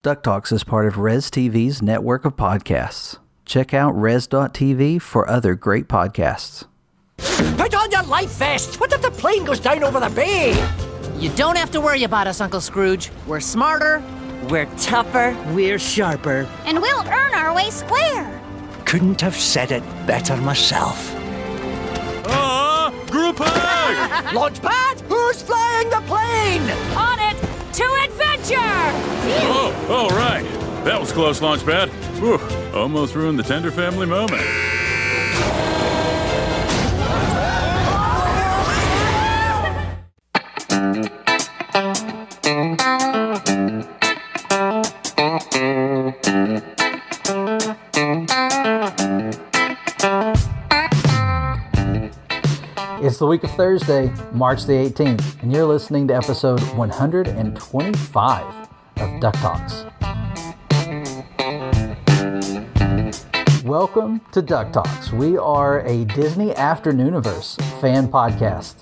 DuckTalks is part of Res TV's network of podcasts. Check out res.tv for other great podcasts. Put on your life vest! What if the plane goes down over the bay? You don't have to worry about us, Uncle Scrooge. We're smarter, We're tougher. We're sharper. And we'll earn our way square. Couldn't have said it better myself. Group hug! Launchpad, who's flying the plane? On it to adventure! Oh, all right. That was close, Launchpad. Whew, almost ruined the tender family moment. It's the week of Thursday, March the 18th, and you're listening to episode 125 of DuckTalks. Welcome to DuckTalks. We are a Disney Afternooniverse fan podcast.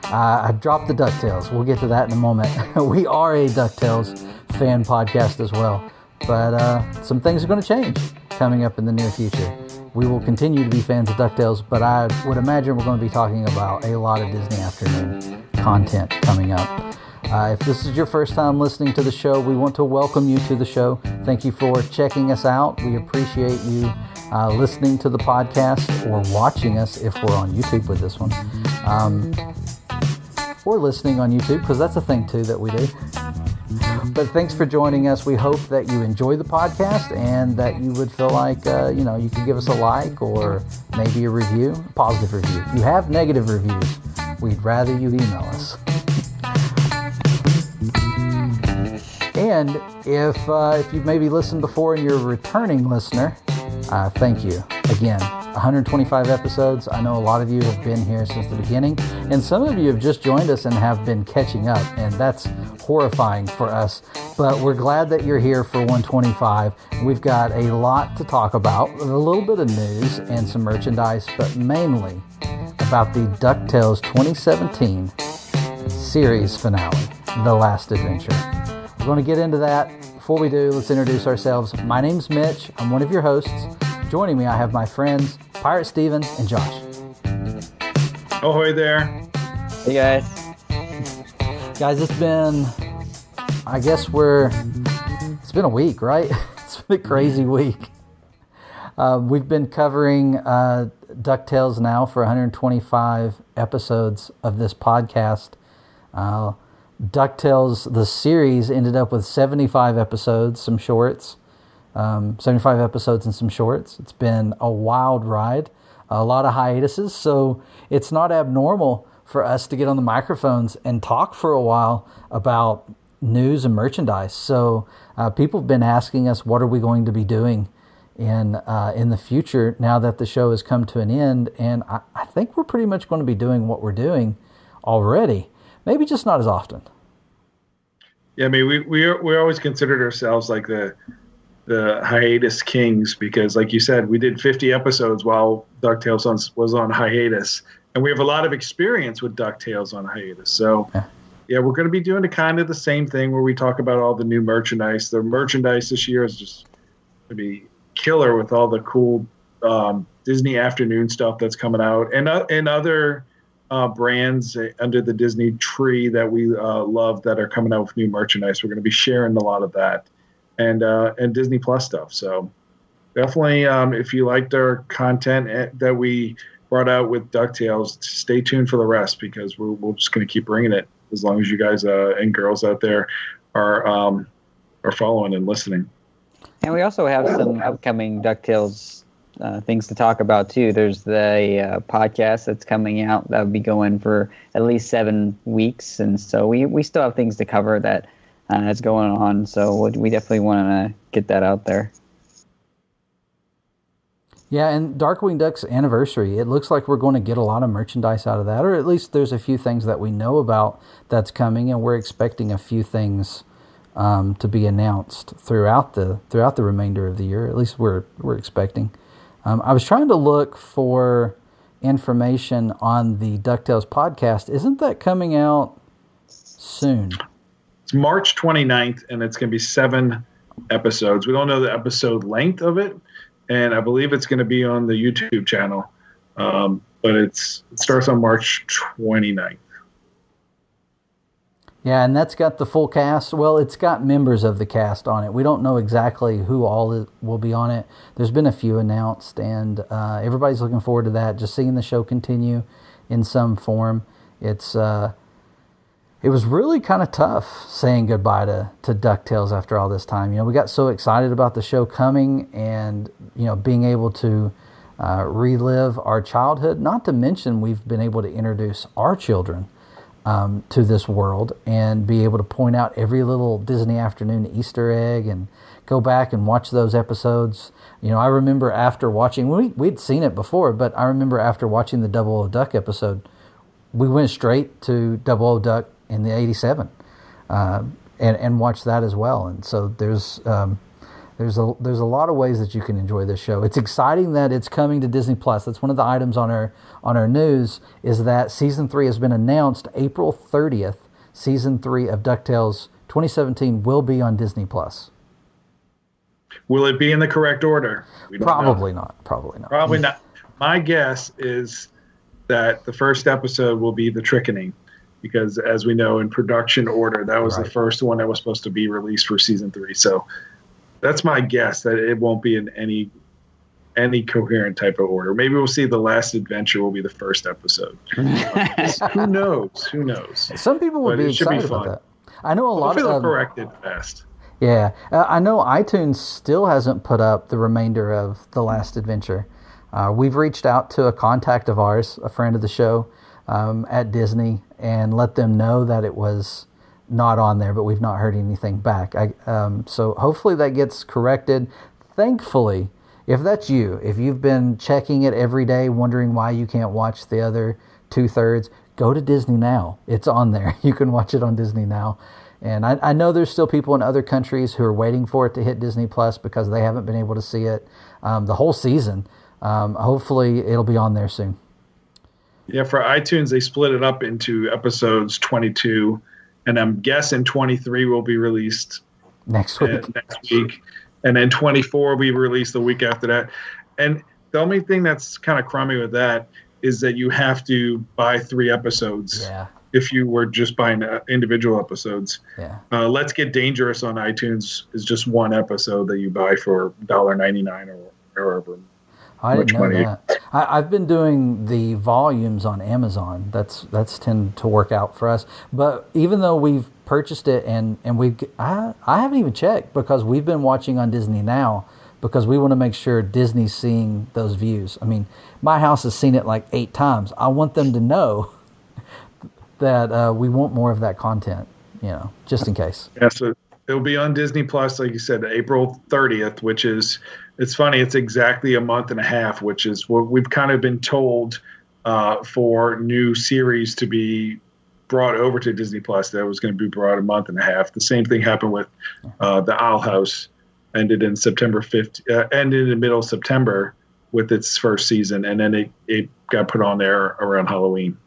I dropped the DuckTales. We'll get to that in a moment. We are a DuckTales fan podcast as well, but some things are going to change coming up in the near future. We will continue to be fans of DuckTales, but I would imagine we're going to be talking about a lot of Disney Afternoon content coming up. If this is your first time listening to the show, we want to welcome you to the show. Thank you for checking us out. We appreciate you listening to the podcast or watching us if we're on YouTube with this one. Or listening on YouTube, because that's a thing too that we do. But thanks for joining us. We hope that you enjoy the podcast and that you would feel like, you could give us a like or maybe a review, a positive review. You have negative reviews. We'd rather you email us. And if you've maybe listened before and you're a returning listener, thank you. Again, 125 episodes. I know a lot of you have been here since the beginning, and some of you have just joined us and have been catching up, and that's horrifying for us. But we're glad that you're here for 125. We've got a lot to talk about, a little bit of news and some merchandise, but mainly about the DuckTales 2017 series finale, The Last Adventure. We're going to get into that. Before we do, let's introduce ourselves. My name's Mitch. I'm one of your hosts. Joining me, I have my friends, Pirate Steven and Josh. Ahoy there. Hey guys. Guys, it's been a week, right? It's been a crazy week. We've been covering DuckTales now for 125 episodes of this podcast. DuckTales, the series, ended up with 75 episodes, some shorts. 75 episodes and some shorts. It's been a wild ride, a lot of hiatuses, so it's not abnormal for us to get on the microphones and talk for a while about news and merchandise. So people have been asking us, what are we going to be doing in the future now that the show has come to an end? And I think we're pretty much going to be doing what we're doing already, maybe just not as often. Yeah, I mean, we always considered ourselves like the hiatus kings because, like you said, we did 50 episodes while DuckTales was on hiatus. And we have a lot of experience with DuckTales on hiatus. So, yeah, we're going to be doing kind of the same thing where we talk about all the new merchandise. The merchandise this year is just going to be killer with all the cool Disney Afternoon stuff that's coming out. And other brands under the Disney tree that we love that are coming out with new merchandise. We're going to be sharing a lot of that. And Disney Plus stuff. So definitely, if you liked our content that we brought out with DuckTales, stay tuned for the rest because we're just going to keep bringing it as long as you guys and girls out there are following and listening. And we also have some upcoming DuckTales things to talk about too. There's the podcast that's coming out that will be going for at least 7 weeks, and so we still have things to cover that. That's going on, so we definitely want to get that out there. Yeah, and Darkwing Duck's anniversary, it looks like we're going to get a lot of merchandise out of that, or at least there's a few things that we know about that's coming, and we're expecting a few things to be announced throughout the remainder of the year. At least we're expecting. I was trying to look for information on the DuckTales podcast. Isn't that coming out soon? It's March 29th, and it's going to be 7 episodes. We don't know the episode length of it, and I believe it's going to be on the YouTube channel. But it starts on March 29th. Yeah, and that's got the full cast. Well, it's got members of the cast on it. We don't know exactly who all will be on it. There's been a few announced, and everybody's looking forward to that, just seeing the show continue in some form. It was really kind of tough saying goodbye to DuckTales after all this time. We got so excited about the show coming and, being able to relive our childhood. Not to mention we've been able to introduce our children to this world and be able to point out every little Disney Afternoon Easter egg and go back and watch those episodes. I remember after watching, we'd seen it before, but I remember after watching the Double O Duck episode, we went straight to Double O Duck in the 87 and watched that as well. And so there's a lot of ways that you can enjoy this show. It's exciting that it's coming to Disney Plus. That's one of the items on our news, is that season 3 has been announced. April 30th, season 3 of DuckTales 2017 will be on Disney Plus. Will it be in the correct order? Probably not. Probably not. My guess is that the first episode will be The Trickening, because as we know, in production order, that was the first one that was supposed to be released for season 3. So that's my guess, that it won't be in any coherent type of order. Maybe we'll see The Last Adventure will be the first episode. Who knows? Some people would be excited about that. I know a lot of them corrected fast. Yeah, I know iTunes still hasn't put up the remainder of The Last Adventure. We've reached out to a contact of ours, a friend of the show, at Disney, and let them know that it was not on there, but we've not heard anything back. So hopefully that gets corrected. Thankfully, if that's you, if you've been checking it every day, wondering why you can't watch the other 2/3, go to Disney Now. It's on there. You can watch it on Disney Now. And I know there's still people in other countries who are waiting for it to hit Disney Plus because they haven't been able to see it the whole season. Hopefully it'll be on there soon. Yeah, for iTunes, they split it up into episodes 22, and I'm guessing 23 will be released next week. And then 24 will be released the week after that. And the only thing that's kind of crummy with that is that you have to buy 3 episodes. Yeah. If you were just buying individual episodes. Yeah. Let's Get Dangerous on iTunes is just one episode that you buy for $1.99 or however. I didn't know that. I've been doing the volumes on Amazon. That's tend to work out for us. But even though we've purchased it and I haven't even checked, because we've been watching on Disney Now, because we want to make sure Disney's seeing those views. I mean, my house has seen it like 8 times. I want them to know that we want more of that content, just in case. Yeah, so it'll be on Disney Plus, like you said, April 30th, which is, it's funny, it's exactly a month and a half, which is what we've kind of been told for new series to be brought over to Disney Plus, that was going to be brought a month and a half. The same thing happened with The Owl House, ended in September 5th, ended in the middle of September with its first season, and then it got put on there around Halloween.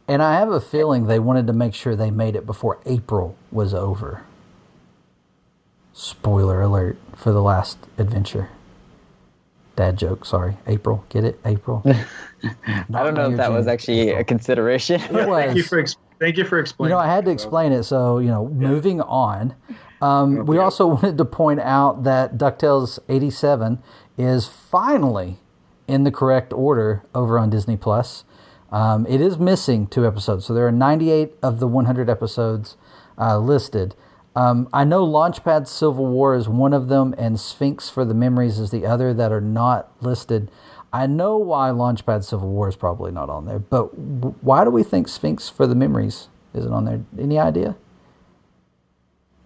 And I have a feeling they wanted to make sure they made it before April was over. Spoiler alert for The Last Adventure. Dad joke, sorry. April, get it? April. I don't know if that was actually a consideration. It was. Thank you for explaining. I had to explain it. So, moving on. We also wanted to point out that DuckTales 87 is finally in the correct order over on Disney Plus. It is missing 2 episodes, so there are 98 of the 100 episodes listed. I know Launchpad Civil War is one of them, and Sphinx for the Memories is the other that are not listed. I know why Launchpad Civil War is probably not on there, but why do we think Sphinx for the Memories isn't on there? Any idea?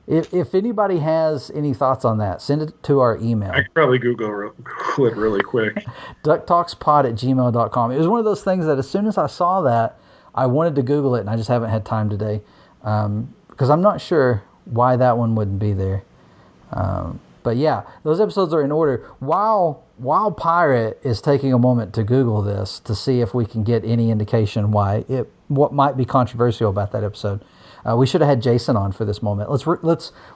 If anybody has any thoughts on that, send it to our email. I could probably Google it really quick. DuckTalksPod@gmail.com. It was one of those things that as soon as I saw that, I wanted to Google it, and I just haven't had time today. Because I'm not sure why that one wouldn't be there. But yeah, those episodes are in order. While Pirate is taking a moment to Google this to see if we can get any indication what might be controversial about that episode, We should have had Jason on for this moment.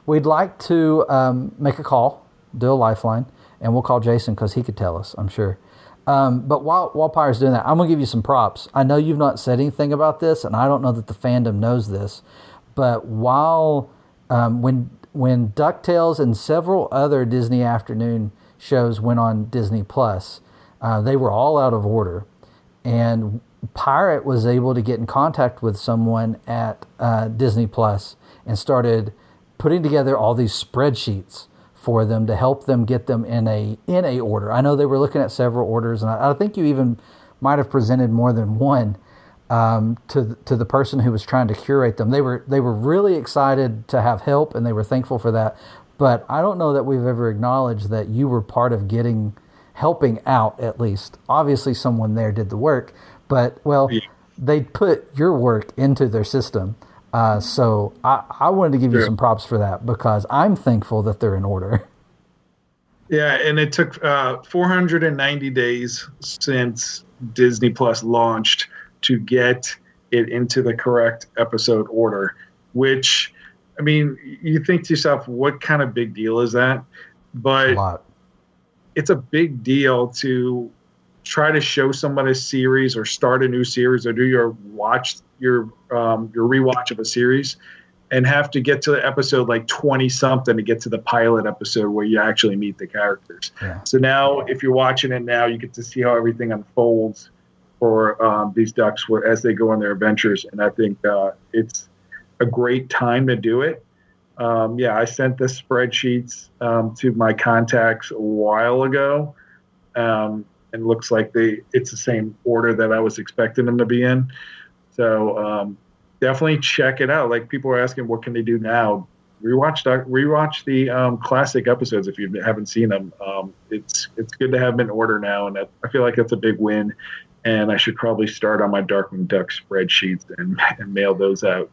We'd like to make a call, do a lifeline, and we'll call Jason because he could tell us, I'm sure. But while Pyre's doing that, I'm going to give you some props. I know you've not said anything about this, and I don't know that the fandom knows this, but when DuckTales and several other Disney afternoon shows went on Disney Plus, they were all out of order. And Pirate was able to get in contact with someone at Disney Plus and started putting together all these spreadsheets for them to help them get them in a order. I know they were looking at several orders, and I think you even might have presented more than one to the person who was trying to curate them. They were really excited to have help, and they were thankful for that. But I don't know that we've ever acknowledged that you were part of helping out, at least. Obviously, someone there did the work, but, they put your work into their system. So I wanted to give you some props for that because I'm thankful that they're in order. Yeah, and it took 490 days since Disney Plus launched to get it into the correct episode order, which, I mean, you think to yourself, what kind of big deal is that? But it's a big deal to try to show someone a series or start a new series or do your rewatch of a series and have to get to the episode like 20 something to get to the pilot episode where you actually meet the characters. Yeah. So now if you're watching it now, you get to see how everything unfolds for these ducks as they go on their adventures. And I think it's a great time to do it. I sent the spreadsheets to my contacts a while ago. And looks like it's the same order that I was expecting them to be in. So definitely check it out. Like people are asking, what can they do now? Rewatch the classic episodes if you haven't seen them. It's good to have them in order now, and I feel like that's a big win. And I should probably start on my Darkwing Duck spreadsheets and mail those out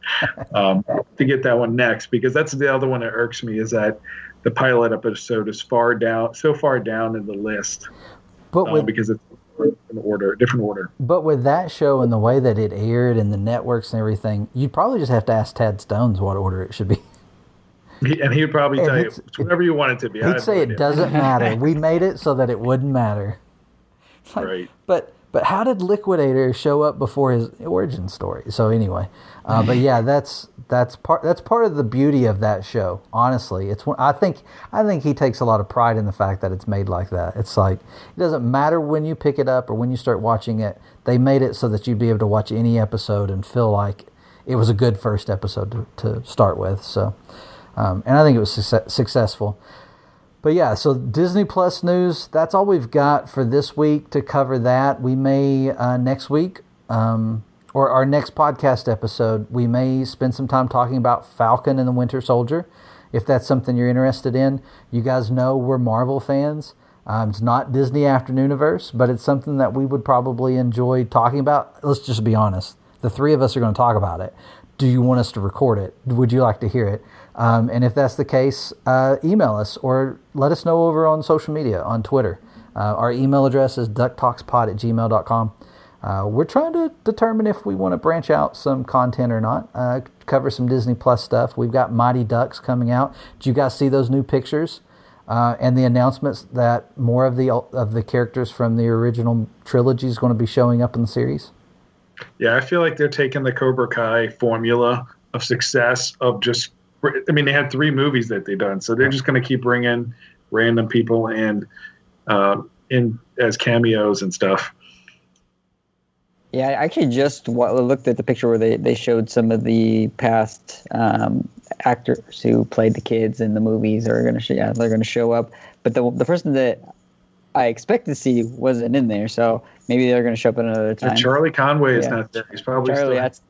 to get that one next, because that's the other one that irks me is that the pilot episode is so far down in the list. But because it's a different order. But with that show and the way that it aired and the networks and everything, you'd probably just have to ask Tad Stones what order it should be. And he would probably tell you it's whatever you want it to be. He'd say it doesn't matter. We made it so that it wouldn't matter. Right. But how did Liquidator show up before his origin story? So anyway, but yeah, that's part of the beauty of that show. Honestly, I think he takes a lot of pride in the fact that it's made like that. It's like it doesn't matter when you pick it up or when you start watching it. They made it so that you'd be able to watch any episode and feel like it was a good first episode to start with. So, and I think it was successful. But yeah, so Disney Plus news, that's all we've got for this week to cover that. We may, next week, or our next podcast episode, we may spend some time talking about Falcon and the Winter Soldier, if that's something you're interested in. You guys know we're Marvel fans. It's not Disney Afternooniverse, but it's something that we would probably enjoy talking about. Let's just be honest. The three of us are going to talk about it. Do you want us to record it? Would you like to hear it? And if that's the case, email us or let us know over on social media, on Twitter. Our email address is ducktalkspod@gmail.com. We're trying to determine if we want to branch out some content or not, cover some Disney Plus stuff. We've got Mighty Ducks coming out. Did you guys see those new pictures and the announcements that more of the characters from the original trilogy is going to be showing up in the series? Yeah, I feel like they're taking the Cobra Kai formula of success of just, I mean, they had 3 movies that they've done, so they're just going to keep bringing random people in as cameos and stuff. Yeah, I actually just looked at the picture where they showed some of the past actors who played the kids in the movies they're going to show up. But the person that I expect to see wasn't in there, so maybe they're going to show up another time. Charlie Conway is not there. He's probably Charlie. He's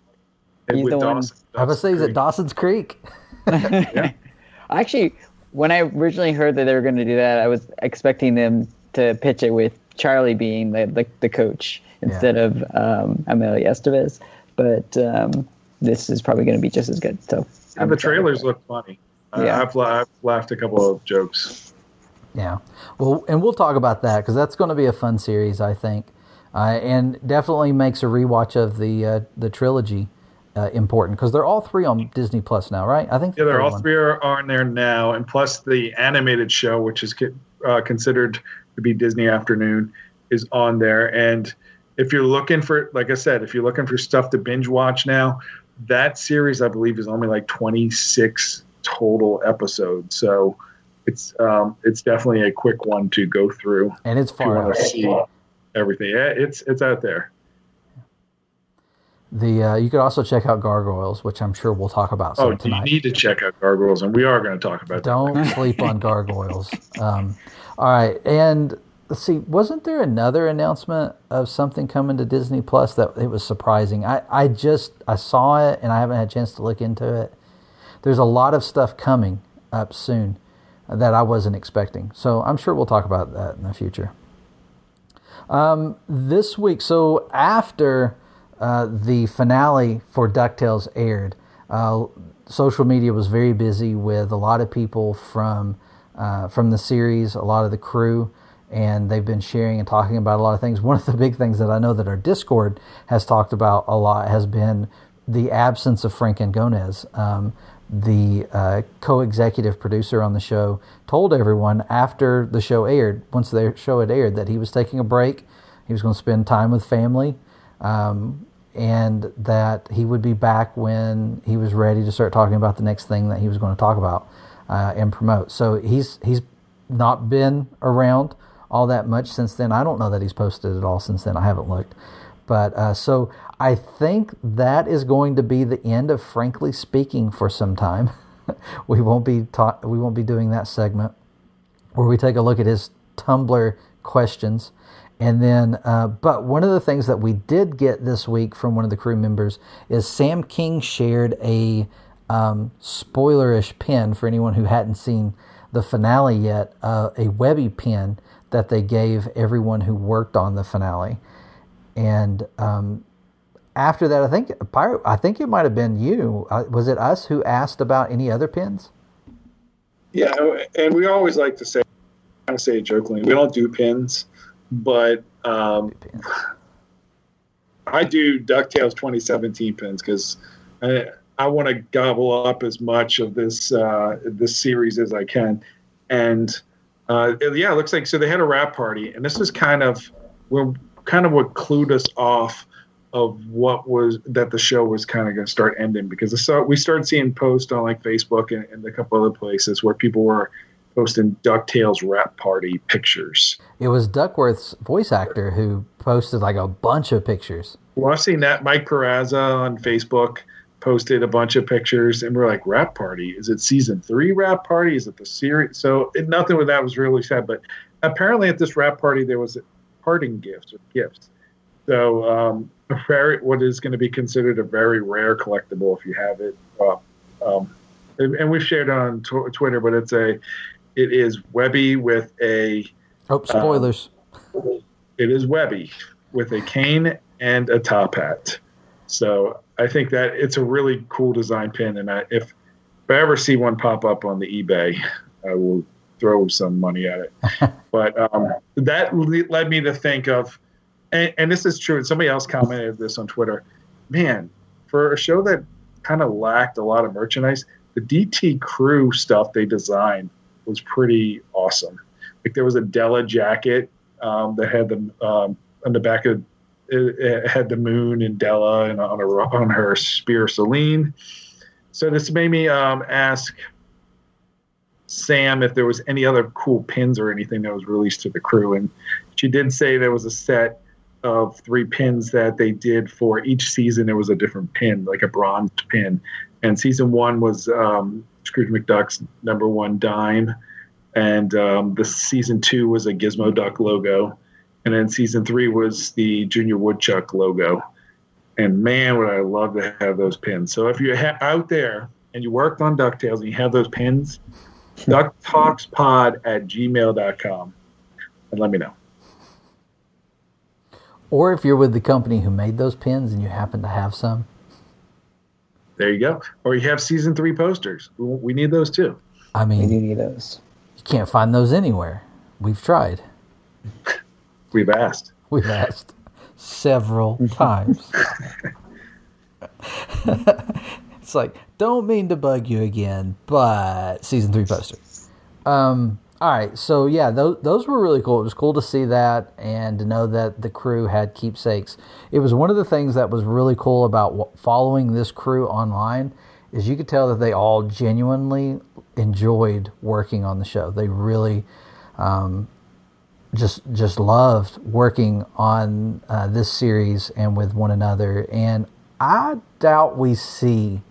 the one. I was saying, is it Dawson's Creek? Yeah. Actually, when I originally heard that they were going to do that, I was expecting them to pitch it with Charlie being the coach instead of Emilio Estevez. But this is probably going to be just as good. So the trailers look funny. I've laughed a couple of jokes. Yeah. Well, and we'll talk about that because that's going to be a fun series, I think. And definitely makes a rewatch of the trilogy important because they're all 3 on Disney Plus now, right? I think Yeah, they're all 3 are on there now, and plus the animated show, which is considered to be Disney Afternoon, is on there. And if you're looking for, like I said, if you're looking for stuff to binge watch now, that series I believe is only like 26 total episodes. So it's definitely a quick one to go through, and it's far out. To see everything. Yeah, it's out there. You could also check out Gargoyles, which I'm sure we'll talk about some tonight. You need to check out Gargoyles, and we are going to talk about that. Don't sleep on Gargoyles. All right, and let's see, wasn't there another announcement of something coming to Disney Plus that it was surprising? I saw it, and I haven't had a chance to look into it. There's a lot of stuff coming up soon that I wasn't expecting, so I'm sure we'll talk about that in the future. This week, so after the finale for DuckTales aired, social media was very busy with a lot of people from the series, a lot of the crew, and they've been sharing and talking about a lot of things. One of the big things that I know that our Discord has talked about a lot has been the absence of Frank Angonez. The co-executive producer on the show told everyone after the show aired, once the show had aired, that he was taking a break. He was going to spend time with family, and that he would be back when he was ready to start talking about the next thing that he was going to talk about and promote. So he's not been around all that much since then. I don't know that he's posted at all since then. I haven't looked. But so I think that is going to be the end of Frankly Speaking for some time. We won't be doing that segment where we take a look at his Tumblr questions. And then, but one of the things that we did get this week from one of the crew members is Sam King shared a spoilerish pin for anyone who hadn't seen the finale yet, a Webby pin that they gave everyone who worked on the finale. And after that, I think it might have been you. Was it us who asked about any other pins? Yeah, and we always like to say it jokingly, we don't do pins. But I do DuckTales 2017 pins because I want to gobble up as much of this series as I can. And it looks like, so they had a wrap party, and this is kind of what clued us off of what was that the show was kind of going to start ending, because we started seeing posts on like Facebook and a couple other places where people were posting DuckTales wrap party pictures. It was Duckworth's voice actor who posted like a bunch of pictures. Well, I've seen that. Mike Peraza on Facebook posted a bunch of pictures, and we're like, wrap party? Is it season 3 wrap party? Is it the series? So nothing with that was really said, but apparently at this wrap party there was parting gifts. So what is going to be considered a very rare collectible if you have it. And we've shared it on Twitter, but it is Webby with a... Oh, spoilers. It is Webby with a cane and a top hat. So I think that it's a really cool design pin, and if I ever see one pop up on the eBay, I will throw some money at it. But that led me to think of, and this is true, and somebody else commented this on Twitter, man, for a show that kind of lacked a lot of merchandise, the DT crew stuff they designed was pretty awesome. Like there was a Della jacket that had on the back of it had the moon and Della, and on her spear Celine. So this made me ask Sam if there was any other cool pins or anything that was released to the crew, and she did say there was a set of 3 pins that they did for each season. There was a different pin, like a bronze pin, and season 1 was Scrooge McDuck's #1 dime, and the season 2 was a Gizmo Duck logo, and then season 3 was the Junior Woodchuck logo. And man, would I love to have those pins. So if you're out there and you worked on DuckTales and you have those pins, DuckTalksPod@gmail.com, and let me know. Or if you're with the company who made those pins and you happen to have some. There you go. Or you have season 3 posters. We need those too. I mean, We do need those. You can't find those anywhere. We've tried. We've asked. We've asked several times. It's like, don't mean to bug you again, but season 3 poster. All right, so yeah, those were really cool. It was cool to see that and to know that the crew had keepsakes. It was one of the things that was really cool about following this crew online is you could tell that they all genuinely enjoyed working on the show. They really just loved working on this series and with one another. And I doubt we see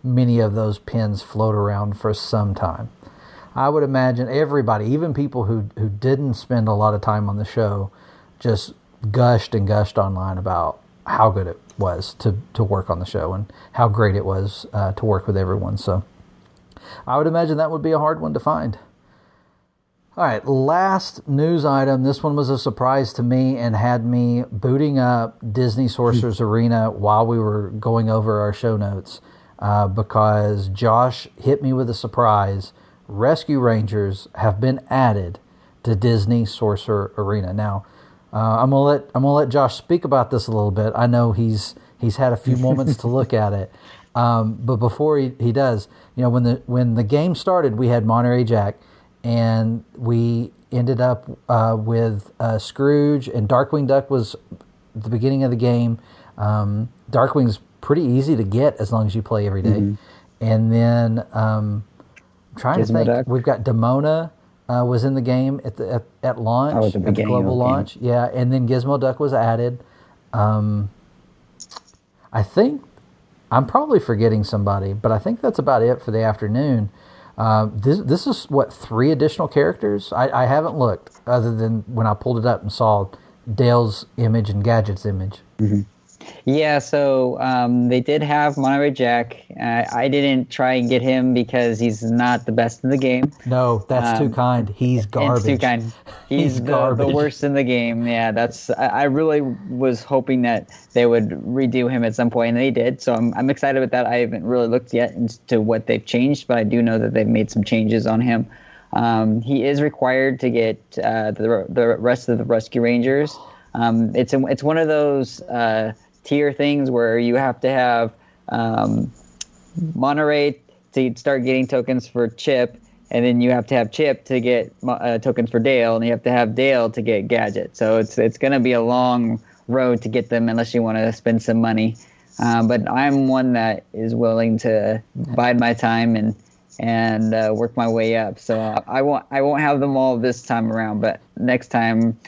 many of those pins float around for some time. I would imagine everybody, even people who didn't spend a lot of time on the show, just gushed and gushed online about how good it was to work on the show and how great it was to work with everyone. So I would imagine that would be a hard one to find. All right, last news item. This one was a surprise to me and had me booting up Disney Sorcerer's Arena while we were going over our show notes because Josh hit me with a surprise. Rescue Rangers have been added to Disney Sorcerer Arena. Now, I'm gonna let Josh speak about this a little bit. I know he's had a few moments to look at it, but before he does, when the game started, we had Monterey Jack, and we ended up with Scrooge, and Darkwing Duck was at the beginning of the game. Darkwing's pretty easy to get as long as you play every day, and then. Trying to think. We've got Demona was in the game at launch, at the global launch. Yeah, and then Gizmo Duck was added. I think I'm probably forgetting somebody, but I think that's about it for the afternoon. This is what 3 additional characters? I haven't looked other than when I pulled it up and saw Dale's image and Gadget's image. Mm-hmm. Yeah, so they did have Monterey Jack. I didn't try and get him because he's not the best in the game. No, that's too kind. He's garbage. It's too kind. He's the worst in the game. Yeah, I really was hoping that they would redo him at some point, and they did. So I'm excited with that. I haven't really looked yet into what they've changed, but I do know that they've made some changes on him. He is required to get the rest of the Rescue Rangers. It's one of those tier things where you have to have Monterey to start getting tokens for Chip, and then you have to have Chip to get tokens for Dale, and you have to have Dale to get Gadget. So it's going to be a long road to get them unless you want to spend some money. But I'm one that is willing to bide my time and work my way up. So I won't have them all this time around, but next time.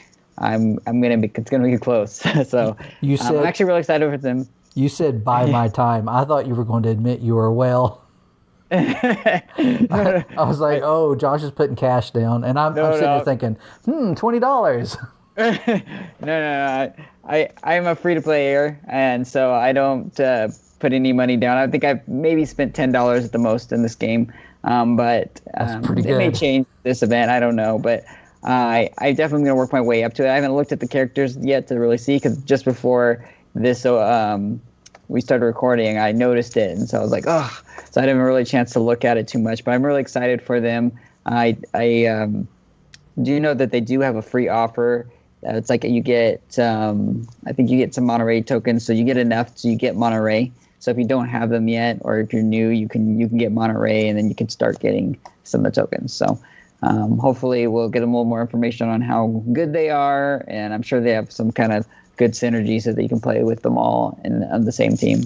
It's gonna be close. So I'm actually really excited for them. You said buy my time. I thought you were going to admit you were well. I was like, oh, Josh is putting cash down, and I'm sitting there thinking, $20. No. I'm a free to player, and so I don't put any money down. I think I've maybe spent $10 at the most in this game, but that's pretty good. It may change this event. I don't know, but. I definitely going to work my way up to it. I haven't looked at the characters yet to really see because just before this we started recording, I noticed it, and so I was like, oh. So I didn't have really a chance to look at it too much, but I'm really excited for them. I do know that they do have a free offer. It's like you get, I think you get some Monterey tokens, so you get enough so you get Monterey. So if you don't have them yet, or if you're new, you can get Monterey, and then you can start getting some of the tokens. So. Hopefully we'll get a little more information on how good they are, and I'm sure they have some kind of good synergy so that you can play with them all on the same team.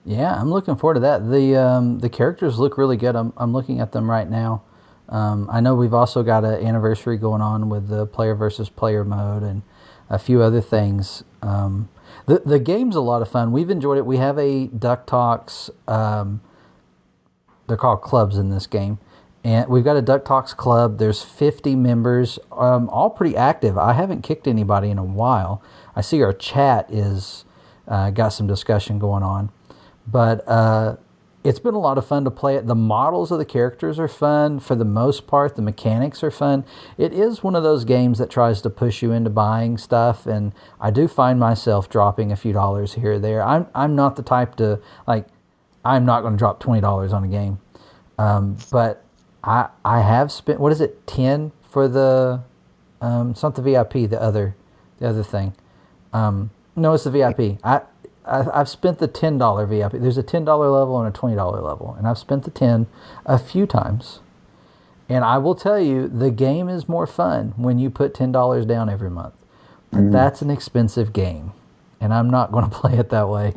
Yeah, I'm looking forward to that. The characters look really good. I'm looking at them right now. I know we've also got an anniversary going on with the player versus player mode and a few other things. The game's a lot of fun. We've enjoyed it. We have a DuckTalks. They're called clubs in this game. And we've got a DuckTalks club. There's 50 members, all pretty active. I haven't kicked anybody in a while. I see our chat is got some discussion going on. But it's been a lot of fun to play it. The models of the characters are fun. For the most part, the mechanics are fun. It is one of those games that tries to push you into buying stuff, and I do find myself dropping a few dollars here or there. I'm not the type to, I'm not going to drop $20 on a game. But I have spent, what is it, 10 for the, it's not the VIP, the other thing. No, it's the VIP. I've spent the $10 VIP. There's a $10 level and a $20 level, and I've spent the 10 a few times. And I will tell you, the game is more fun when you put $10 down every month. But that's an expensive game, and I'm not going to play it that way.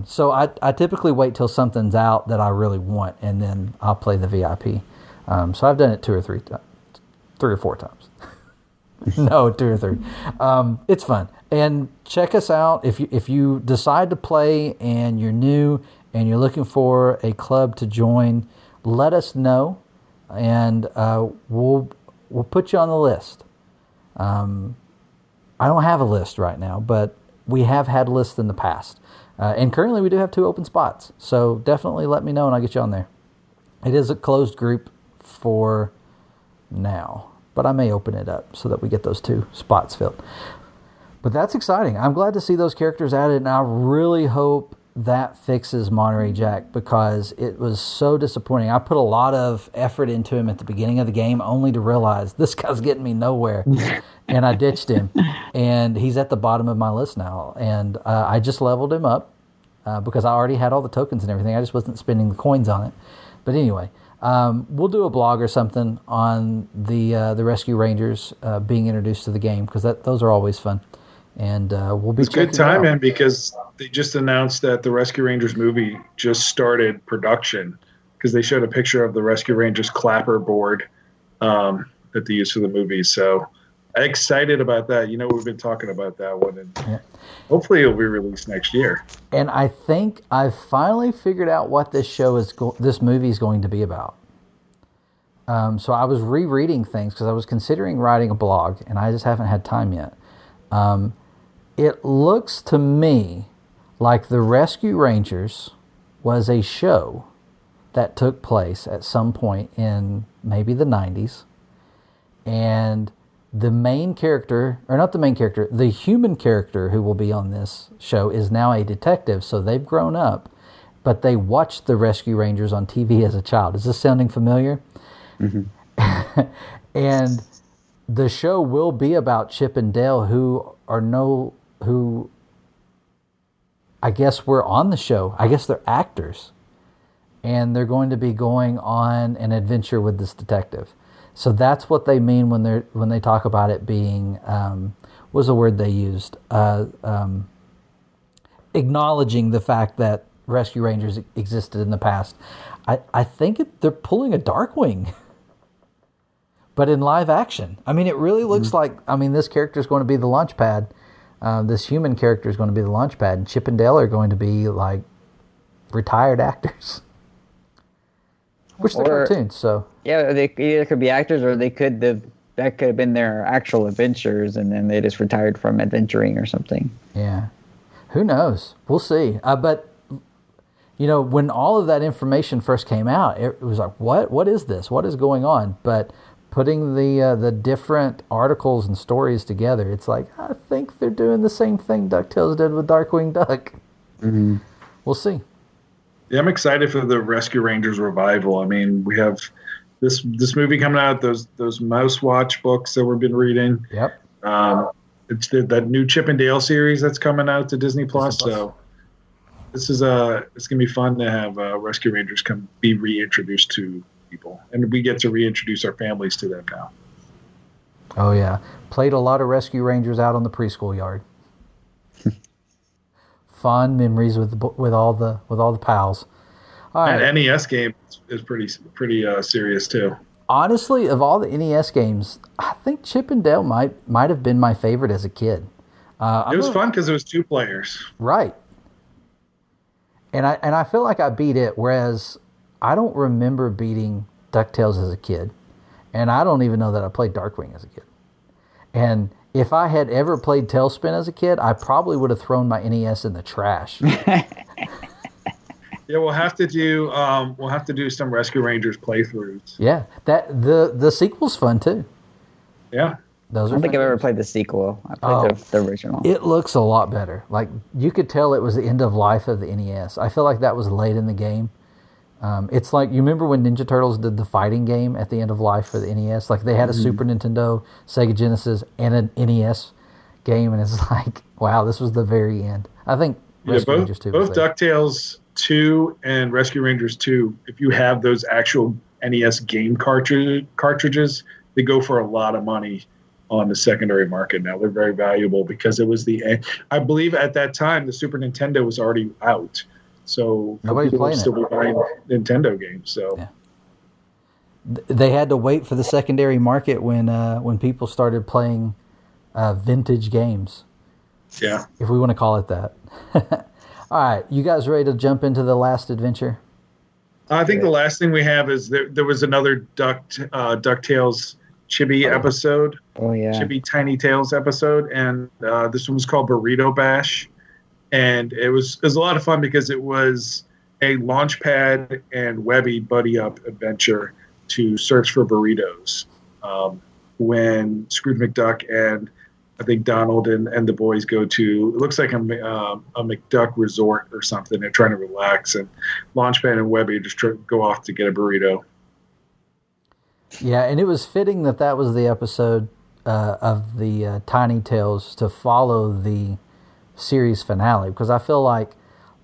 So I typically wait till something's out that I really want, and then I'll play the VIP. So I've done it 3 or 4 times. No, 2 or 3. It's fun. And check us out. If you decide to play and you're new and you're looking for a club to join, let us know, and we'll put you on the list. I don't have a list right now, but we have had lists in the past. And currently we do have 2 open spots. So definitely let me know and I'll get you on there. It is a closed group for now, but I may open it up so that we get those 2 spots filled. But that's exciting. I'm glad to see those characters added, and I really hope that fixes Monterey Jack, because it was so disappointing. I put a lot of effort into him at the beginning of the game only to realize this guy's getting me nowhere, and I ditched him, and he's at the bottom of my list now. And I just leveled him up because I already had all the tokens and everything. I just wasn't spending the coins on it. But anyway, we'll do a blog or something on the Rescue Rangers being introduced to the game, because those are always fun. And we'll be. It's good timing, because they just announced that the Rescue Rangers movie just started production, because they showed a picture of the Rescue Rangers clapper board that they used for the movie. So I'm excited about that. We've been talking about that one, and hopefully it'll be released next year. And I think I've finally figured out what this movie is going to be about. So I was rereading things because I was considering writing a blog, and I just haven't had time yet. It looks to me like the Rescue Rangers was a show that took place at some point in maybe the 90s. And the main character, or not the main character, the human character who will be on this show is now a detective, so they've grown up, but they watched the Rescue Rangers on TV as a child. Is this sounding familiar? Mm-hmm. And the show will be about Chip and Dale, who I guess were on the show. I guess they're actors. And they're going to be going on an adventure with this detective. So that's what they mean when they talk about it being, what was the word they used? Acknowledging the fact that Rescue Rangers existed in the past. I think they're pulling a Darkwing. But in live action. I mean, it really looks like, this character is going to be the launch pad. This human character is going to be the launch pad. And Chip and Dale are going to be like retired actors. Which they're cartoons, so. Yeah, they either could be actors, or that could have been their actual adventures, and then they just retired from adventuring or something. Yeah. Who knows? We'll see. But, when all of that information first came out, it was like, what is this? What is going on? But putting the different articles and stories together, it's like, I think they're doing the same thing DuckTales did with Darkwing Duck. Mm-hmm. We'll see. Yeah, I'm excited for the Rescue Rangers revival. We have this movie coming out, those Mouse Watch books that we've been reading. Yep. It's that new Chip and Dale series that's coming out to Disney Plus. So this is it's gonna be fun to have Rescue Rangers be reintroduced to people, and we get to reintroduce our families to them now. Oh yeah, played a lot of Rescue Rangers out on the preschool yard. Fond memories with all the pals. All right. And NES game is pretty serious too. Honestly, of all the NES games, I think Chip and Dale might have been my favorite as a kid. It was fun because it was 2 players. Right. And I feel like I beat it, whereas I don't remember beating DuckTales as a kid. And I don't even know that I played Darkwing as a kid. And if I had ever played Tailspin as a kid, I probably would have thrown my NES in the trash. Yeah, we'll have to do some Rescue Rangers playthroughs. Yeah, the sequel's fun too. Yeah, I don't think I've ever played the sequel. I played the original. It looks a lot better. Like, you could tell it was the end of life of the NES. I feel like that was late in the game. It's like, you remember when Ninja Turtles did the fighting game at the end of life for the NES? Like, they had a Super Nintendo, Sega Genesis, and an NES game, and it's like, wow, this was the very end. I think Rescue both Rangers 2 was both there. DuckTales 2 and Rescue Rangers 2, if you have those actual NES game cartridges, they go for a lot of money on the secondary market now. They're very valuable because it was I believe at that time the Super Nintendo was already out. So Nobody's people would playing still be buying Nintendo games. So Yeah. They had to wait for the secondary market when people started playing vintage games, yeah. if we want to call it that. All right, you guys ready to jump into the last adventure? I think the last thing we have is there was another DuckTales Chibi episode. Oh yeah. Chibi Tiny Tales episode, and this one was called Burrito Bash, and it was a lot of fun because it was a Launchpad and Webby buddy up adventure to search for burritos. When Scrooge McDuck and I think Donald and the boys go to, it looks like a McDuck resort or something. They're trying to relax, and Launchpad and Webby just go off to get a burrito. Yeah, and it was fitting that was the episode of the Tiny Tales to follow the series finale, because I feel like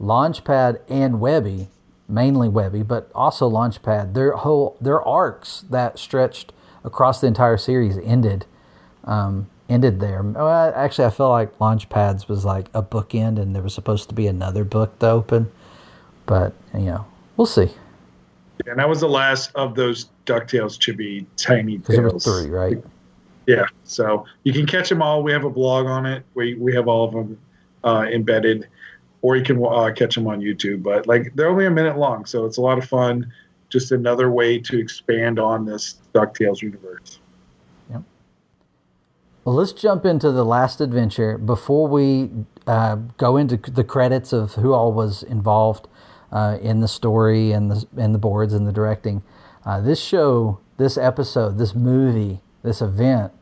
Launchpad and Webby, mainly Webby, but also Launchpad, their arcs that stretched across the entire series ended there. Well, actually, I feel like Launchpad's was like a bookend, and there was supposed to be another book to open, but we'll see. And that was the last of those DuckTales Chibi Tiny Tales. There were 3, right? Yeah, so you can catch them all. We have a blog on it. We have all of them embedded, or you can catch them on YouTube. But they're only a minute long, so it's a lot of fun. Just another way to expand on this DuckTales universe. Yep. Well, let's jump into the last adventure before we go into the credits of who all was involved in the story and the boards and the directing. This show, this episode, this movie, this event,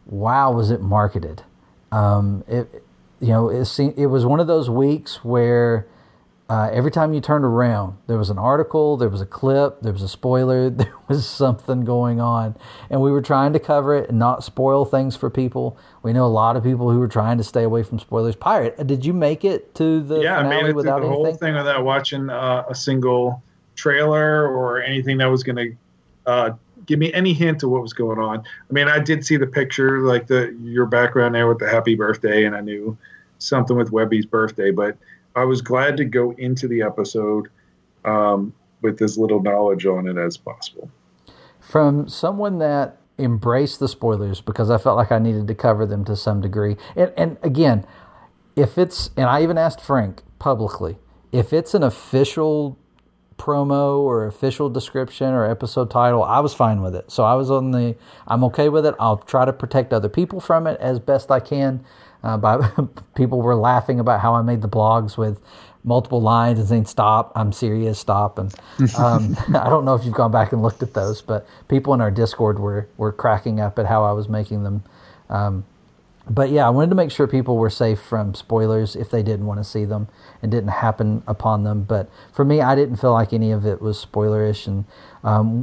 wow, was it marketed. It was one of those weeks where every time you turned around, there was an article, there was a clip, there was a spoiler, there was something going on. And we were trying to cover it and not spoil things for people. We know a lot of people who were trying to stay away from spoilers. Pirate, did you make it to the finale? finale I made it without through the anything? whole thing without watching a single trailer or anything that was going to give me any hint of what was going on. I mean, I did see the picture, like your background there with the happy birthday, and I knew something with Webby's birthday, but I was glad to go into the episode with as little knowledge on it as possible. From someone that embraced the spoilers, because I felt like I needed to cover them to some degree. And again, and I even asked Frank publicly, if it's an official promo or official description or episode title, I was fine with it. So I'm okay with it. I'll try to protect other people from it as best I can. People were laughing about how I made the blogs with multiple lines and saying, "Stop, I'm serious, stop." And I don't know if you've gone back and looked at those, but people in our Discord were cracking up at how I was making them. But yeah, I wanted to make sure people were safe from spoilers if they didn't want to see them and didn't happen upon them. But for me, I didn't feel like any of it was spoilerish. And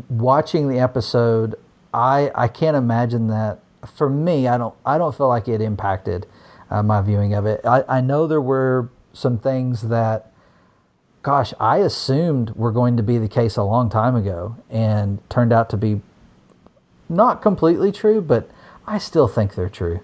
watching the episode, I can't imagine that. For me, I don't feel like it impacted my viewing of it. I know there were some things that, gosh, I assumed were going to be the case a long time ago and turned out to be not completely true, but I still think they're true.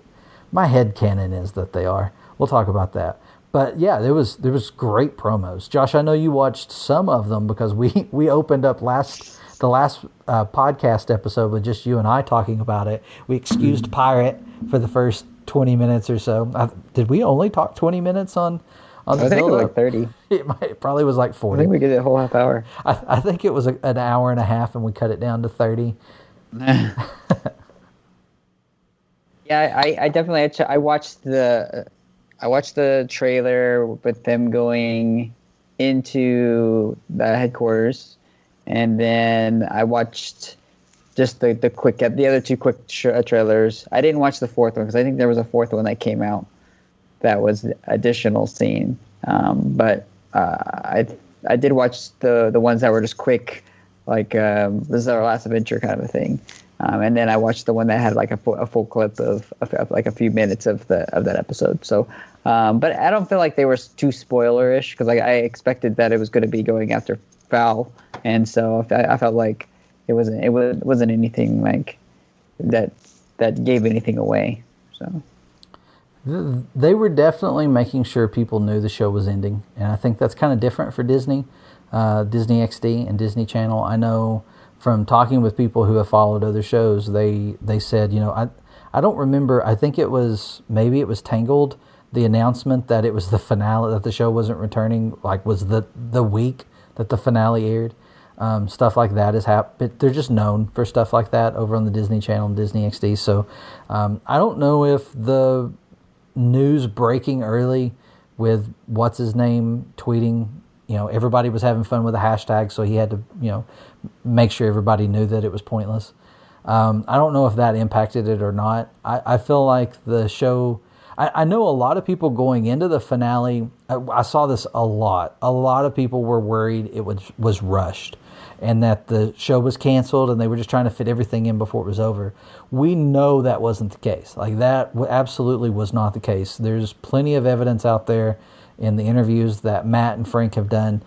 My headcanon is that they are. We'll talk about that. But yeah, there was great promos. Josh, I know you watched some of them because we opened up the last podcast episode with just you and I talking about it. We excused Pirate for the first 20 minutes or so. Did we only talk 20 minutes on the I think it was like 30. It probably was like 40. I think we did it a whole half hour. I think it was an hour and a half, and we cut it down to 30. Yeah, I definitely. I watched the trailer with them going into the headquarters, and then I watched just the other two quick trailers. I didn't watch the fourth one because I think there was a fourth one that came out that was additional scene. But I did watch the ones that were just quick, like this is our last adventure kind of a thing. And then I watched the one that had like a full clip of like a few minutes of that episode. So, but I don't feel like they were too spoilerish because I expected that it was going to be going after Val, and so I felt like it wasn't anything like that gave anything away. So they were definitely making sure people knew the show was ending, and I think that's kind of different for Disney, Disney XD and Disney Channel. I know from talking with people who have followed other shows, they said, I don't remember. I think maybe it was Tangled. The announcement that it was the finale, that the show wasn't returning, like was the week that the finale aired. Stuff like that has happened. They're just known for stuff like that over on the Disney Channel and Disney XD. So I don't know if the news breaking early with what's his name tweeting, everybody was having fun with the hashtag, so he had to, make sure everybody knew that it was pointless. I don't know if that impacted it or not. I feel like the show, I know a lot of people going into the finale, I saw this a lot. A lot of people were worried it was rushed and that the show was canceled and they were just trying to fit everything in before it was over. We know that wasn't the case. Like, that absolutely was not the case. There's plenty of evidence out there in the interviews that Matt and Frank have done,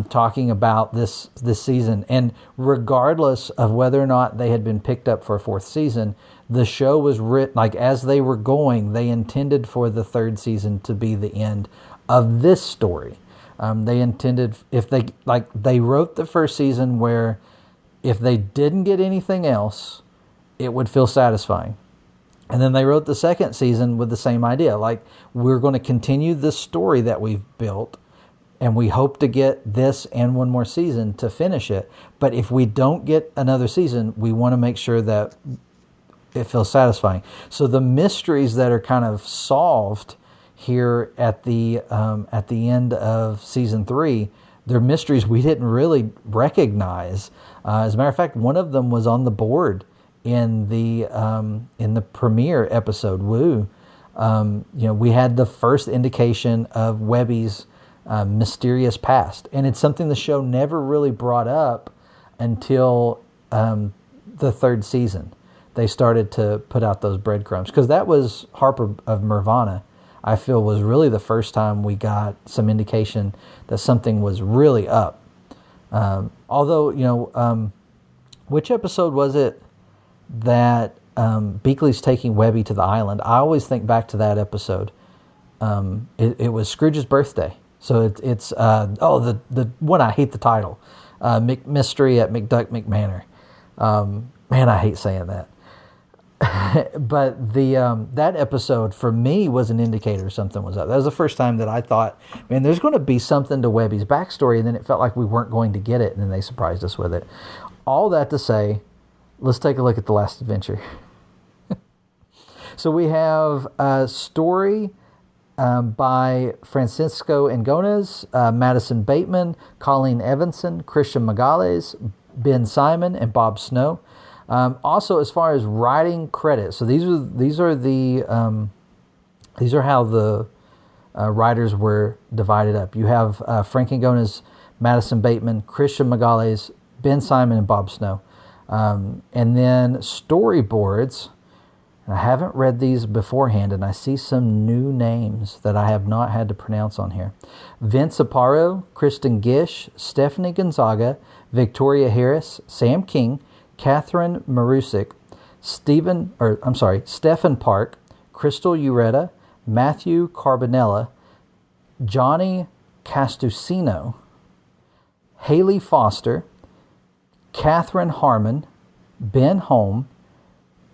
talking about this season. And regardless of whether or not they had been picked up for a fourth season, the show was written, like, as they were going, they intended for the third season to be the end of this story. They intended, they wrote the first season where if they didn't get anything else, it would feel satisfying. And then they wrote the second season with the same idea. Like, we're going to continue this story that we've built, and we hope to get this and one more season to finish it. But if we don't get another season, we want to make sure that it feels satisfying. So the mysteries that are kind of solved here at the end of season 3, they're mysteries we didn't really recognize. As a matter of fact, one of them was on the board in the premiere episode, Woo. We had the first indication of Webby's mysterious past, and it's something the show never really brought up until the third season. They started to put out those breadcrumbs, because that was Harper of Nirvana, I feel, was really the first time we got some indication that something was really up. Although, which episode was it that Beakley's taking Webby to the island? I always think back to that episode. It was Scrooge's birthday. So it's the one, I hate the title, Mystery at McDuck McManor. Man, I hate saying that. But that episode for me was an indicator something was up. That was the first time that I thought, man, there's going to be something to Webby's backstory, and then it felt like we weren't going to get it, and then they surprised us with it. All that to say, let's take a look at The Last Adventure. So we have a story by Francisco Angones, Madison Bateman, Colleen Evanson, Christian Magales, Ben Simon, and Bob Snow. Also, as far as writing credits, so these are how the writers were divided up. You have Frank Angones, Madison Bateman, Christian Magales, Ben Simon, and Bob Snow. And then storyboards, and I haven't read these beforehand, and I see some new names that I have not had to pronounce on here. Vince Aparo, Kristen Gish, Stephanie Gonzaga, Victoria Harris, Sam King, Catherine Marusik, Stephen Park, Crystal Ureta, Matthew Carbonella, Johnny Castusino, Haley Foster, Catherine Harmon, Ben Holm,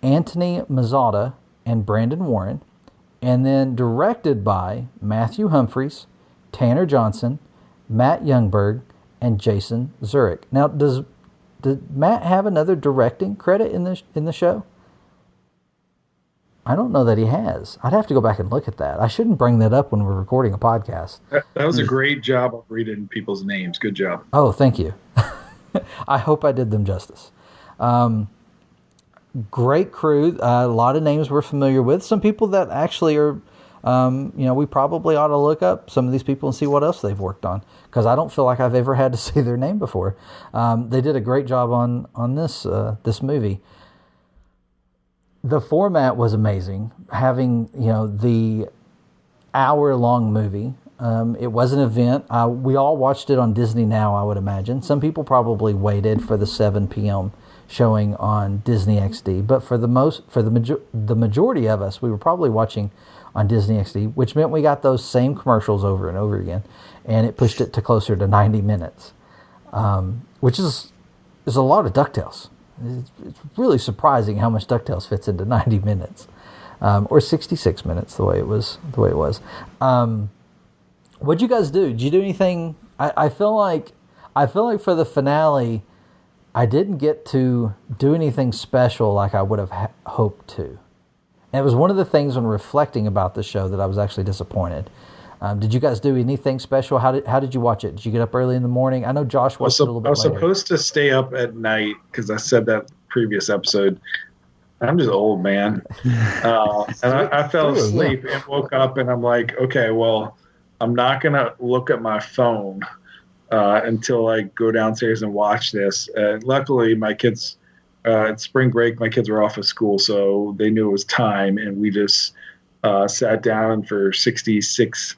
Anthony Mazzata, and Brandon Warren, and then directed by Matthew Humphreys, Tanner Johnson, Matt Youngberg, and Jason Zurich. Now, does Matt have another directing credit in the show? I don't know that he has. I'd have to go back and look at that. I shouldn't bring that up when we're recording a podcast. That was a great job of reading people's names. Good job. Oh, thank you. I hope I did them justice. Great crew. A lot of names we're familiar with. Some people that actually are, we probably ought to look up some of these people and see what else they've worked on, because I don't feel like I've ever had to say their name before. They did a great job on this movie. the format was amazing. Having, the hour-long movie. It was an event. We all watched it on Disney Now, I would imagine. Some people probably waited for the 7 p.m. showing on Disney XD, but for the majority of us, we were probably watching on Disney XD, which meant we got those same commercials over and over again, and it pushed it to closer to 90 minutes, which is a lot of DuckTales. It's really surprising how much DuckTales fits into 90 minutes, or 66 minutes, the way it was. What'd you guys do? Did you do anything? I feel like for the finale, I didn't get to do anything special like I would have hoped to. And it was one of the things when reflecting about the show that I was actually disappointed. Did you guys do anything special? How did you watch it? Did you get up early in the morning? I know Josh watched it a little bit later. I was supposed to stay up at night because I said that previous episode. I'm just old, man. And I fell asleep and woke up, and I'm like, okay, well, I'm not going to look at my phone until I go downstairs and watch this. Luckily, my kids, at spring break, my kids were off of school, so they knew it was time, and we just sat down for 66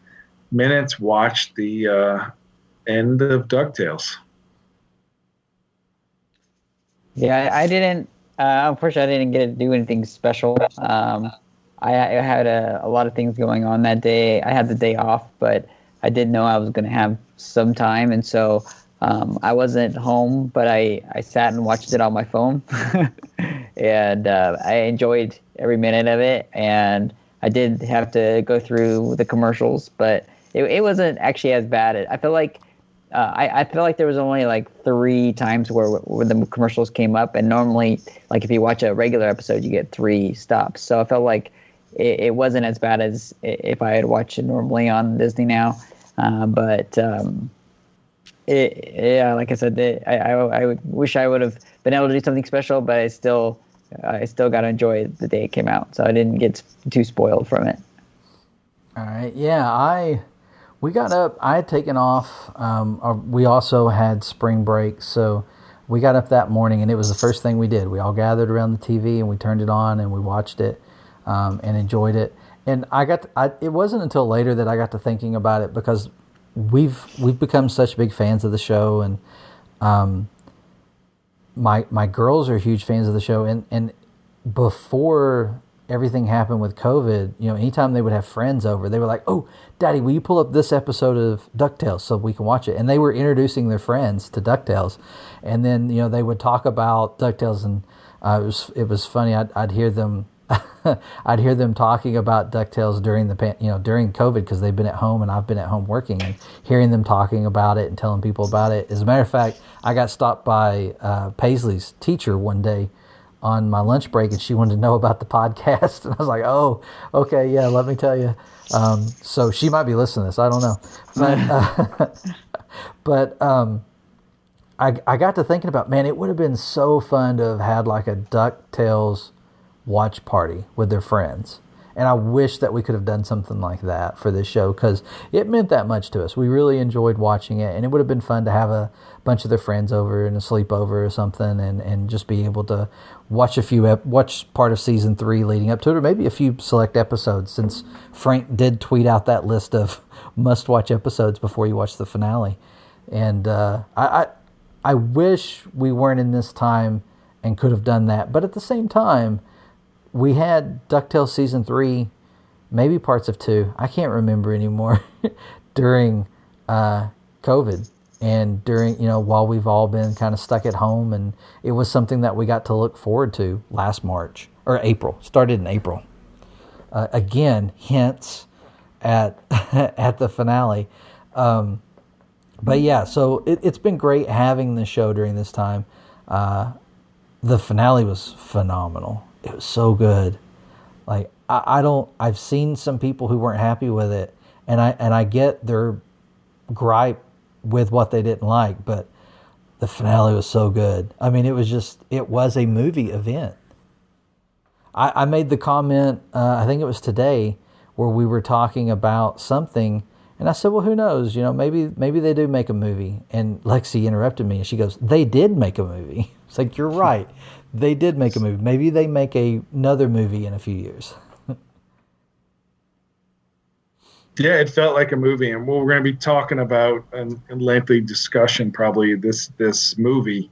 minutes, watched the end of DuckTales. Yeah, I didn't. Unfortunately, I didn't get to do anything special. I had a lot of things going on that day. I had the day off, but I did know I was going to have some time, and so I wasn't home, but I sat and watched it on my phone, and I enjoyed every minute of it. And I did have to go through the commercials, but it wasn't actually as bad. I feel like I feel like there was only like 3 times where the commercials came up, and normally, like if you watch a regular episode, you get 3 stops. So I felt like it wasn't as bad as if I had watched it normally on Disney Now. But like I said, I wish I would have been able to do something special, but I still got to enjoy the day it came out, so I didn't get too spoiled from it. All right, yeah, we got up. I had taken off. We also had spring break, so we got up that morning, and it was the first thing we did. We all gathered around the TV, and we turned it on, and we watched it, and enjoyed it. And it wasn't until later that I got to thinking about it, because we've become such big fans of the show, and my girls are huge fans of the show, and before everything happened with COVID, anytime they would have friends over, they were like, "Oh, Daddy, will you pull up this episode of DuckTales so we can watch it?" And they were introducing their friends to DuckTales, and then they would talk about DuckTales, and it was funny. I'd hear them. I'd hear them talking about DuckTales during during COVID, because they've been at home and I've been at home working, and hearing them talking about it and telling people about it. As a matter of fact, I got stopped by Paisley's teacher one day on my lunch break, and she wanted to know about the podcast, and I was like, "Oh, okay, yeah, let me tell you." So she might be listening to this. I don't know, but I got to thinking about, man, it would have been so fun to have had like a DuckTales watch party with their friends. And I wish that we could have done something like that for this show, because it meant that much to us. We really enjoyed watching it, and it would have been fun to have a bunch of their friends over and a sleepover or something, and just be able to watch watch part of season 3 leading up to it, or maybe a few select episodes, since Frank did tweet out that list of must-watch episodes before you watch the finale. And I wish we weren't in this time and could have done that, but at the same time, we had DuckTales Season 3, maybe parts of 2, I can't remember anymore, during COVID, and during, while we've all been kind of stuck at home, and it was something that we got to look forward to last March, or April, started in April. Again, hints at at the finale. But yeah, so it's been great having the show during this time. The finale was phenomenal. It was so good. Like I've seen some people who weren't happy with it, and I get their gripe with what they didn't like, but the finale was so good. I mean, it was a movie event. I made the comment, I think it was today, where we were talking about something, and I said, well, who knows? Maybe they do make a movie. And Lexi interrupted me, and she goes, "They did make a movie." It's like, you're right. They did make a movie. Maybe they make another movie in a few years. Yeah, it felt like a movie, and we're going to be talking about in lengthy discussion probably this movie.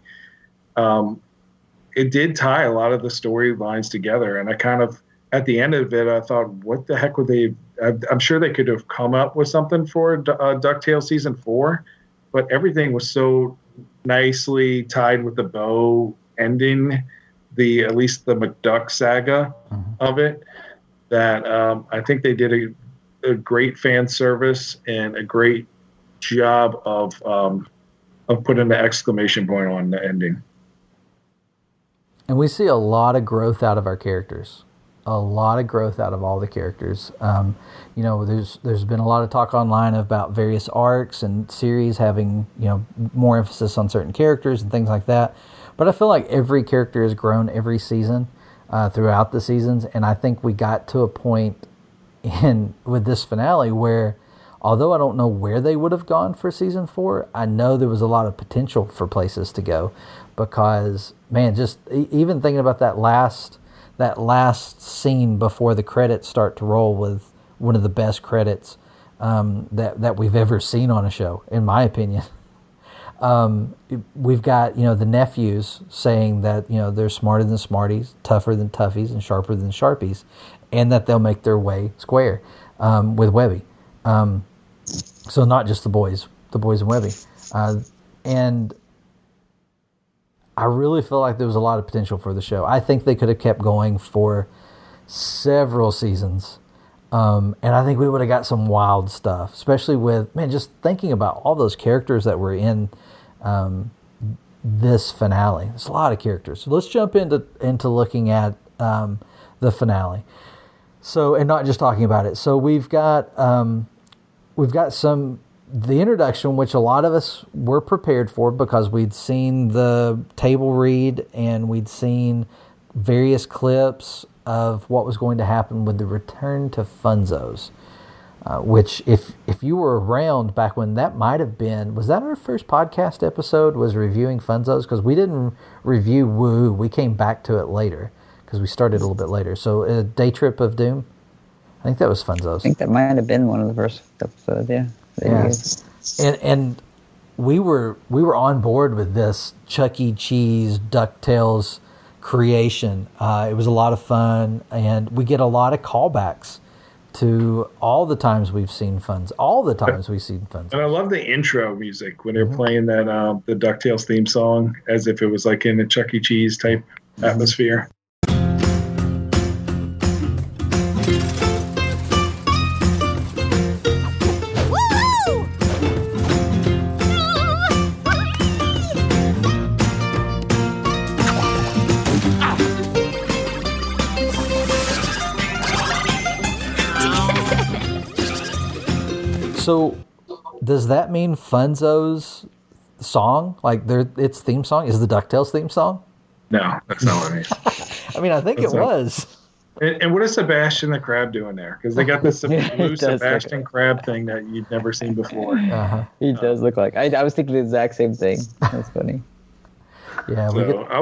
It did tie a lot of the storylines together, and I kind of at the end of it, I thought, what the heck would they? I'm sure they could have come up with something for DuckTales season 4, but everything was so nicely tied with the bow, ending at least the McDuck saga of it, that I think they did a great fan service and a great job of putting the exclamation point on the ending. And we see a lot of growth out of our characters. A lot of growth out of all the characters. There's been a lot of talk online about various arcs and series having, more emphasis on certain characters and things like that. But I feel like every character has grown every season throughout the seasons. And I think we got to a point with this finale where, although I don't know where they would have gone for season 4, I know there was a lot of potential for places to go, because man, just even thinking about that last scene before the credits start to roll, with one of the best credits that we've ever seen on a show, in my opinion. We've got, the nephews saying that, they're smarter than Smarties, tougher than Toughies, and sharper than Sharpies, and that they'll make their way square with Webby. So not just the boys and Webby. And I really feel like there was a lot of potential for the show. I think they could have kept going for several seasons. And I think we would have got some wild stuff, especially with, just thinking about all those characters that were in this finale. There's a lot of characters. So let's jump into looking at the finale. So, and not just talking about it. So we've got the introduction, which a lot of us were prepared for because we'd seen the table read and we'd seen various clips of what was going to happen with the return to Funzos, which if you were around back when, that might have been, was that our first podcast episode, was reviewing Funzos? Because we didn't review Woo, we came back to it later because we started a little bit later. So Day Trip of Doom, I think that was Funzos. I think that might have been one of the first episodes, yeah. And we were on board with this Chuck E. Cheese DuckTales creation. It was a lot of fun, and we get a lot of callbacks to all the times we've seen Funds, all the times we've seen Funds. And I love the intro music when they're playing that the DuckTales theme song as if it was like in a Chuck E. Cheese type atmosphere. So, does that mean Funzo's song, like its theme song, is the DuckTales theme song? No, that's not what it means. I mean, I think it was. And what is Sebastian the Crab doing there? Because they got this blue Sebastian Crab thing that you'd never seen before. He does look like. I was thinking the exact same thing. That's funny. Yeah, so I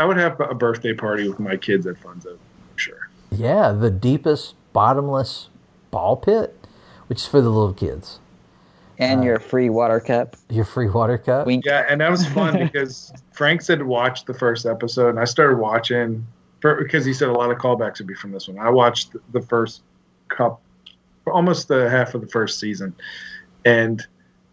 would have a birthday party with my kids at Funzo, for sure. Yeah, the deepest, bottomless ball pit, which is for the little kids. And your free water cup. Your free water cup? Wink. Yeah, and that was fun because Frank said watch the first episode, and I started watching because he said a lot of callbacks would be from this one. I watched the first cup, almost the half of the first season. And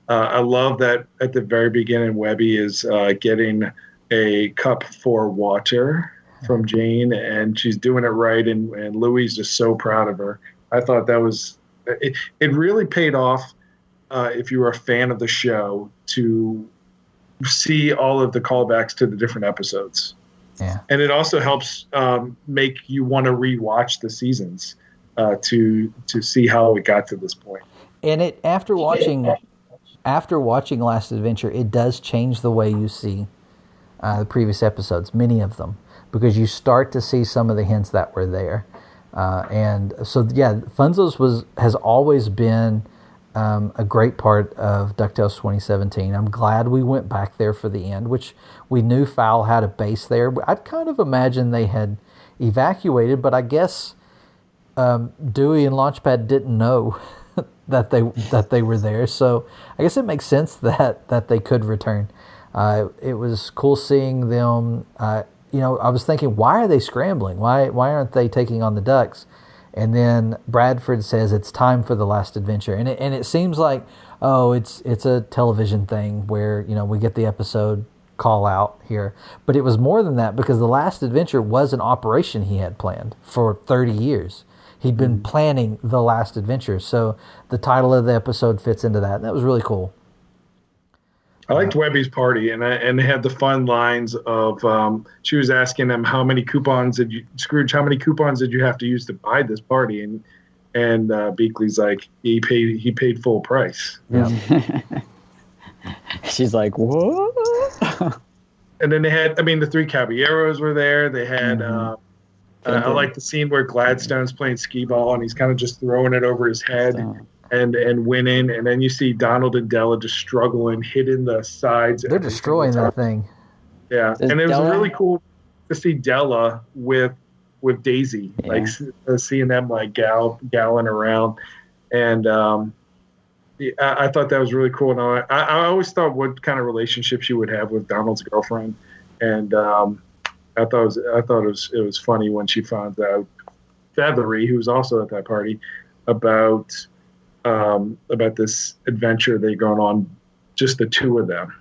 I love that at the very beginning, Webby is getting a cup for water from Jane, and she's doing it right, and Louie's just so proud of her. I thought that was... It really paid off if you were a fan of the show to see all of the callbacks to the different episodes. Yeah. And it also helps make you want to rewatch the seasons to see how it got to this point. And it after watching Last Adventure, it does change the way you see the previous episodes, many of them, because you start to see some of the hints that were there. And so, yeah, Funzos has always been a great part of DuckTales 2017. I'm glad we went back there for the end, which we knew Fowl had a base there. I'd kind of imagined they had evacuated, but I guess Dewey and Launchpad didn't know that they were there. So I guess it makes sense that they could return. It was cool seeing them. I was thinking, why are they scrambling? Why aren't they taking on the Ducks? And then Bradford says it's time for the last adventure, and it seems like it's a television thing where we get the episode call out here, but it was more than that because the last adventure was an operation he had planned for 30 years. He'd been planning the last adventure, so the title of the episode fits into that, and that was really cool. I liked Webby's party, and they had the fun lines of she was asking him how many coupons did you have to use to buy this party, and Beakley's like he paid full price. Yeah. She's like, what? And then they had, the three Caballeros were there. They had I like the scene where Gladstone's playing skee ball and he's kind of just throwing it over his head. And winning, and then you see Donald and Della just struggling, hitting the sides. They're destroying that thing. Yeah, and it was really cool to see Della with Daisy, like seeing them like galling around, and I thought that was really cool. And I always thought what kind of relationship she would have with Donald's girlfriend, and I thought it was funny when she found out Feathery, who was also at that party, about this adventure they're going on, just the two of them.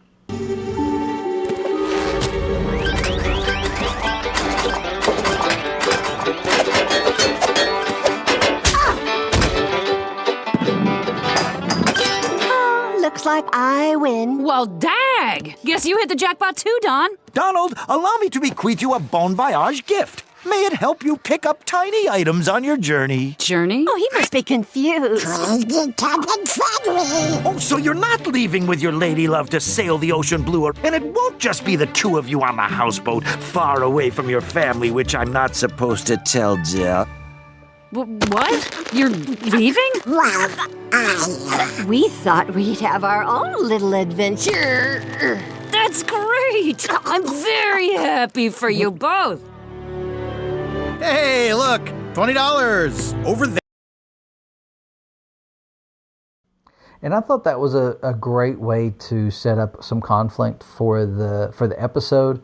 Looks like I win. Well, dag! Guess you hit the jackpot too, Don. Donald, allow me to bequeath you a bon voyage gift. May it help you pick up tiny items on your journey. Journey? Oh, he must be confused. Oh, so you're not leaving with your lady love to sail the ocean blue, and it won't just be the two of you on the houseboat, far away from your family, which I'm not supposed to tell Jill. What? You're leaving? Well, we thought we'd have our own little adventure. That's great! I'm very happy for you both. Hey, look, $20 over there. And I thought that was a great way to set up some conflict for the episode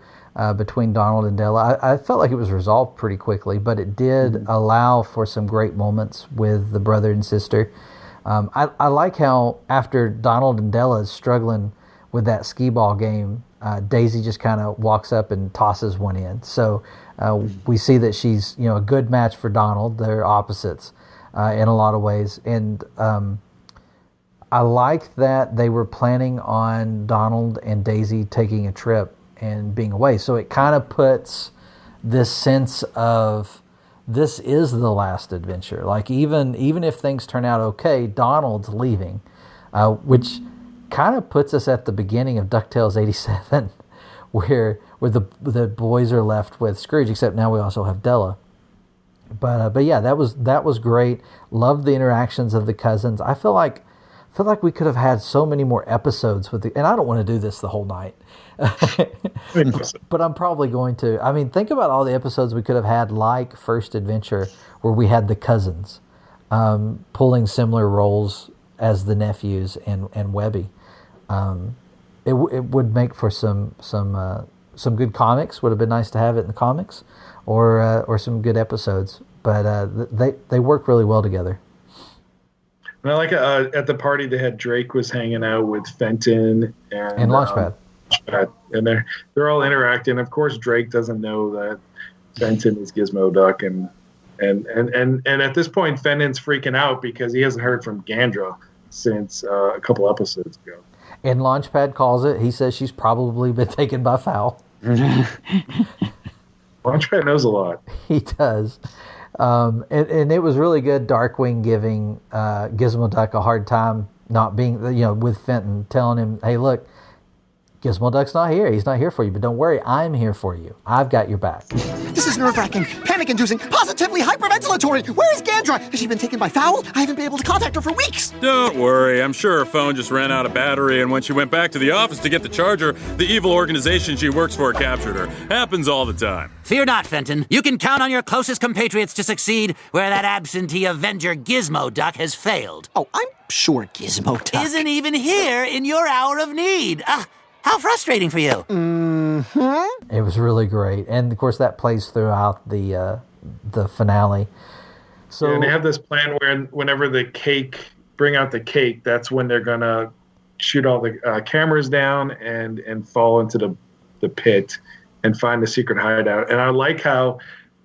between Donald and Della. I felt like it was resolved pretty quickly, but it did allow for some great moments with the brother and sister. I like how after Donald and Della is struggling with that skee ball game, Daisy just kind of walks up and tosses one in. So we see that she's a good match for Donald. They're opposites in a lot of ways, and I like that they were planning on Donald and Daisy taking a trip and being away. So it kind of puts this sense of this is the last adventure. Like even if things turn out okay, Donald's leaving, which kind of puts us at the beginning of DuckTales 87, where the boys are left with Scrooge, except now we also have Della. But yeah, that was great. Loved the interactions of the cousins. I feel like we could have had so many more episodes with and I don't want to do this the whole night, but I'm probably going to. I mean, think about all the episodes we could have had, like First Adventure, where we had the cousins pulling similar roles as the nephews and Webby. It would make for some good comics. Would have been nice to have it in the comics, or some good episodes. But they work really well together. And I like at the party they had Drake was hanging out with Fenton and Launchpad. And they're all interacting. Of course, Drake doesn't know that Fenton is Gizmo Duck, and at this point, Fenton's freaking out because he hasn't heard from Gandra since a couple episodes ago. And Launchpad calls it. He says she's probably been taken by Fowl. Launchpad knows a lot. He does. And it was really good. Darkwing giving Gizmo Duck a hard time not being, with Fenton, telling him, hey, look, Gizmo Duck's not here. He's not here for you, but don't worry, I'm here for you. I've got your back. This is nerve-wracking, panic-inducing, positively hyperventilatory. Where is Gandra? Has she been taken by foul? I haven't been able to contact her for weeks. Don't worry. I'm sure her phone just ran out of battery, and when she went back to the office to get the charger, the evil organization she works for captured her. Happens all the time. Fear not, Fenton. You can count on your closest compatriots to succeed where that absentee Avenger Gizmo Duck has failed. Oh, I'm sure Gizmo Duck isn't even here in your hour of need. How frustrating for you. Mm-hmm. It was really great. And, of course, that plays throughout the finale. So, yeah, and they have this plan where whenever bring out the cake, that's when they're going to shoot all the cameras down and fall into the pit and find the secret hideout. And I like how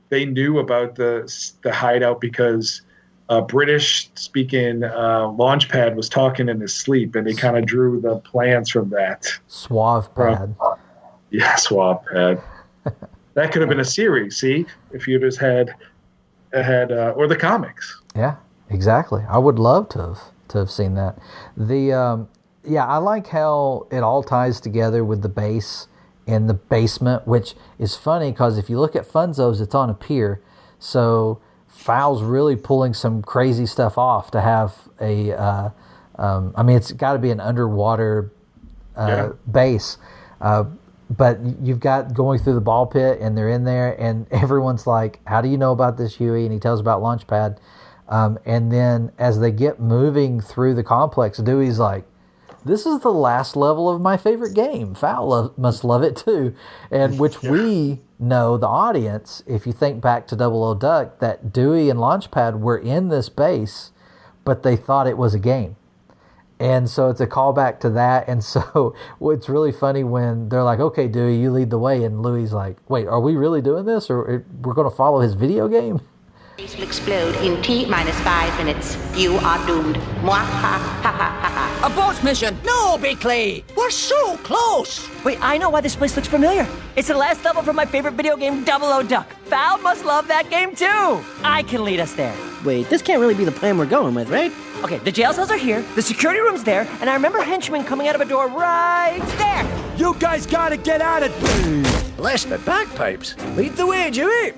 they knew about the hideout because a British-speaking Launchpad was talking in his sleep, and they kind of drew the plans from that. Suave Pad. Yeah, Suave Pad. That could have been a series, see? If you just had or the comics. Yeah, exactly. I would love to have seen that. I like how it all ties together with the base in the basement, which is funny because if you look at Funzo's, it's on a pier, so Foul's really pulling some crazy stuff off to have it's got to be an underwater base. But you've got going through the ball pit, and they're in there, and everyone's like, how do you know about this, Huey? And he tells about Launchpad. And then as they get moving through the complex, Dewey's like, this is the last level of my favorite game. Foul must love it too. And which we know, the audience, if you think back to Double O Duck, that Dewey and Launchpad were in this base, but they thought it was a game. And so it's a callback to that. And so it's really funny when they're like, okay, Dewey, you lead the way. And Louie's like, wait, are we really doing this? Or we're going to follow his video game? Base will explode in T-5 minutes. You are doomed. Abort mission! No, Bickley! We're so close! Wait, I know why this place looks familiar. It's the last level from my favorite video game, Double O Duck. Foul must love that game too! I can lead us there. Wait, this can't really be the plan we're going with, right? Okay, the jail cells are here, the security room's there, and I remember henchmen coming out of a door right there! You guys gotta get out of there! Bless my bagpipes. Lead the way, Jimmy!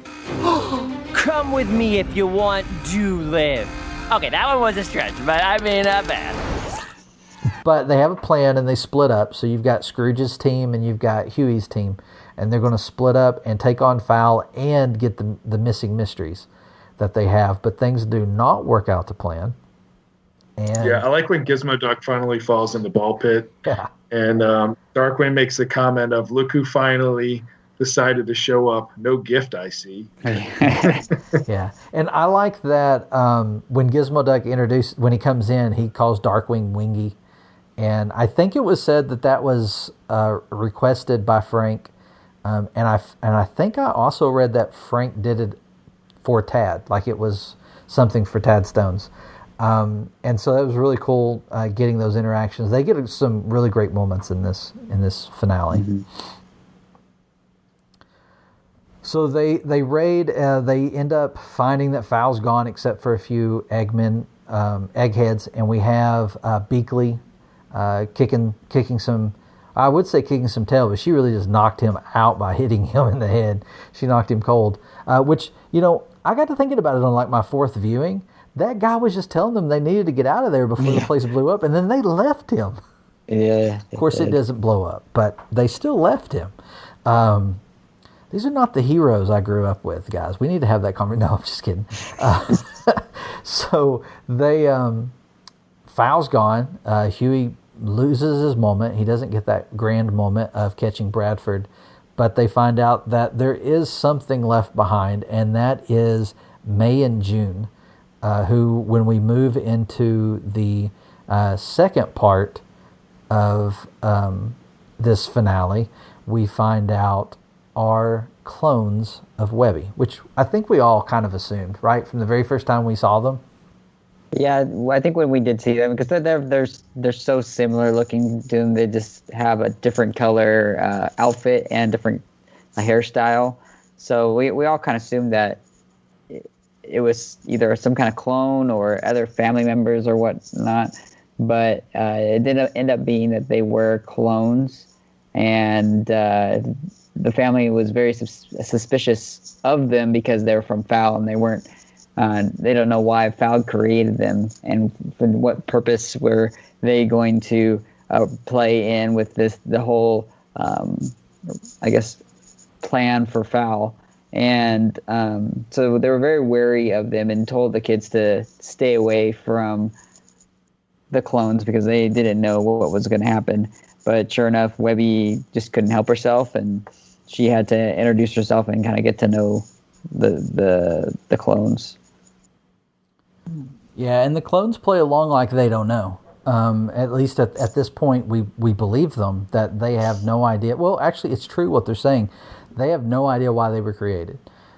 Come with me if you want to live. Okay, that one was a stretch, but I mean, not bad. But they have a plan and they split up. So you've got Scrooge's team and you've got Huey's team. And they're going to split up and take on Foul and get the missing mysteries that they have. But things do not work out to plan. And yeah, I like when Gizmo Duck finally falls in the ball pit. Yeah. And Darkwing makes the comment of, look who finally decided to show up. No gift, I see. Yeah. And I like that when Gizmo Duck when he comes in, he calls Darkwing Wingy. And I think it was said that was requested by Frank. And I think I also read that Frank did it for Tad, like it was something for Tad Stones. And so that was really cool getting those interactions. They get some really great moments in this finale. Mm-hmm. So they raid. They end up finding that Foul's gone, except for a few eggheads, and we have Beakley kicking some. I would say kicking some tail, but she really just knocked him out by hitting him in the head. She knocked him cold. Which I got to thinking about it on like my fourth viewing. That guy was just telling them they needed to get out of there before the place blew up, and then they left him. Yeah. Of course, it doesn't blow up, but they still left him. These are not the heroes I grew up with, guys. We need to have that conversation. No, I'm just kidding. So they, Foul's gone. Huey loses his moment. He doesn't get that grand moment of catching Bradford, but they find out that there is something left behind, and that is May and June, who, when we move into the second part of this finale, we find out are clones of Webby, which I think we all kind of assumed, right, from the very first time we saw them. Yeah, I think when we did see them, because they're so similar looking to them, they just have a different color outfit and different hairstyle. So we all kind of assumed that it was either some kind of clone or other family members or whatnot. But it did end up being that they were clones. and the family was very suspicious of them because they were from Fowl, and they weren't. They don't know why Fowl created them, and for what purpose were they going to play in with the whole, I guess, plan for Fowl. And so they were very wary of them and told the kids to stay away from the clones because they didn't know what was going to happen. But sure enough, Webby just couldn't help herself, and she had to introduce herself and kind of get to know the clones. Yeah, and the clones play along like they don't know. At least at this point, we believe them that they have no idea. Well, actually, it's true what they're saying. They have no idea why they were created.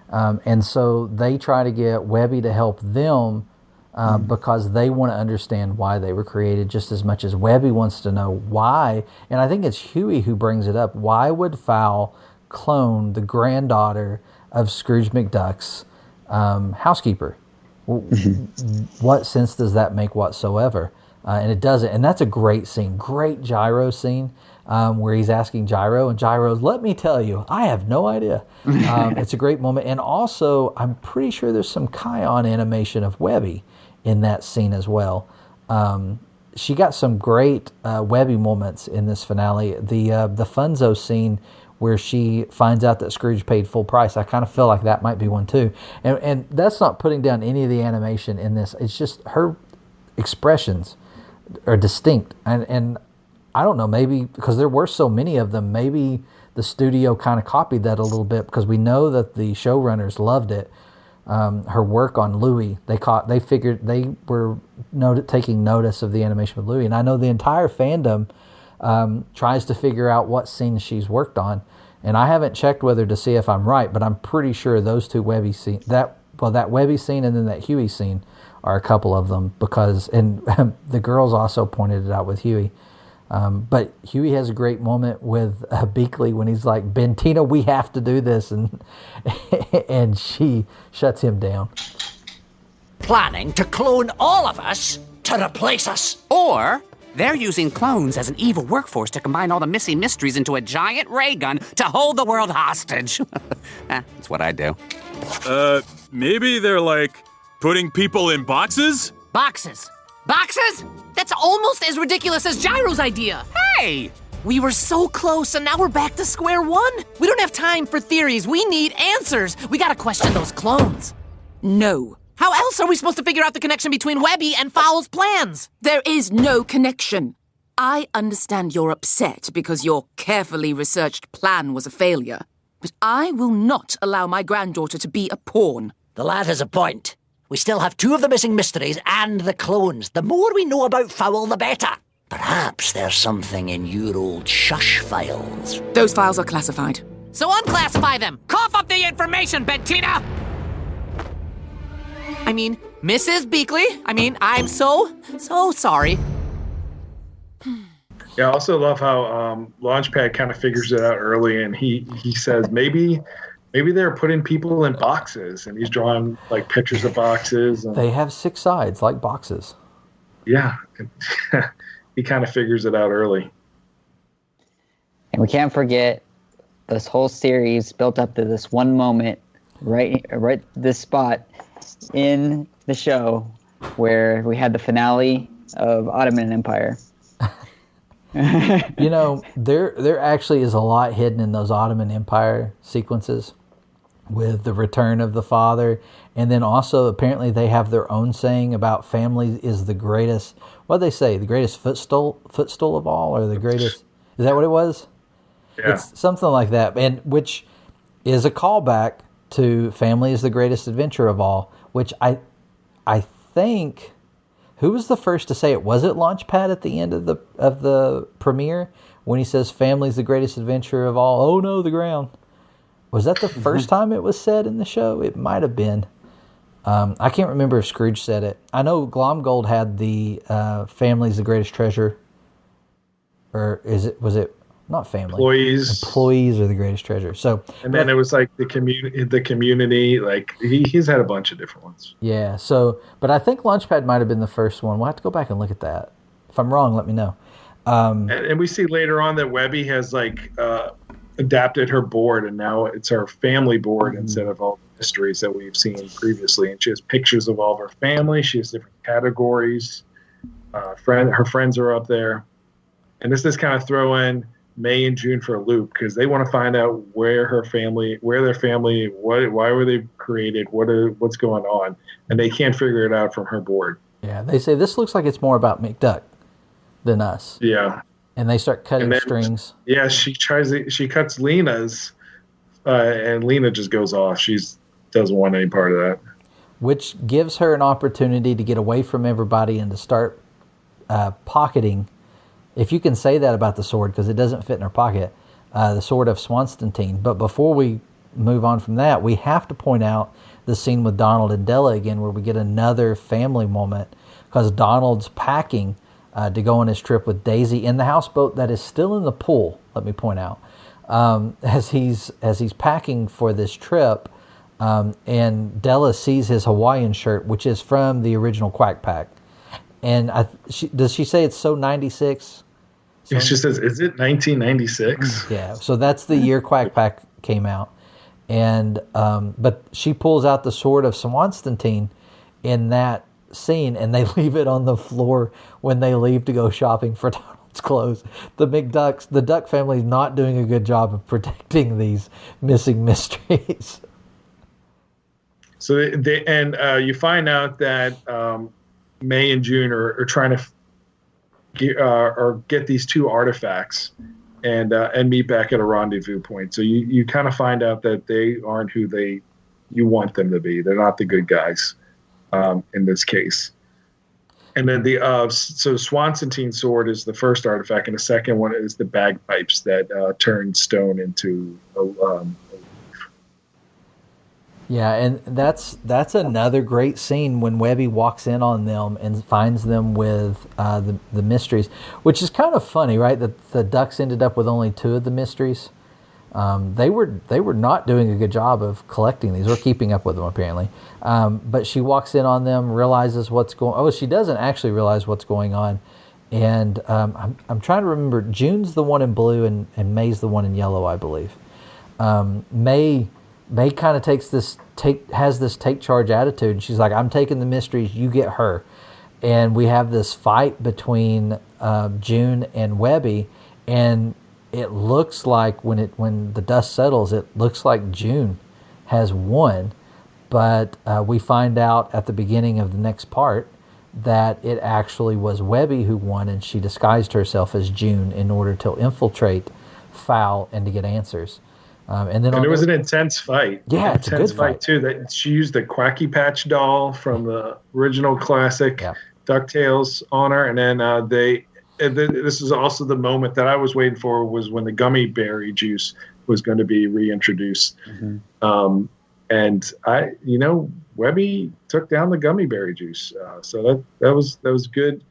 And so they try to get Webby to help them because they want to understand why they were created just as much as Webby wants to know why. And I think it's Huey who brings it up. Why would Fowl clone the granddaughter of Scrooge McDuck's housekeeper? What sense does that make whatsoever? And it doesn't. And that's a great scene. Great Gyro scene where he's asking Gyro, and Gyro's, let me tell you, I have no idea. It's a great moment. And also, I'm pretty sure there's some Kion animation of Webby in that scene as well. She got some great Webby moments in this finale. The Funzo scene where she finds out that Scrooge paid full price, I kind of feel like that might be one too. And that's not putting down any of the animation in this. It's just her expressions are distinct. And I don't know, maybe because there were so many of them, maybe the studio kind of copied that a little bit because we know that the showrunners loved it. Her work on Louie, they figured they were taking notice of the animation with Louie. And I know the entire fandom tries to figure out what scenes she's worked on. And I haven't checked whether to see if I'm right, but I'm pretty sure those two Webby scenes, that Webby scene and then that Huey scene are a couple of them and the girls also pointed it out with Huey. But Huey has a great moment with Beakley when he's like, Bentina, we have to do this. And she shuts him down. Planning to clone all of us to replace us. Or they're using clones as an evil workforce to combine all the missing mysteries into a giant ray gun to hold the world hostage. That's what I do. Maybe they're like putting people in boxes? Boxes? Boxes? That's almost as ridiculous as Gyro's idea. Hey! We were so close, and now we're back to square one. We don't have time for theories. We need answers. We gotta question those clones. No. How else are we supposed to figure out the connection between Webby and Fowl's plans? There is no connection. I understand you're upset because your carefully researched plan was a failure. But I will not allow my granddaughter to be a pawn. The lad has a point. We still have two of the missing mysteries and the clones. The more we know about Fowl, the better. Perhaps there's something in your old shush files. Those files are classified. So unclassify them! Cough up the information, Bettina! I mean, Mrs. Beakley, I'm so sorry. Yeah, I also love how Launchpad kind of figures it out early, and he says maybe they're putting people in boxes, and he's drawing like pictures of boxes. And, they have 6 sides like boxes. Yeah, he kind of figures it out early. And we can't forget this whole series built up to this one moment, right this spot in the show where we had the finale of Ottoman Empire. You know, there actually is a lot hidden in those Ottoman Empire sequences with the return of the father. And then also apparently they have their own saying about family is the greatest, what do they say? The greatest footstool of all, or the greatest, is that what it was? Yeah. It's something like that. And which is a callback to family is the greatest adventure of all, which I think, who was the first to say it? Was it Launchpad at the end of the premiere when he says family's the greatest adventure of all? Oh no, the ground. Was that the first time it was said in the show? It might have been. I can't remember if Scrooge said it. I know Glomgold had the family's the greatest treasure. Or was it not family? Employees are the greatest treasure. So, and then it was like the community. Like he's had a bunch of different ones. Yeah. So, but I think Launchpad might have been the first one. We'll have to go back and look at that. If I'm wrong, let me know. And we see later on that Webby has adapted her board, and now it's her family board instead of all the mysteries that we've seen previously. And she has pictures of all of her family. She has different categories. Her friends are up there, and this is kind of throw in May and June for a loop because they want to find out why were they created, what's going on, and they can't figure it out from her board. Yeah, they say this looks like it's more about McDuck than us. Yeah, and they start cutting strings. Yeah, she cuts Lena's, and Lena just goes off. She doesn't want any part of that, which gives her an opportunity to get away from everybody and to start pocketing. If you can say that about the sword, because it doesn't fit in her pocket, the sword of Swanstantine. But before we move on from that, we have to point out the scene with Donald and Della again, where we get another family moment, because Donald's packing to go on his trip with Daisy in the houseboat that is still in the pool, let me point out, as he's packing for this trip, and Della sees his Hawaiian shirt, which is from the original Quack Pack. And does she say it's so 96? It just says, is it 1996? Yeah, so that's the year Quack Pack came out. And but she pulls out the sword of Swanstantine in that scene, and they leave it on the floor when they leave to go shopping for Donald's clothes. The Duck family is not doing a good job of protecting these missing mysteries. So you find out that May and June are trying to get these two artifacts and meet back at a rendezvous point. So you kind of find out that they aren't who you want them to be. They're not the good guys in this case. And then so Swanstantine's sword is the first artifact, and the second one is the bagpipes that turn stone into a Yeah, and that's another great scene when Webby walks in on them and finds them with the mysteries, which is kind of funny, right? That the Ducks ended up with only 2 of the mysteries. They were not doing a good job of collecting these or keeping up with them, apparently. But she walks in on them, realizes what's going. Oh, she doesn't actually realize what's going on, and I'm trying to remember. June's the one in blue, and May's the one in yellow, I believe. May kind of has this take charge attitude, and she's like, I'm taking the mysteries, you get her. And we have this fight between June and Webby, and it looks like when the dust settles, it looks like June has won, but we find out at the beginning of the next part that it actually was Webby who won, and she disguised herself as June in order to infiltrate Fowl and to get answers. And it was an intense fight. Yeah, it's a good fight too. That she used the Quacky Patch doll from the original classic DuckTales on her, and then this is also the moment that I was waiting for, was when the gummy berry juice was going to be reintroduced. Mm-hmm. And Webby took down the gummy berry juice, so that was good.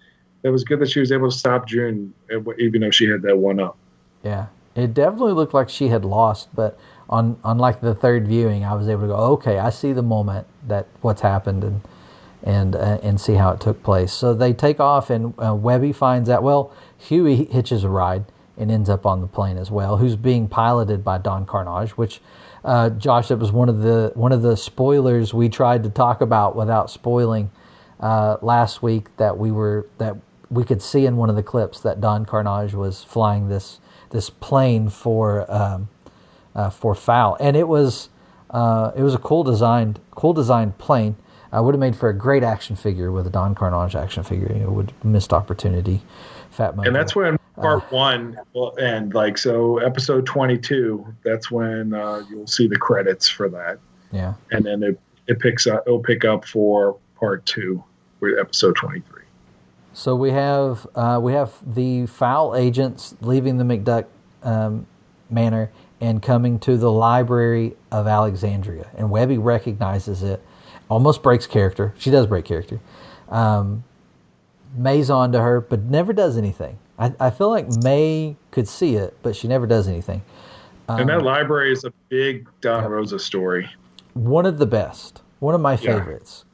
That was good that she was able to stop June, even though she had that one up. Yeah. It definitely looked like she had lost, but on like the third viewing, I was able to go, okay, I see the moment that what's happened and see how it took place. So they take off, and Webby finds out. Well, Huey hitches a ride and ends up on the plane as well, who's being piloted by Don Carnage. Which, Josh, that was one of the spoilers we tried to talk about without spoiling last week. That we could see in one of the clips that Don Carnage was flying this plane for Fowl, and it was a cool designed plane. Would have made for a great action figure with a Don Carnage action figure. Missed opportunity. Fat Mojo. And that's when part 1 will end. So episode 22. That's when you'll see the credits for that. Yeah. And then it'll pick up for part 2 with episode 23. So we have the Fowl agents leaving the McDuck manor and coming to the Library of Alexandria. And Webby recognizes it, almost breaks character. She does break character. May's on to her, but never does anything. I feel like May could see it, but she never does anything. And that library is a big Don Rosa story. One of the best. One of my favorites.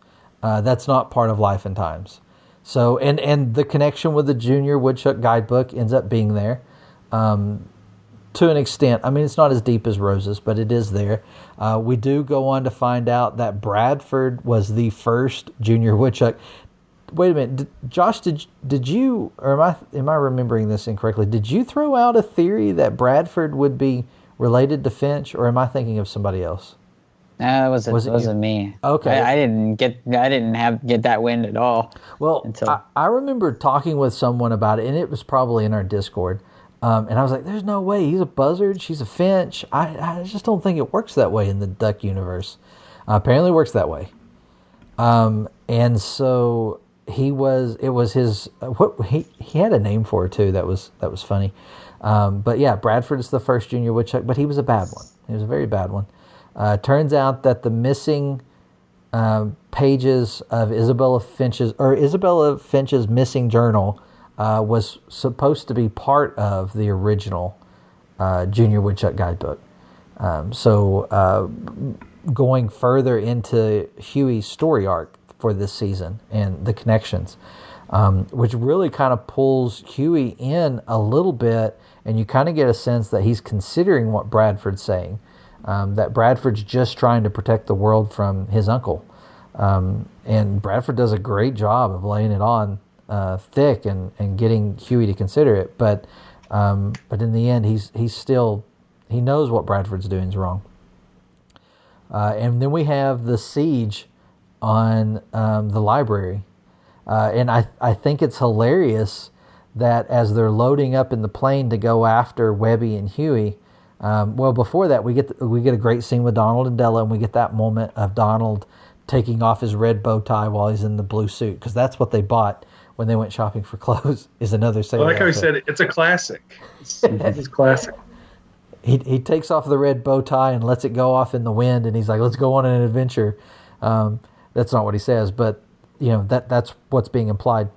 That's not part of Life and Times. So, and the connection with the Junior Woodchuck guidebook ends up being there to an extent. I mean, it's not as deep as Rose's, but it is there. We do go on to find out that Bradford was the first Junior Woodchuck. Wait a minute, Josh, did you, or am I remembering this incorrectly? Did you throw out a theory that Bradford would be related to Finch, or am I thinking of somebody else? No, it wasn't me. Okay, I didn't get that wind at all. Well, I remember talking with someone about it, and it was probably in our Discord. And I was like, "There's no way he's a buzzard. She's a finch. I just don't think it works that way in the duck universe." Apparently, it works that way. And so he had a name for her too. That was funny. But yeah, Bradford is the first Junior Woodchuck, but he was a bad one. He was a very bad one. Turns out that the missing pages of Isabella Finch's missing journal was supposed to be part of the original Junior Woodchuck guidebook. So going further into Huey's story arc for this season and the connections, which really kind of pulls Huey in a little bit, and you kind of get a sense that he's considering what Bradford's saying, that Bradford's just trying to protect the world from his uncle. And Bradford does a great job of laying it on thick and getting Huey to consider it. But in the end, he knows what Bradford's doing is wrong. And then we have the siege on the library. And I think it's hilarious that as they're loading up in the plane to go after Webby and Huey, before that, we get a great scene with Donald and Della, and we get that moment of Donald taking off his red bow tie while he's in the blue suit, because that's what they bought when they went shopping for clothes, is another sailor like outfit. I said, it's a classic. It's classic. He takes off the red bow tie and lets it go off in the wind, and he's like, "Let's go on an adventure." That's not what he says, but that's what's being implied.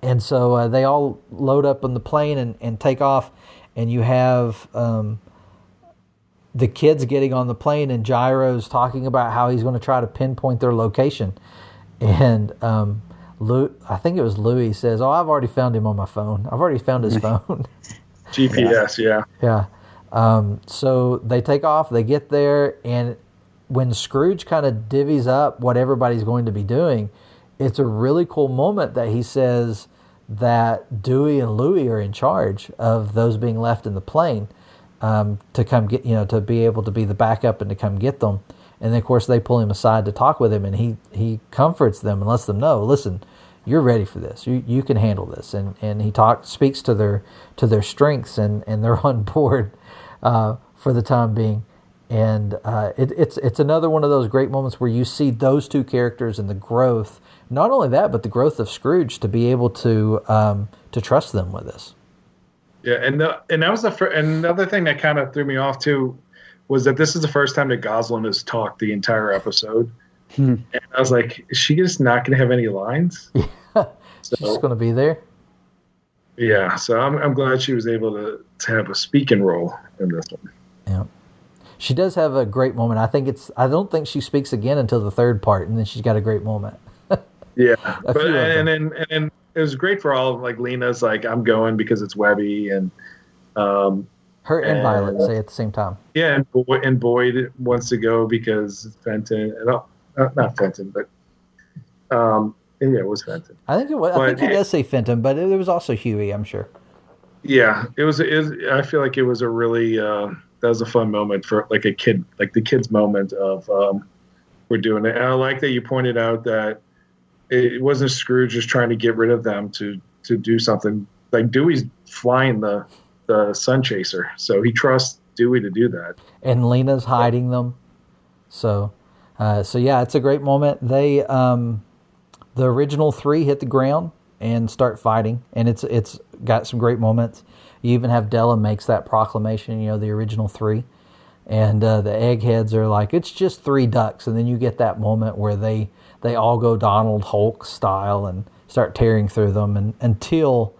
And so they all load up on the plane and take off, and you have the kids getting on the plane, and Gyro's talking about how he's going to try to pinpoint their location. And I think it was Louis says, "Oh, I've already found him on my phone. I've already found his phone." GPS, yeah. Yeah. So they take off, they get there, and when Scrooge kind of divvies up what everybody's going to be doing, it's a really cool moment that he says that Dewey and Louie are in charge of those being left in the plane, to come get, to be able to be the backup and to come get them. And then, of course, they pull him aside to talk with him, and he comforts them and lets them know, listen, you're ready for this. You can handle this. And he speaks to their strengths, and they're on board for the time being. And it's another one of those great moments where you see those two characters and the growth. Not only that, but the growth of Scrooge to be able to trust them with this. Yeah, and that was another thing that kind of threw me off too, was that this is the first time that Gosling has talked the entire episode. And I was like, is she just not going to have any lines? Yeah, she's just going to be there. Yeah, so I'm glad she was able to have a speaking role in this one. Yeah, she does have a great moment. I don't think she speaks again until the third part, and then she's got a great moment. Yeah, and then it was great for all, like Lena's like, I'm going because it's Webby, and her and Violet say at the same time. Yeah, and Boyd wants to go because Fenton, not Fenton, but yeah, it was Fenton. I think it was. I think he does say Fenton, but it was also Huey, I'm sure. Yeah, it was. I feel like it was a really that was a fun moment for like a kid, like the kid's moment of we're doing it. And I like that you pointed out that it wasn't Scrooge just trying to get rid of them to do something. Like Dewey's flying the sun chaser, so he trusts Dewey to do that. And Lena's hiding them. So yeah, it's a great moment. They the original three hit the ground and start fighting, and it's got some great moments. You even have Della makes that proclamation, the original three, and the eggheads are like, it's just three ducks, and then you get that moment where they all go Donald Hulk style and start tearing through them, and until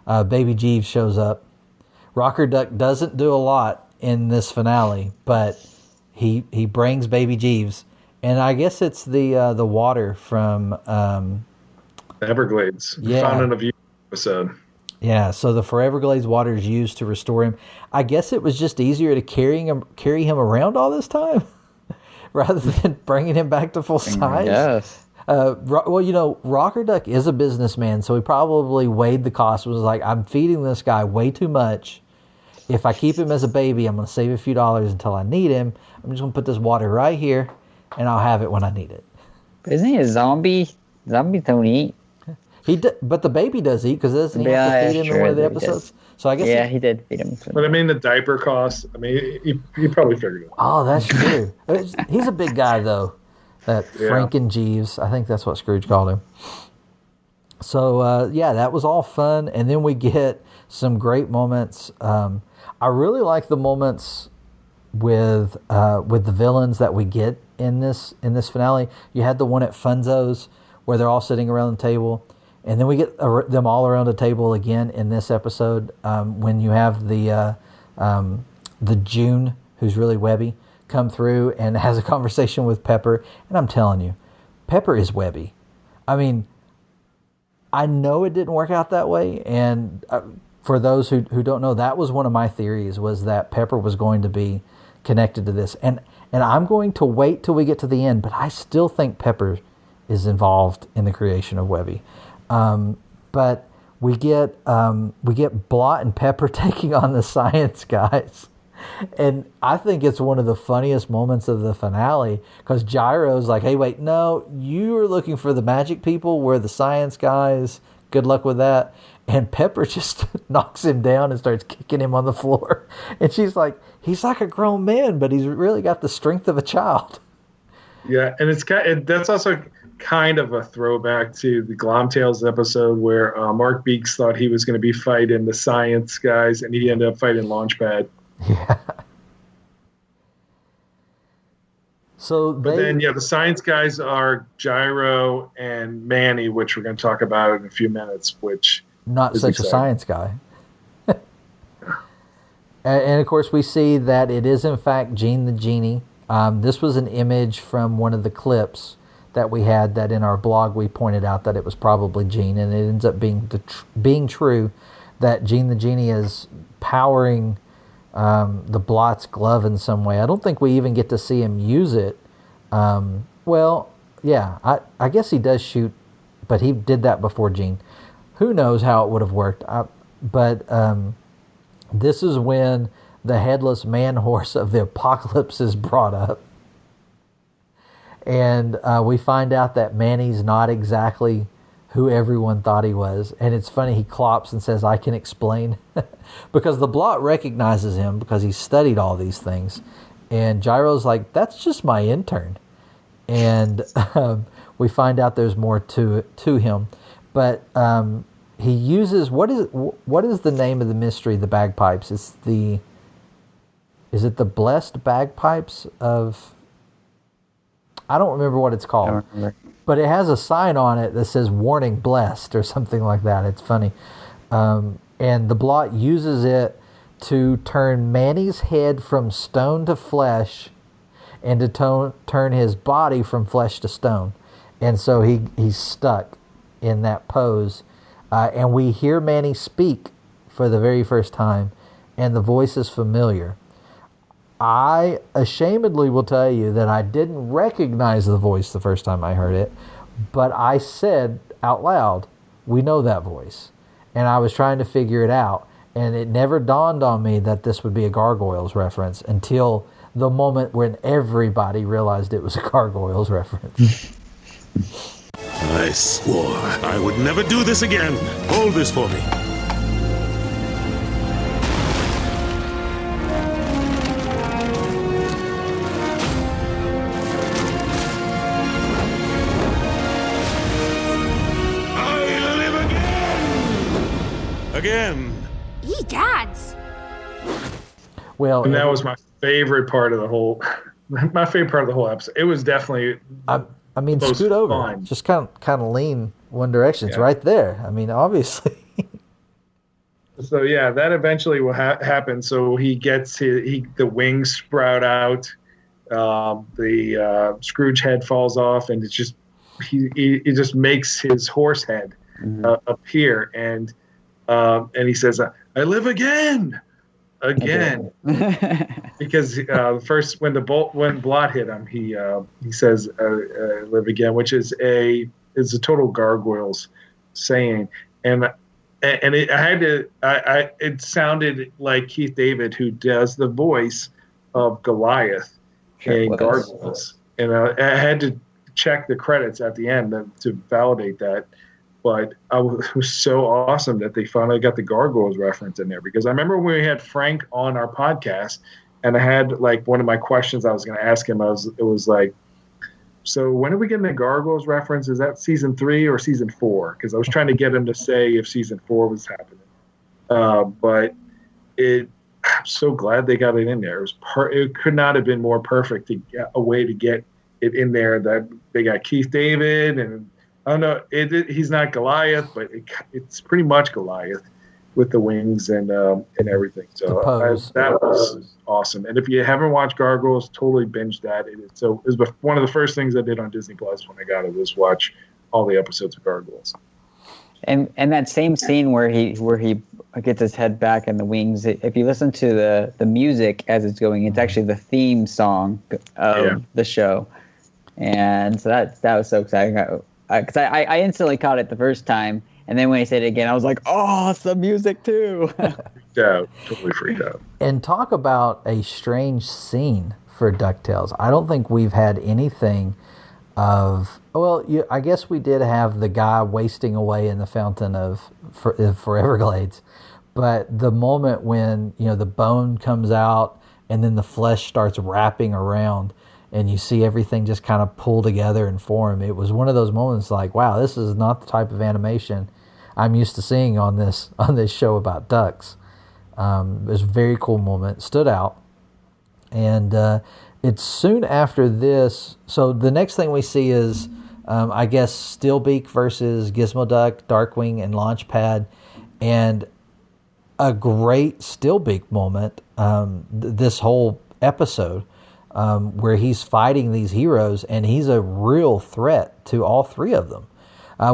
Baby Jeeves shows up. Rocker Duck doesn't do a lot in this finale, but he brings Baby Jeeves, and I guess it's the water from Everglades. Yeah. Fountain of Youth episode. Yeah, so the Everglades water is used to restore him. I guess it was just easier to carry him around all this time rather than bringing him back to full size. Yes. Well, Rocker Duck is a businessman, so he probably weighed the cost. Was like, I'm feeding this guy way too much. If I keep him as a baby, I'm going to save a few dollars until I need him. I'm just going to put this water right here, and I'll have it when I need it. Isn't he a zombie? Zombies don't eat. But the baby does eat, because doesn't he have to feed him in one of the episodes? So I guess he did feed him. But I mean, the diaper costs. I mean, he probably figured it out. Oh, that's true. He's a big guy, though. That Franken Jeeves. I think that's what Scrooge called him. So, that was all fun. And then we get some great moments. I really like the moments with the villains that we get in this finale. You had the one at Funzo's where they're all sitting around the table. And then we get them all around a table again in this episode when you have the June, who's really Webby, come through and has a conversation with Pepper. And I'm telling you, Pepper is Webby. I mean, I know it didn't work out that way. And for those who don't know, that was one of my theories, was that Pepper was going to be connected to this. And I'm going to wait till we get to the end, but I still think Pepper is involved in the creation of Webby. But we get Blot and Pepper taking on the science guys. And I think it's one of the funniest moments of the finale, because Gyro's like, hey, wait, no, you are looking for the magic people, we're the science guys. Good luck with that. And Pepper just knocks him down and starts kicking him on the floor. And she's like, he's like a grown man, but he's really got the strength of a child. Yeah, and that's also kind of a throwback to the Glomtails episode where Mark Beeks thought he was going to be fighting the science guys, and he ended up fighting Launchpad. Yeah. But then the science guys are Gyro and Manny, which we're going to talk about in a few minutes, which not such exciting. A science guy. And of course, we see that it is in fact Gene the Genie. This was an image from one of the clips that we had, that in our blog we pointed out that it was probably Gene, and it ends up being true that Gene the Genie is powering the Blot's glove in some way. I don't think we even get to see him use it. I guess he does shoot, but he did that before Gene. Who knows how it would have worked. But this is when the headless man horse of the apocalypse is brought up. And we find out that Manny's not exactly who everyone thought he was. And it's funny, he clops and says, I can explain. Because the Blot recognizes him because he studied all these things. And Gyro's like, that's just my intern. And we find out there's more to him. But he uses, what is the name of the mystery, the bagpipes? Is it the blessed bagpipes of... I don't remember what it's called, but it has a sign on it that says warning blessed or something like that. It's funny. And the Blot uses it to turn Manny's head from stone to flesh and to turn his body from flesh to stone. And so he's stuck in that pose. And we hear Manny speak for the very first time, and the voice is familiar. I ashamedly will tell you that I didn't recognize the voice the first time I heard it, but I said out loud, we know that voice. And I was trying to figure it out, and it never dawned on me that this would be a Gargoyles reference until the moment when everybody realized it was a Gargoyles reference. I swore I would never do this again. Hold this for me. Again. Egads. Well, and that was my favorite part of the whole episode. It was definitely I mean, scoot over. Fun. Just kind of lean one direction. It's right there. I mean, obviously. So yeah, that eventually will happen. So he gets the wings sprout out. The Scrooge head falls off, and it's just he just makes his horse head appear, and he says, "I live again." Because first when Blot hit him, he says "live again," which is a total Gargoyles saying, and it sounded like Keith David, who does the voice of Goliath in Gargoyles, and I had to check the credits at the end to validate that. But it was so awesome that they finally got the Gargoyles reference in there, because I remember when we had Frank on our podcast, and I had like one of my questions I was going to ask him. It was like, so when are we getting the Gargoyles reference? Is that season 3 or season 4? Because I was trying to get him to say if season 4 was happening. But I'm so glad they got it in there. It could not have been more perfect to get a way to get it in there. That they got Keith David, and I don't know. He's not Goliath, but it's pretty much Goliath with the wings and everything. So that was awesome. And if you haven't watched Gargoyles, totally binge that. It was one of the first things I did on Disney Plus when I got it, was watch all the episodes of Gargoyles. And that same scene where he gets his head back and the wings, if you listen to the music as it's going, it's actually the theme song of the show. And so that was so exciting. Because I instantly caught it the first time, and then when he said it again, I was like, "Oh, it's the music too!" Totally freaked out. And talk about a strange scene for DuckTales. I don't think we've had anything of. Well, I guess we did have the guy wasting away in the fountain for Everglades, but the moment when the bone comes out and then the flesh starts wrapping around, and you see everything just kind of pull together and form. It was one of those moments like, wow, this is not the type of animation I'm used to seeing on this show about ducks. It was a very cool moment. Stood out. And it's soon after this. So the next thing we see is, I guess, Steelbeak versus Gizmo Duck, Darkwing, and Launchpad. And a great Steelbeak moment, this whole episode. Where he's fighting these heroes, and he's a real threat to all 3 of them,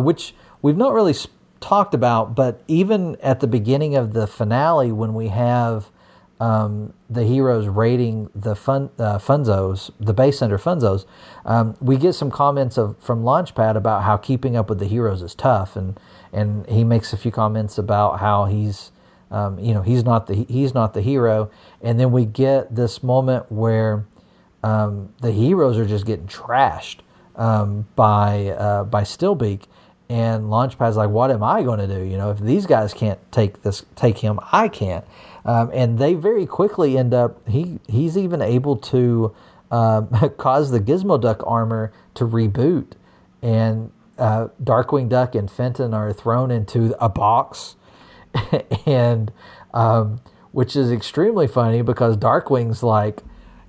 which we've not really talked about. But even at the beginning of the finale, when we have the heroes raiding the Funzos, the base center Funzos, we get some comments from Launchpad about how keeping up with the heroes is tough, and he makes a few comments about how he's not the hero, and then we get this moment where the heroes are just getting trashed by Steelbeak, and Launchpad's like, "What am I going to do? If these guys can't take him, I can't." And they very quickly end up. He's even able to cause the Gizmo Duck armor to reboot, and Darkwing Duck and Fenton are thrown into a box, and which is extremely funny because Darkwing's like,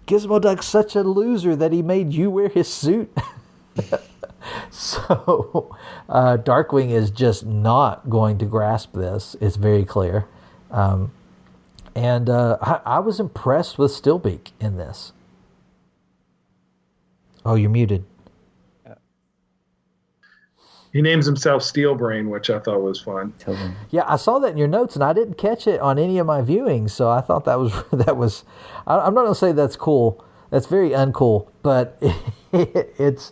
"Gizmo Duck's such a loser that he made you wear his suit." So Darkwing is just not going to grasp this. It's very clear. And I was impressed with Steelbeak in this. Oh, you're muted. He names himself Steel Brain, which I thought was fun. Yeah, I saw that in your notes, and I didn't catch it on any of my viewings, so I thought that was. I'm not going to say that's cool. That's very uncool, but it's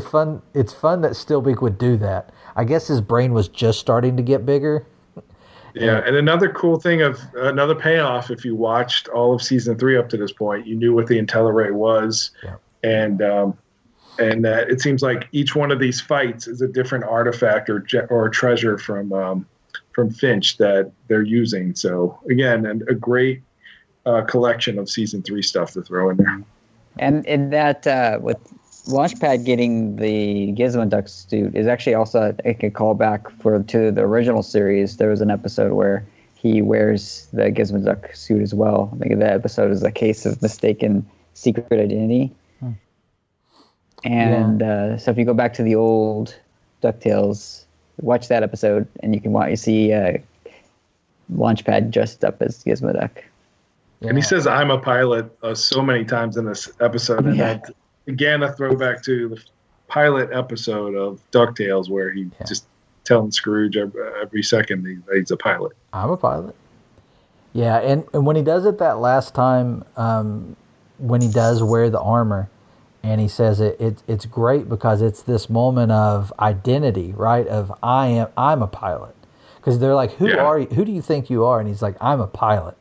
fun that Steelbeak would do that. I guess his brain was just starting to get bigger. Yeah, and another cool thing another payoff, if you watched all of season 3 up to this point, you knew what the IntelliRay was, and it seems like each one of these fights is a different artifact or treasure from Finch that they're using. So again, a great collection of season 3 stuff to throw in there. And in that with Launchpad getting the Gizmo Duck suit is actually also a callback to the original series. There was an episode where he wears the Gizmo Duck suit as well. I think that episode is a case of mistaken secret identity. And so if you go back to the old DuckTales, watch that episode, and you see Launchpad dressed up as Gizmo Duck. Yeah. And he says, "I'm a pilot," so many times in this episode. And that, again, a throwback to the pilot episode of DuckTales where he just telling Scrooge every second he's a pilot. I'm a pilot. Yeah, and when he does it that last time, when he does wear the armor, and he says it's great because it's this moment of identity, right? Of I'm a pilot, because they're like, who are you? Who do you think you are? And he's like, I'm a pilot.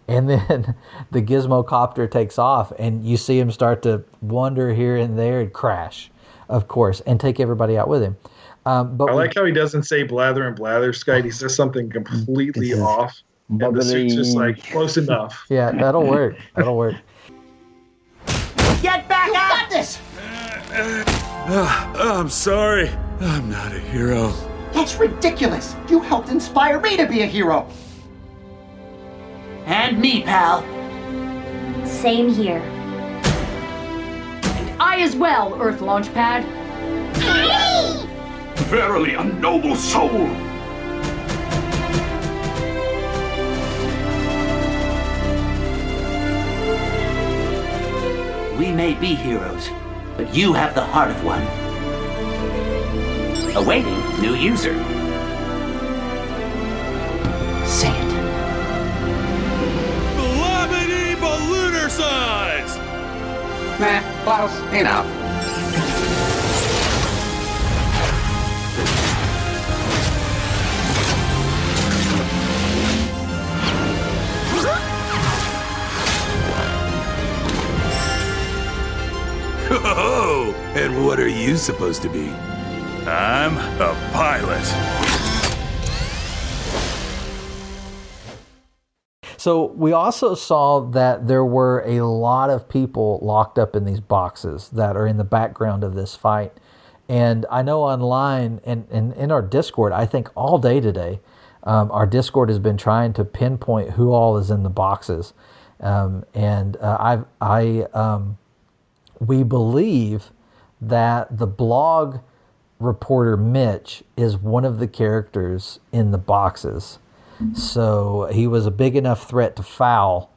And then the Gizmo copter takes off, and you see him start to wander here and there and crash, of course, and take everybody out with him. But I like how he doesn't say blather and blatherskite. He says something completely off. And the suit's just like, close enough. Yeah, that'll work. That'll work. Get back up! Got this! I'm sorry. I'm not a hero. That's ridiculous. You helped inspire me to be a hero. And me, pal. Same here. And I as well, Earth Launchpad. Verily a noble soul! We may be heroes, but you have the heart of one. Awaiting new user. Say it. Blamity ballooner size! Close enough. Oh, and what are you supposed to be? I'm a pilot. So we also saw that there were a lot of people locked up in these boxes that are in the background of this fight. And I know online and in our Discord, I think all day today, our Discord has been trying to pinpoint who all is in the boxes. We believe that the blog reporter Mitch is one of the characters in the boxes. So he was a big enough threat to Fowl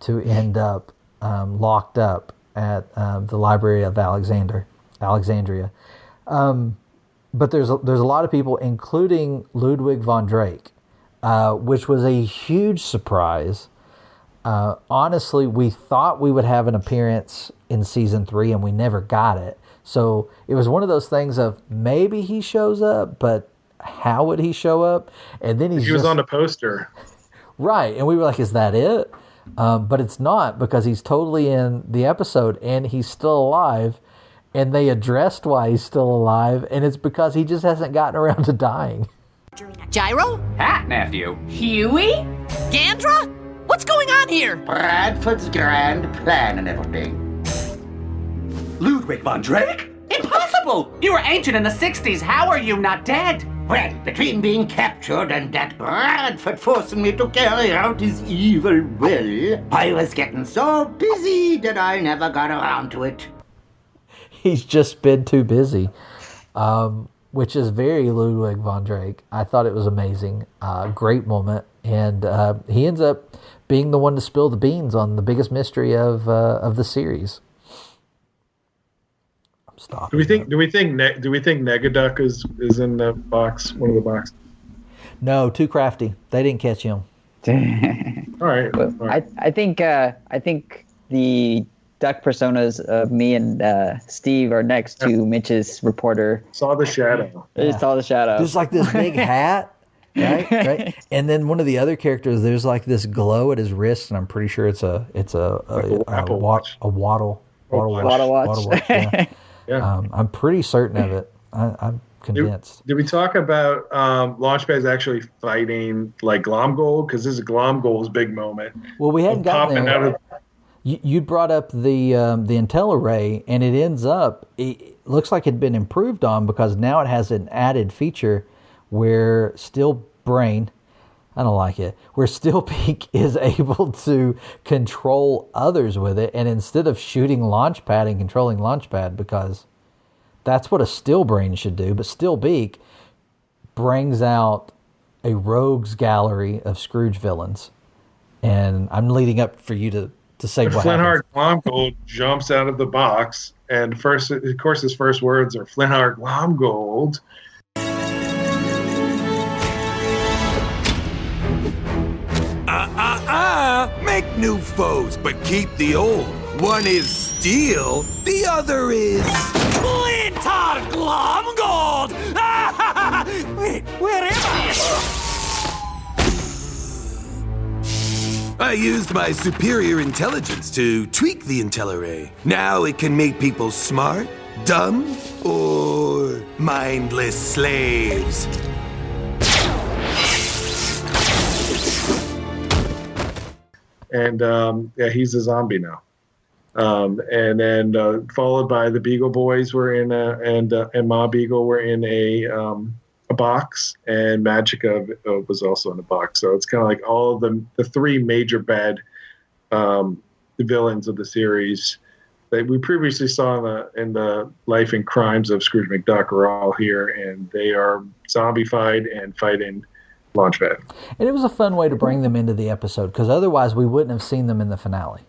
to end up locked up at the Library of Alexandria. But there's a lot of people, including Ludwig von Drake, which was a huge surprise. Honestly, we thought we would have an appearance in season 3 and we never got it. So it was one of those things of maybe he shows up, but how would he show up? And then he was on the poster. Right. And we were like, is that it? But it's not, because he's totally in the episode and he's still alive, and they addressed why he's still alive, and it's because he just hasn't gotten around to dying. Gyro? Hat, nephew. Huey? Gandra? What's going on here? Bradford's grand plan and everything. Ludwig von Drake? Impossible! You were ancient in the 60s. How are you not dead? Well, between being captured and that Bradford forcing me to carry out his evil will, I was getting so busy that I never got around to it. He's just been too busy, which is very Ludwig von Drake. I thought it was amazing. Great moment. And he ends up being the one to spill the beans on the biggest mystery of the series. Do we think Negaduck is in the box? One of the boxes? No, too crafty. They didn't catch him. All right. Well, I think the duck personas of me and Steve are next to Mitch's reporter. Saw the shadow. Saw the shadow. There's like this big hat, right? And then one of the other characters, there's like this glow at his wrist, and I'm pretty sure it's a wattle watch. Yeah. Yeah. I'm pretty certain of it. I'm convinced. Did we talk about Launchpad's actually fighting like Glomgold? Because this is Glomgold's big moment. Well, we hadn't gotten there. You brought up the IntelliRay, and it ends up, it looks like it had been improved on, because now it has an added feature where Steel Brain, I don't like it, where Steel Beak is able to control others with it, and instead of shooting Launchpad and controlling Launchpad, because that's what a Steel Brain should do, but Steel Beak brings out a rogues gallery of Scrooge villains. And I'm leading up for you to to say what Flintheart happens. Glomgold jumps out of the box, and first, of course, his first words are Flintheart Glomgold. Make new foes, but keep the old. One is steel, the other is... Flintheart Glomgold! Wait, where am I used my superior intelligence to tweak the IntelliRay. Now it can make people smart, dumb, or mindless slaves. And he's a zombie now. And then followed by the Beagle Boys were in and Ma Beagle were in a box, and Magica was also in a box. So it's kind of like all the three major bad villains of the series that we previously saw in the Life and Crimes of Scrooge McDuck are all here, and they are zombified and fighting Launchpad. And it was a fun way to bring them into the episode, because otherwise we wouldn't have seen them in the finale.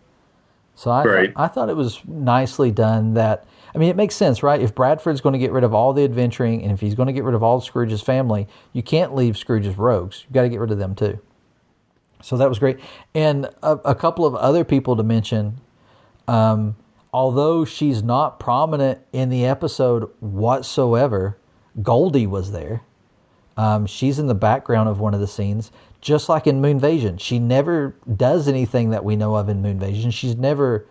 So I thought it was nicely done. That, I mean, it makes sense, right? If Bradford's going to get rid of all the adventuring, and if he's going to get rid of all of Scrooge's family, you can't leave Scrooge's rogues. You've got to get rid of them too. So that was great. And a couple of other people to mention, although she's not prominent in the episode whatsoever, Goldie was there. She's in the background of one of the scenes, just like in Moonvasion. She never does anything that we know of in Moonvasion.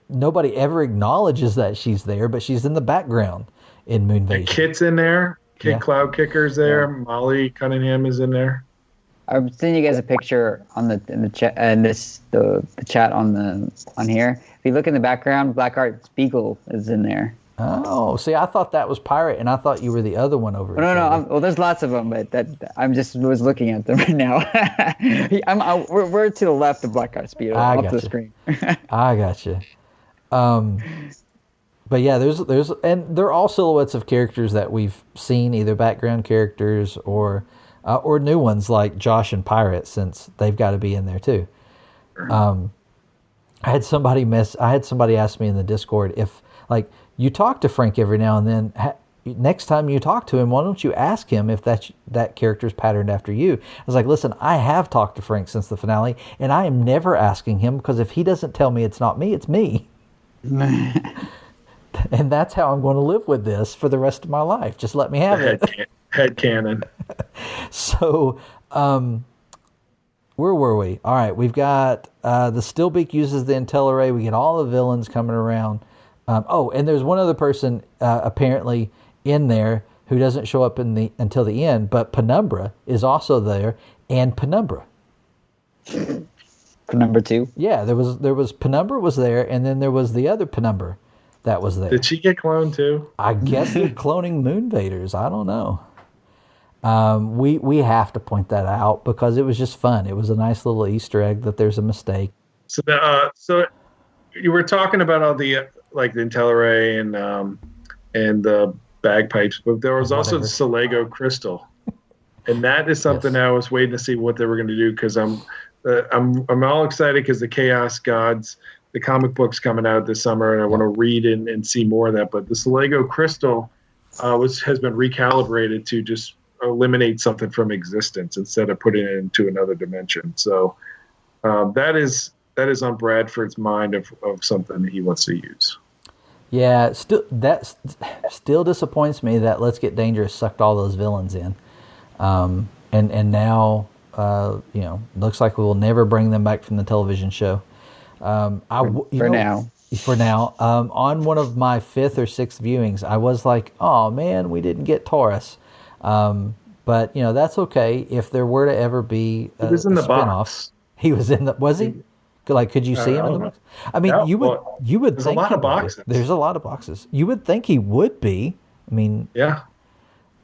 Nobody ever acknowledges that she's there, but she's in the background in Moonvasion. Kit's in there. Kit Cloud Kicker's there. Yeah. Molly Cunningham is in there. I'm sending you guys a picture on the chat and the chat on here. If you look in the background, Blackheart's Beagle is in there. Oh, see, I thought that was Pirate, and I thought you were the other one over. No. There's lots of them, but I'm just was looking at them right now. We're to the left of Blackheart's Beagle, off the screen. I got you. But yeah, there's and they're all silhouettes of characters that we've seen, either background characters or new ones like Josh and Pirate, since they've got to be in there too. I had somebody ask me in the Discord if, like, you talk to Frank every now and then. Next time you talk to him, why don't you ask him if that character's patterned after you? I was like, listen, I have talked to Frank since the finale, and I am never asking him, because if he doesn't tell me it's not me, it's me. And that's how I'm going to live with this for the rest of my life. Just let me have it. Head canon. So, where were we? All right, we've got the Stillbeak uses the IntelliRay. We get all the villains coming around. And there's one other person apparently in there who doesn't show up until the end, but Penumbra is also there, and Penumbra. Penumbra 2? Yeah, there was Penumbra was there, and then there was the other Penumbra that was there. Did she get cloned too? I guess they're cloning Moonvaders. I don't know. We have to point that out because it was just fun. It was a nice little Easter egg that there's a mistake. So you were talking about all the like the IntelliRay and the bagpipes, but there was also the Solego crystal, and that is something I was waiting to see what they were going to do, because I'm all excited because the Chaos Gods, the comic book's coming out this summer, and I want to read and see more of that. But the Solego crystal has been recalibrated to just eliminate something from existence instead of putting it into another dimension. So that is on Bradford's mind of something that he wants to use. Yeah, that still disappoints me that Let's Get Dangerous sucked all those villains in, and now looks like we will never bring them back from the television show. For now, on one of my 5th or 6th viewings, I was like, "Oh man, we didn't get Taurus," but that's okay. If there were to ever be a spinoff, box. He was in the. Was he? Like, could you see him in the box? I mean, you would there's think a lot of boxes. There's a lot of boxes. You would think he would be. I mean, yeah.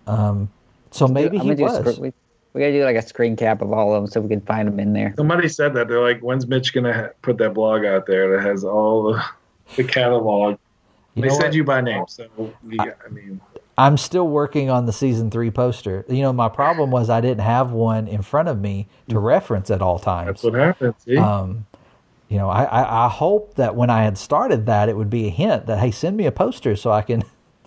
So maybe he was. We got to do like a screen cap of all of them so we can find them in there. Somebody said that. They're like, when's Mitch going to put that blog out there that has all the catalog? They said you by name. So, I'm still working on the season 3 poster. My problem was I didn't have one in front of me to reference at all times. That's what happens. See? I hope that when I had started that, it would be a hint that, hey, send me a poster so I can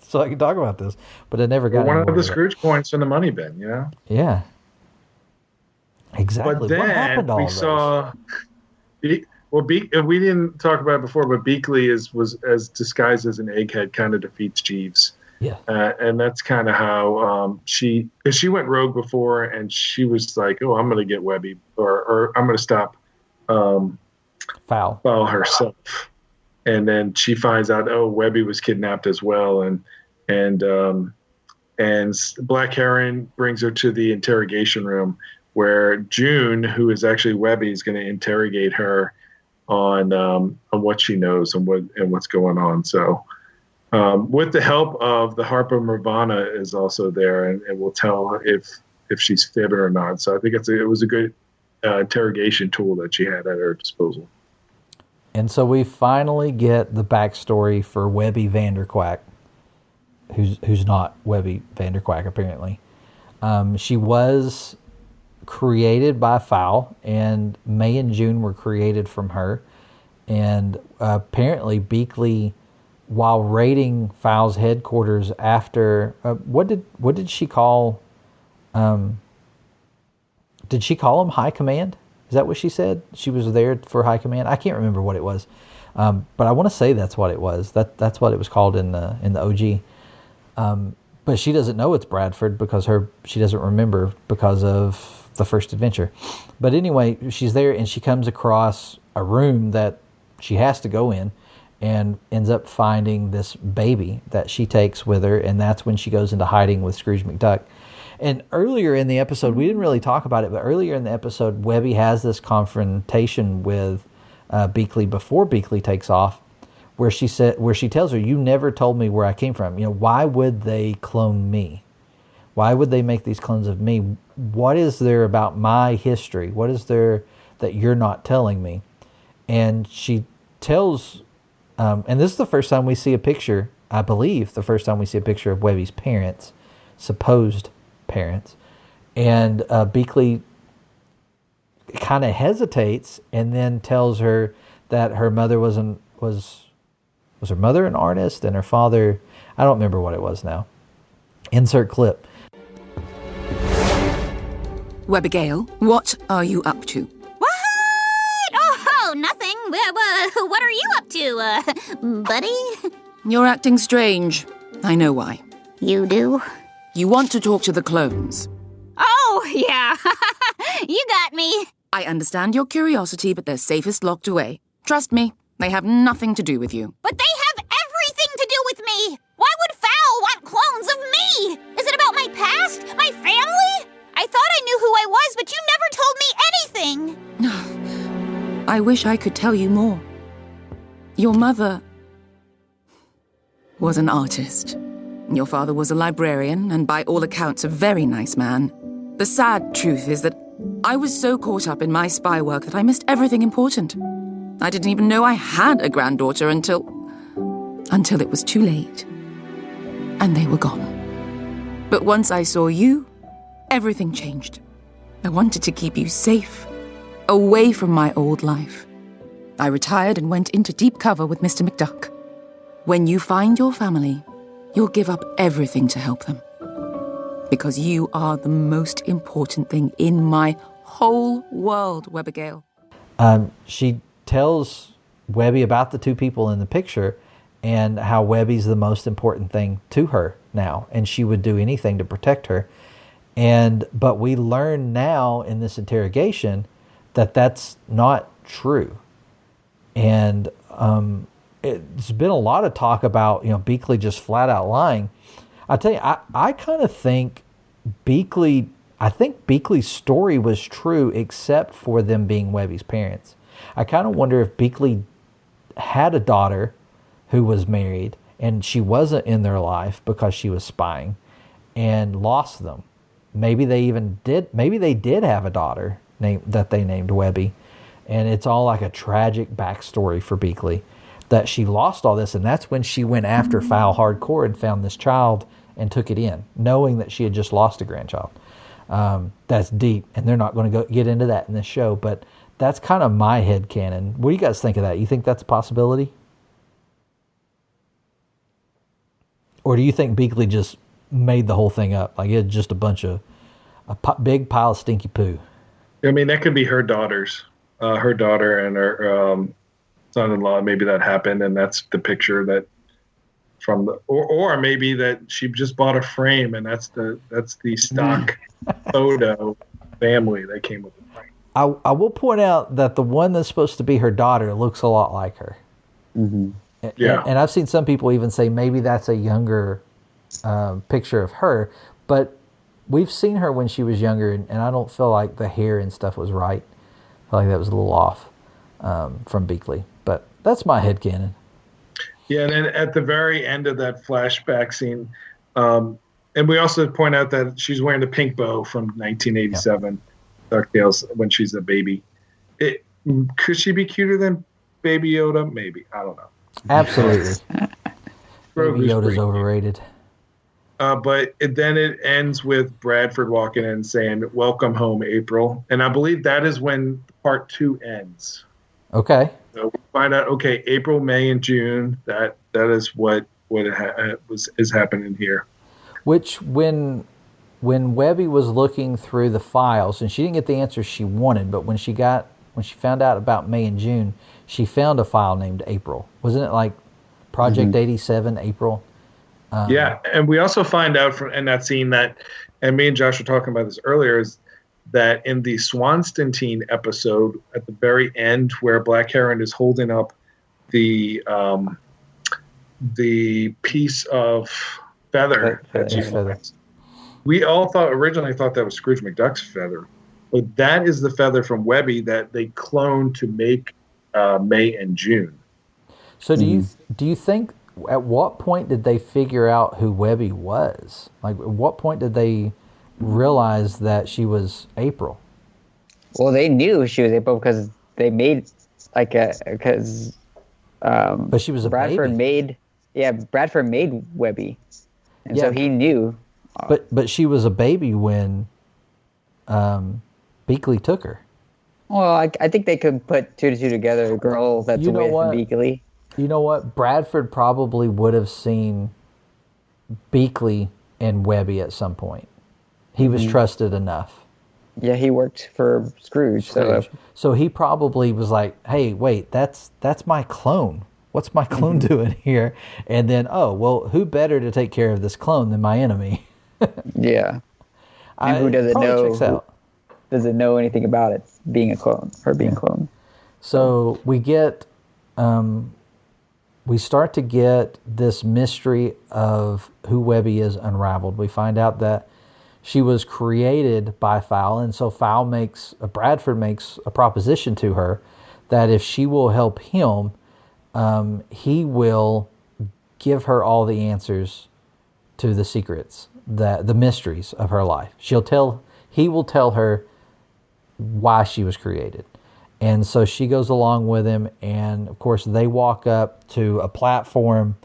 talk about this. But it never got one anywhere of the with it. Scrooge coins from the money bin, Yeah. Exactly. But then what happened to all we those? saw. We didn't talk about it before, but Beakley was as disguised as an egghead, kind of defeats Jeeves. Yeah. And that's kind of how she went rogue before, and she was like, "Oh, I'm going to get Webby, or I'm going to stop Fowl herself." And then she finds out, oh, Webby was kidnapped as well, and Black Heron brings her to the interrogation room where June, who is actually Webby, is going to interrogate her on what she knows and what's going on. So. With the help of the Harper Nirvana is also there, and will tell if she's fibbing or not. So I think it was a good interrogation tool that she had at her disposal. And so we finally get the backstory for Webby Vanderquack, who's not Webby Vanderquack apparently. She was created by Fowl, and May and June were created from her, and apparently Beakley, while raiding Fowl's headquarters after, what did she call? Did she call him High Command? Is that what she said? She was there for High Command. I can't remember what it was, but I want to say that's what it was. That's what it was called in the OG. But she doesn't know it's Bradford because she doesn't remember because of the first adventure. But anyway, she's there and she comes across a room that she has to go in, and ends up finding this baby that she takes with her, and that's when she goes into hiding with Scrooge McDuck. And earlier in the episode, we didn't really talk about it, but earlier in the episode, Webby has this confrontation with Beakley before Beakley takes off, where she tells her, "You never told me where I came from. Why would they clone me? Why would they make these clones of me? What is there about my history? What is there that you're not telling me?" And she tells. And this is the first time we see a picture, I believe, the first time we see a picture of Webby's parents, supposed parents. And Beakley kind of hesitates and then tells her that her mother was her mother an artist and her father, I don't remember what it was now. Insert clip. Webigail, what are you up to? Oh, nothing. What are you up to, buddy? You're acting strange. I know why. You do? You want to talk to the clones. Oh, yeah. You got me. I understand your curiosity, but they're safest locked away. Trust me, they have nothing to do with you. But they have everything to do with me. Why would Fowl want clones of me? Is it about my past? My family? I thought I knew who I was, but you never told me anything. I wish I could tell you more. Your mother was an artist. Your father was a librarian, and by all accounts, a very nice man. The sad truth is that I was so caught up in my spy work that I missed everything important. I didn't even know I had a granddaughter until it was too late. And they were gone. But once I saw you, everything changed. I wanted to keep you safe, away from my old life. I retired and went into deep cover with Mr. McDuck. When you find your family, you'll give up everything to help them. Because you are the most important thing in my whole world, Webigail. She tells Webby about the two people in the picture and how Webby's the most important thing to her now, and she would do anything to protect her. But we learn now in this interrogation that that's not true. And it's been a lot of talk about, Beakley just flat out lying. I tell you, I kind of think Beakley's story was true except for them being Webby's parents. I kind of wonder if Beakley had a daughter who was married and she wasn't in their life because she was spying and lost them. Maybe they did have a daughter that they named Webby, and it's all like a tragic backstory for Beakley that she lost all this, and that's when she went after Fowl hardcore and found this child and took it in, knowing that she had just lost a grandchild. That's deep, and they're not going to get into that in this show, but That's kind of my headcanon. What do you guys think of that? You think that's a possibility? Or do you think Beakley just made the whole thing up? Like it's just a bunch of big pile of stinky poo. I mean, that could be her daughter and her son-in-law. Maybe that happened, and that's the picture that from the, or maybe that she just bought a frame, and that's the stock photo family that came with the frame. I will point out that the one that's supposed to be her daughter looks a lot like her. Mm-hmm. Yeah, and I've seen some people even say maybe that's a younger picture of her, but we've seen her when she was younger, and I don't feel like the hair and stuff was right. I feel like that was a little off from Beakley, but that's my headcanon. Yeah, and then at the very end of that flashback scene, and we also point out that she's wearing the pink bow from 1987 DuckTales when she's a baby. Could she be cuter than Baby Yoda? Maybe. I don't know. Absolutely. Baby Yoda's overrated. But then it ends with Bradford walking in and saying, "Welcome home, April." And I believe that is when part 2 ends. Okay. So we find out, okay, April, May, and June, that is what is happening here. Which, when Webby was looking through the files, and she didn't get the answers she wanted, but when she found out about May and June, she found a file named April. Wasn't it like Project 87 April? Yeah, and we also find out in that scene that, and me and Josh were talking about this earlier, is that in the Swanstantine episode at the very end where Black Heron is holding up the piece of feather that she finds, we all originally thought that was Scrooge McDuck's feather, but that is the feather from Webby that they cloned to make May and June. So do you think, at what point did they figure out who Webby was? Like, at what point did they realize that she was April? Well, they knew she was April because they made but she was a Bradford baby. Bradford made Webby, and so he knew. But she was a baby when Beakley took her. Well, I think they could put 2 to 2 together. A girl that's away from Beakley. You know what? Bradford probably would have seen Beakley and Webby at some point. He was trusted enough. Yeah, he worked for Scrooge. So he probably was like, "Hey, wait, that's my clone. What's my clone doing here?" And then, oh, well, who better to take care of this clone than my enemy? Yeah. And who doesn't know anything about it being a clone, her being cloned. So we get, we start to get this mystery of who Webby is unraveled. We find out that she was created by Fowl, and so Bradford makes a proposition to her that if she will help him, he will give her all the answers to the secrets, the mysteries of her life. He will tell her why she was created. And so she goes along with him, and of course they walk up to a platform,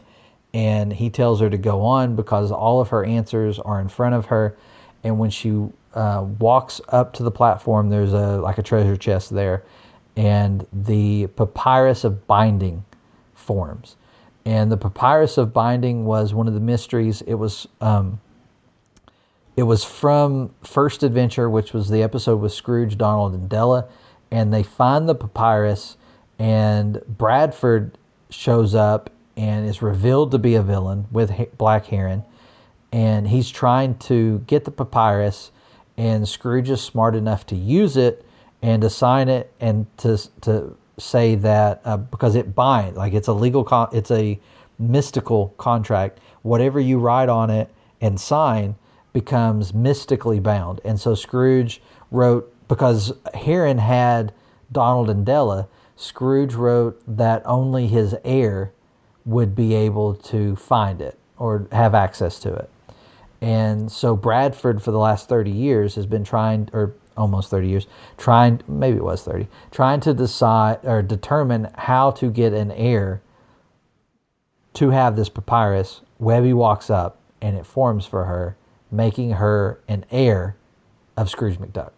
and he tells her to go on because all of her answers are in front of her. And when she walks up to the platform, there's a treasure chest there, and the papyrus of binding forms. And the papyrus of binding was one of the mysteries. It was from First Adventure, which was the episode with Scrooge, Donald, and Della. And they find the papyrus, and Bradford shows up and is revealed to be a villain with Black Heron. And he's trying to get the papyrus, and Scrooge is smart enough to use it and to sign it and to say that because it binds, like it's a legal, it's a mystical contract. Whatever you write on it and sign becomes mystically bound. And so Scrooge wrote, because Heron had Donald and Della, Scrooge wrote that only his heir would be able to find it or have access to it. And so Bradford, for the last 30 years, has been trying, or almost 30 years, maybe it was 30, trying to decide or determine how to get an heir to have this papyrus. Webby walks up, and it forms for her, making her an heir of Scrooge McDuck.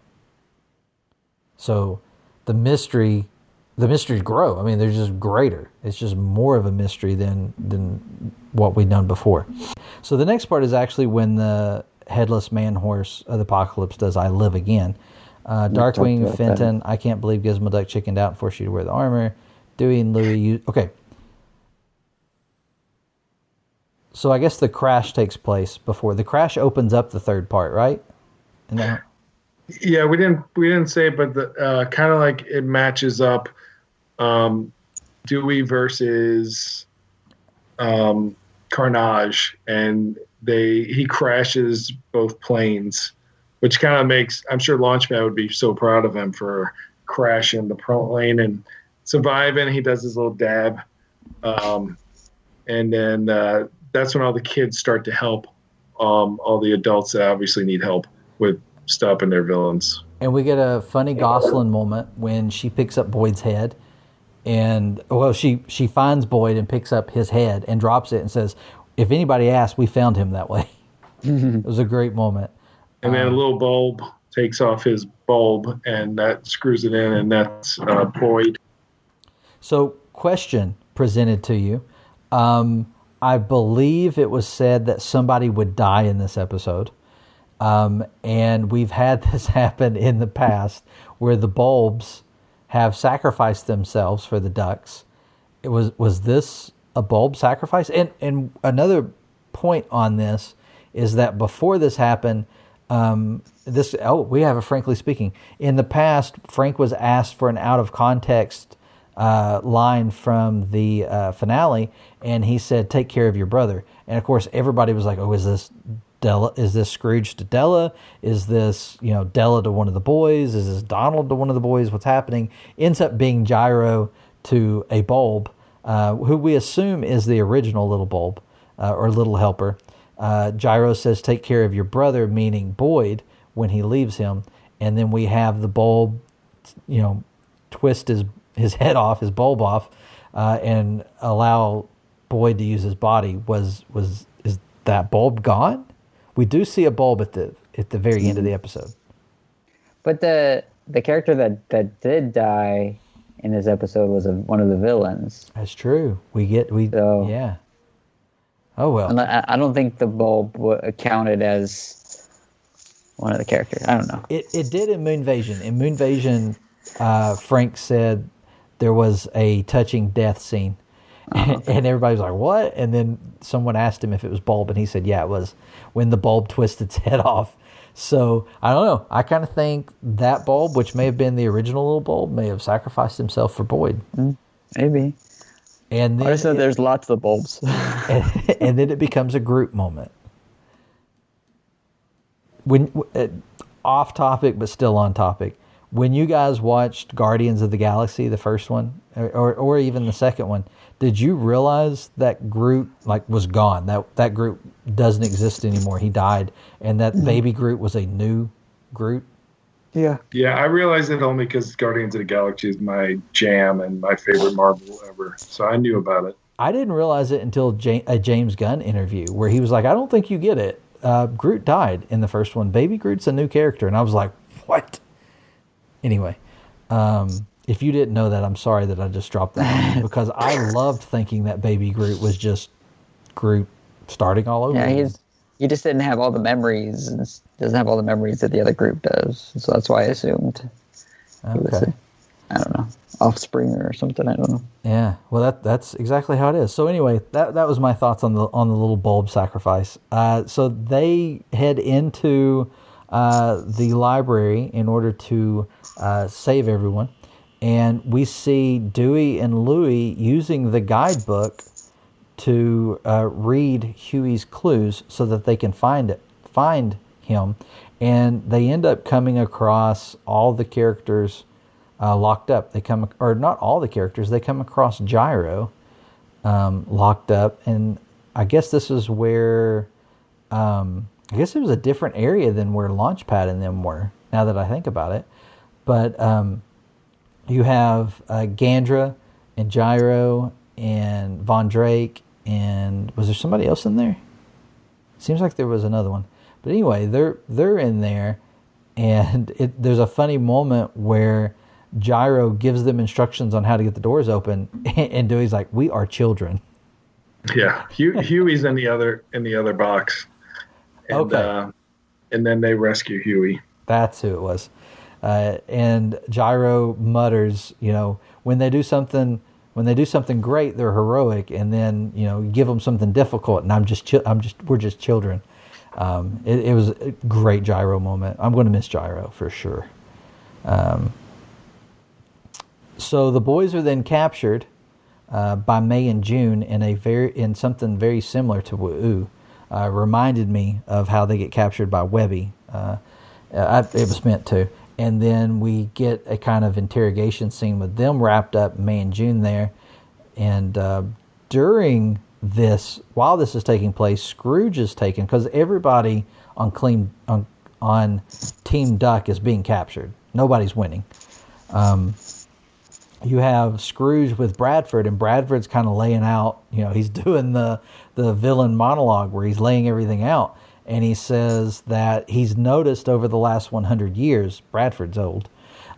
So the mysteries grow. I mean, they're just greater. It's just more of a mystery than what we'd done before. So the next part is actually when the headless man horse of the apocalypse does I Live Again. Darkwing, Fenton, I can't believe Gizmo Duck chickened out and forced you to wear the armor. Dewey and Louie, okay. So I guess the crash takes place before. The crash opens up the third part, right? And then, yeah, we didn't say, but the kind of like it matches up Dewey versus Carnage, and he crashes both planes, which kind of makes, I'm sure Launchpad would be so proud of him for crashing the plane and surviving. He does his little dab, and then that's when all the kids start to help all the adults that obviously need help with stopping their villains. And we get a funny Gosling moment when she picks up Boyd's head. And, well, she finds Boyd and picks up his head and drops it and says, if anybody asks, we found him that way. It was a great moment. And then a little bulb takes off his bulb, and that screws it in, and that's Boyd. So, question presented to you. I believe it was said that somebody would die in this episode. And we've had this happen in the past where the bulbs have sacrificed themselves for the ducks. Was this a bulb sacrifice? And another point on this is that before this happened, we have a Frankly Speaking. In the past, Frank was asked for an out of context line from the finale, and he said, "Take care of your brother." And of course, everybody was like, "Oh, is this Della? Is this Scrooge to Della? Is this Della to one of the boys? Is this Donald to one of the boys? What's happening?" Ends up being Gyro to a bulb, who we assume is the original little bulb or little helper. Gyro says, "Take care of your brother," meaning Boyd when he leaves him, and then we have the bulb, twist his head off, his bulb off, and allow Boyd to use his body. Is that bulb gone? We do see a bulb at the very end of the episode. But the character that did die in this episode was one of the villains. That's true. Yeah. Oh well. And I don't think the bulb counted as one of the characters. I don't know. It did in Moonvasion. In Moonvasion, Frank said there was a touching death scene. And everybody was like, "What?" And then someone asked him if it was bulb, and he said, "Yeah, it was when the bulb twisted its head off." So I don't know. I kind of think that bulb, which may have been the original little bulb, may have sacrificed himself for Boyd. Maybe. And then I said there's lots of bulbs. and then it becomes a group moment. When off topic, but still on topic. When you guys watched Guardians of the Galaxy, the first one, or even the second one, did you realize that Groot was gone? That Groot doesn't exist anymore. He died, and that baby Groot was a new Groot. Yeah. Yeah, I realized it only because Guardians of the Galaxy is my jam and my favorite Marvel ever. So I knew about it. I didn't realize it until a James Gunn interview where he was like, "I don't think you get it. Groot died in the first one. Baby Groot's a new character." And I was like, "What?" Anyway, if you didn't know that, I'm sorry that I just dropped that on you, because I loved thinking that Baby Groot was just Groot starting all over. Yeah, he just didn't have all the memories, and doesn't have all the memories that the other group does. So that's why I assumed he was I don't know, offspring or something. I don't know. Yeah, well, that's exactly how it is. So anyway, that was my thoughts on the little bulb sacrifice. So they head into the library in order to save everyone, and we see Dewey and Louie using the guidebook to read Huey's clues so that they can find him, and they end up coming across all the characters locked up. Not all the characters. They come across Gyro locked up, and I guess this is where I guess it was a different area than where Launchpad and them were, now that I think about it. But you have Gandra and Gyro and Von Drake, and was there somebody else in there? Seems like there was another one. But anyway, they're in there, and there's a funny moment where Gyro gives them instructions on how to get the doors open, and Dewey's like, "We are children." Yeah, Huey's in the other box. And, Okay. And then they rescue Huey. That's who it was. And Gyro mutters, when they do something great, they're heroic, and then you give them something difficult, and we're just children. It was a great Gyro moment. I'm going to miss Gyro for sure. So the boys are then captured by May and June in something very similar to Woo. Reminded me of how they get captured by Webby. It was meant to. And then we get a kind of interrogation scene with them wrapped up, May and June there. And while this is taking place, Scrooge is taken, because everybody on Team Duck is being captured. Nobody's winning. You have Scrooge with Bradford, and Bradford's kind of laying out, he's doing the villain monologue where he's laying everything out. And he says that he's noticed over the last 100 years, Bradford's old,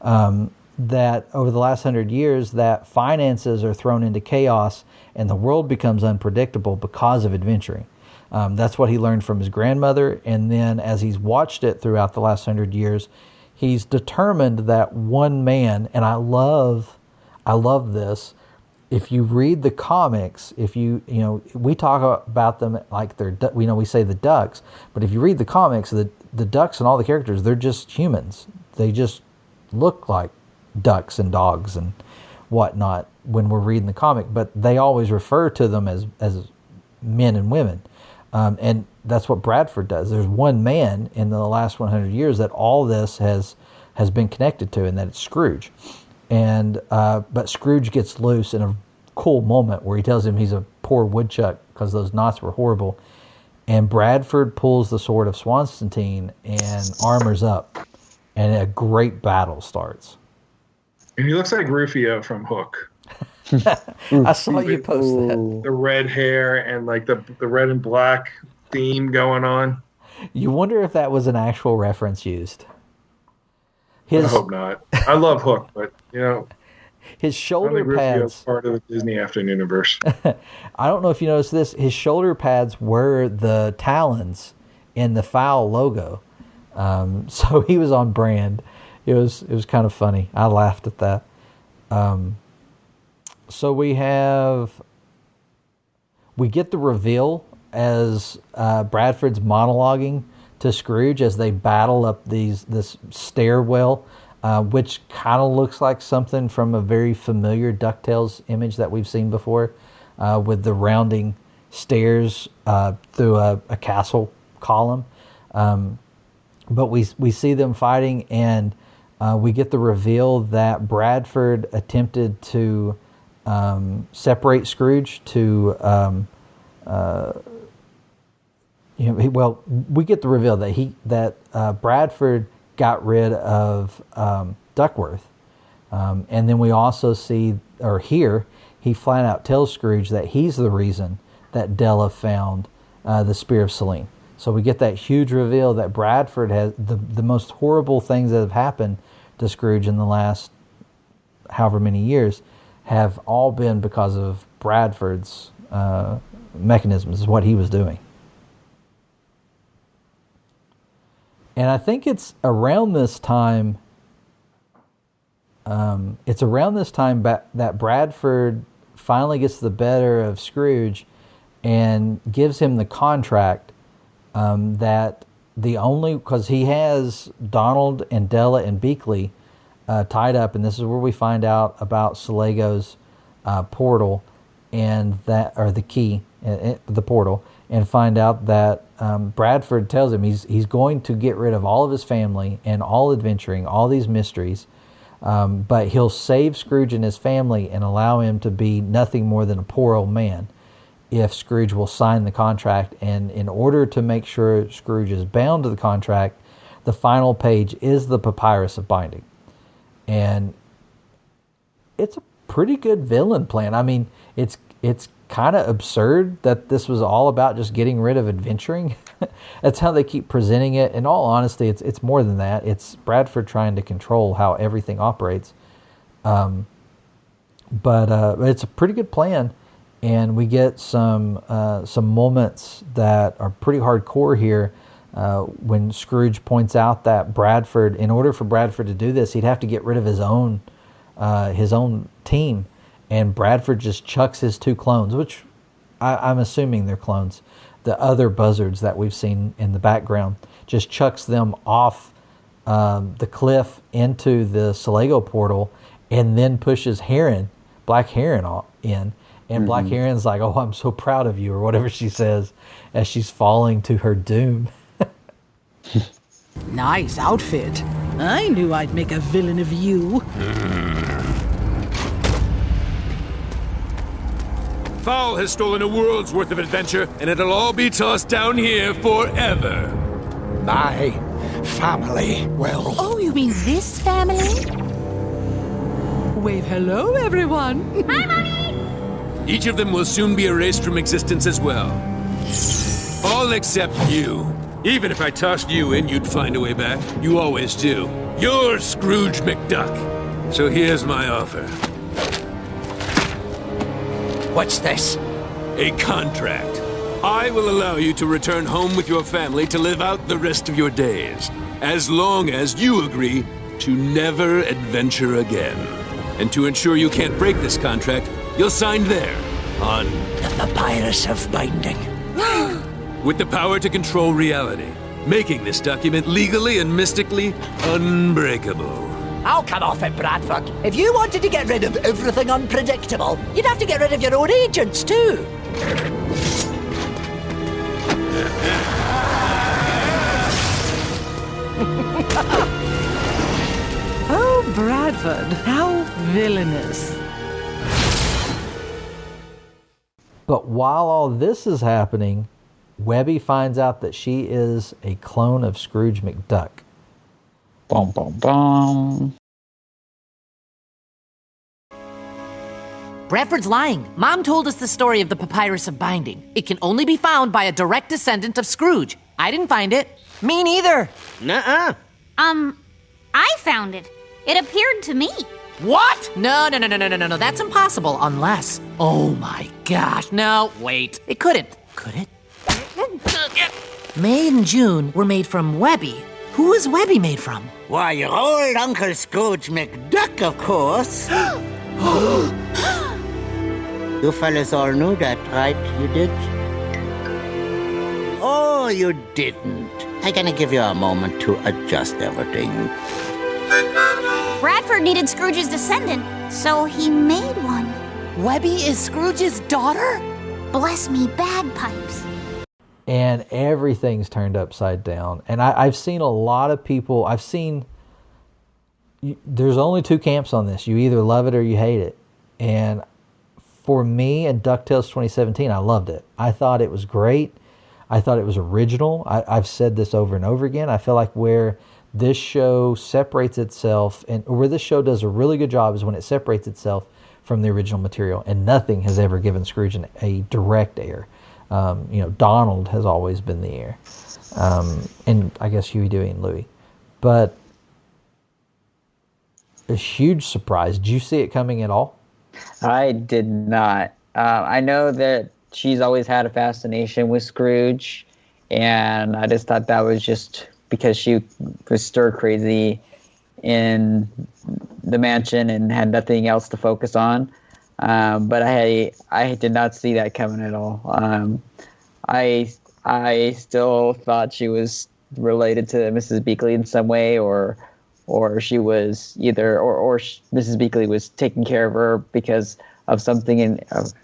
that over the last 100 years that finances are thrown into chaos and the world becomes unpredictable because of adventuring. That's what he learned from his grandmother. And then as he's watched it throughout the last 100 years, he's determined that one man, and I love this. If you read the comics, we talk about them like we say the Ducks, but if you read the comics, the Ducks and all the characters, they're just humans. They just look like ducks and dogs and whatnot when we're reading the comic, but they always refer to them as men and women. And that's what Bradford does. There's one man in the last 100 years that all this has been connected to, and that it's Scrooge. And but Scrooge gets loose in a cool moment where he tells him he's a poor woodchuck because those knots were horrible. And Bradford pulls the sword of Swanstein and armors up, and a great battle starts. And he looks like Rufio from Hook. I saw you post that. The red hair and like the red and black theme going on. You wonder if that was an actual reference used. I hope not. I love Hook, but his shoulder pads. Part of the Disney Afternoon universe. I don't know if you noticed this. His shoulder pads were the talons in the Fowl logo, so he was on brand. It was kind of funny. I laughed at that. So we get the reveal as Bradford's monologuing to Scrooge as they battle up this stairwell, which kind of looks like something from a very familiar DuckTales image that we've seen before, with the rounding stairs through a castle column. But we see them fighting, and we get the reveal that Bradford attempted to separate Scrooge to we get the reveal that Bradford got rid of Duckworth, and then we also hear he flat out tells Scrooge that he's the reason that Della found the Spear of Selene. So we get that huge reveal that Bradford has the most horrible things that have happened to Scrooge in the last however many years have all been because of Bradford's mechanisms, is what he was doing. And I think it's around this time. That Bradford finally gets the better of Scrooge and gives him the contract because he has Donald and Della and Beakley tied up, and this is where we find out about Selego's portal the key, the portal, and find out that Bradford tells him he's going to get rid of all of his family and all adventuring, all these mysteries, but he'll save Scrooge and his family and allow him to be nothing more than a poor old man if Scrooge will sign the contract. And in order to make sure Scrooge is bound to the contract, the final page is the papyrus of binding. And it's a pretty good villain plan. I mean, it's kind of absurd that this was all about just getting rid of adventuring. That's how they keep presenting it. In all honesty, it's more than that. It's Bradford trying to control how everything operates. But it's a pretty good plan, and we get some moments that are pretty hardcore here. When Scrooge points out that Bradford, in order for Bradford to do this, he'd have to get rid of his own team, and Bradford just chucks his 2 clones, which I'm assuming they're clones, the other buzzards that we've seen in the background, just chucks them off the cliff into the Sulago portal, and then pushes Black Heron in. And Black Heron's like, "Oh, I'm so proud of you," or whatever she says as she's falling to her doom. Nice outfit. I knew I'd make a villain of you. Fowl has stolen a world's worth of adventure, and it'll all be tossed down here forever. My family will. Oh, you mean this family? Wave hello, everyone. Hi, Mommy! Each of them will soon be erased from existence as well. All except you. Even if I tossed you in, you'd find a way back. You always do. You're Scrooge McDuck. So here's my offer. What's this? A contract. I will allow you to return home with your family to live out the rest of your days, as long as you agree to never adventure again. And to ensure you can't break this contract, you'll sign there, on the Papyrus of Binding. With the power to control reality, making this document legally and mystically unbreakable. I'll come off it, Bradford. If you wanted to get rid of everything unpredictable, you'd have to get rid of your own agents, too. Oh, Bradford, how villainous. But while all this is happening, Webby finds out that she is a clone of Scrooge McDuck. Boom, boom, boom. Bradford's lying. Mom told us the story of the Papyrus of Binding. It can only be found by a direct descendant of Scrooge. I didn't find it. Me neither. I found it. It appeared to me. What? No. That's impossible. Unless. Oh my gosh. No, wait. It couldn't. Could it? May and June were made from Webby. Who was Webby made from? Why, your old Uncle Scrooge McDuck, of course. You fellas all knew that, right? You did? Oh, you didn't. I'm gonna give you a moment to adjust everything. Bradford needed Scrooge's descendant, so he made one. Webby is Scrooge's daughter? Bless me bagpipes. And everything's turned upside down. And I've seen a lot of people, there's only 2 camps on this. You either love it or you hate it. And for me and DuckTales 2017, I loved it. I thought it was great. I thought it was original. I've said this over and over again. I feel like where this show separates itself, and where this show does a really good job, is when it separates itself from the original material. And nothing has ever given Scrooge a direct heir. Donald has always been the heir. And I guess Huey, Dewey, and Louie. But a huge surprise. Did you see it coming at all? I did not. I know that she's always had a fascination with Scrooge, and I just thought that was just because she was stir crazy in the mansion and had nothing else to focus on. But I did not see that coming at all. I still thought she was related to Mrs. Beakley in some way, or she was or Mrs. Beakley was taking care of her because of something in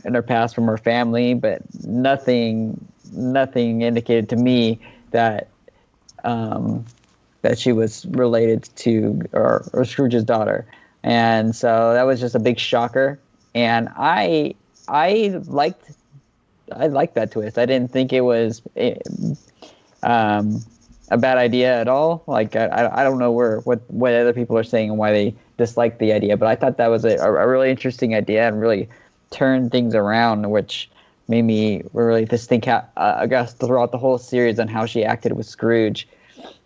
her past from her family, but nothing indicated to me that she was related to or Scrooge's daughter. And so that was just a big shocker. And I liked that twist. I didn't think it was a bad idea at all. Like I don't know what other people are saying and why they dislike the idea, but I thought that was a really interesting idea and really turned things around, which made me really just think, I guess, throughout the whole series on how she acted with Scrooge.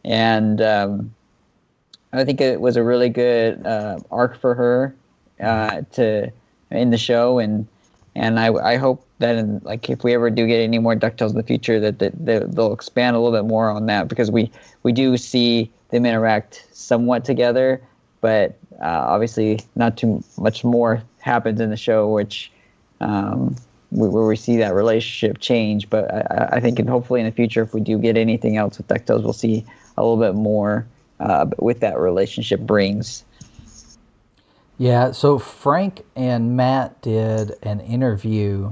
And I think it was a really good arc for her, in the show, and I hope that if we ever do get any more DuckTales in the future, that they'll expand a little bit more on that, because we do see them interact somewhat together, but obviously not too much more happens in the show, which where we see that relationship change. But I think hopefully in the future, if we do get anything else with DuckTales, we'll see a little bit more with that relationship brings. Yeah, so Frank and Matt did an interview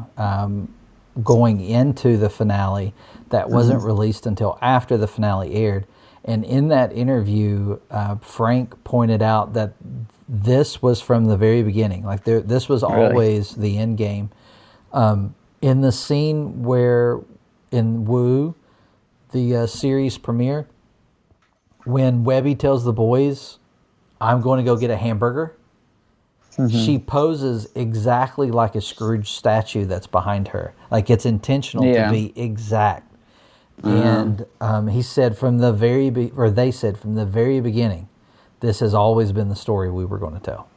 going into the finale that wasn't released until after the finale aired. And in that interview, Frank pointed out that this was from the very beginning. Like this was always the end game. In the scene where in Woo, the series premiere, when Webby tells the boys, "I'm going to go get a hamburger," she poses exactly like a Scrooge statue that's behind her. Like it's intentional to be exact. And he said they said from the very beginning, this has always been the story we were going to tell.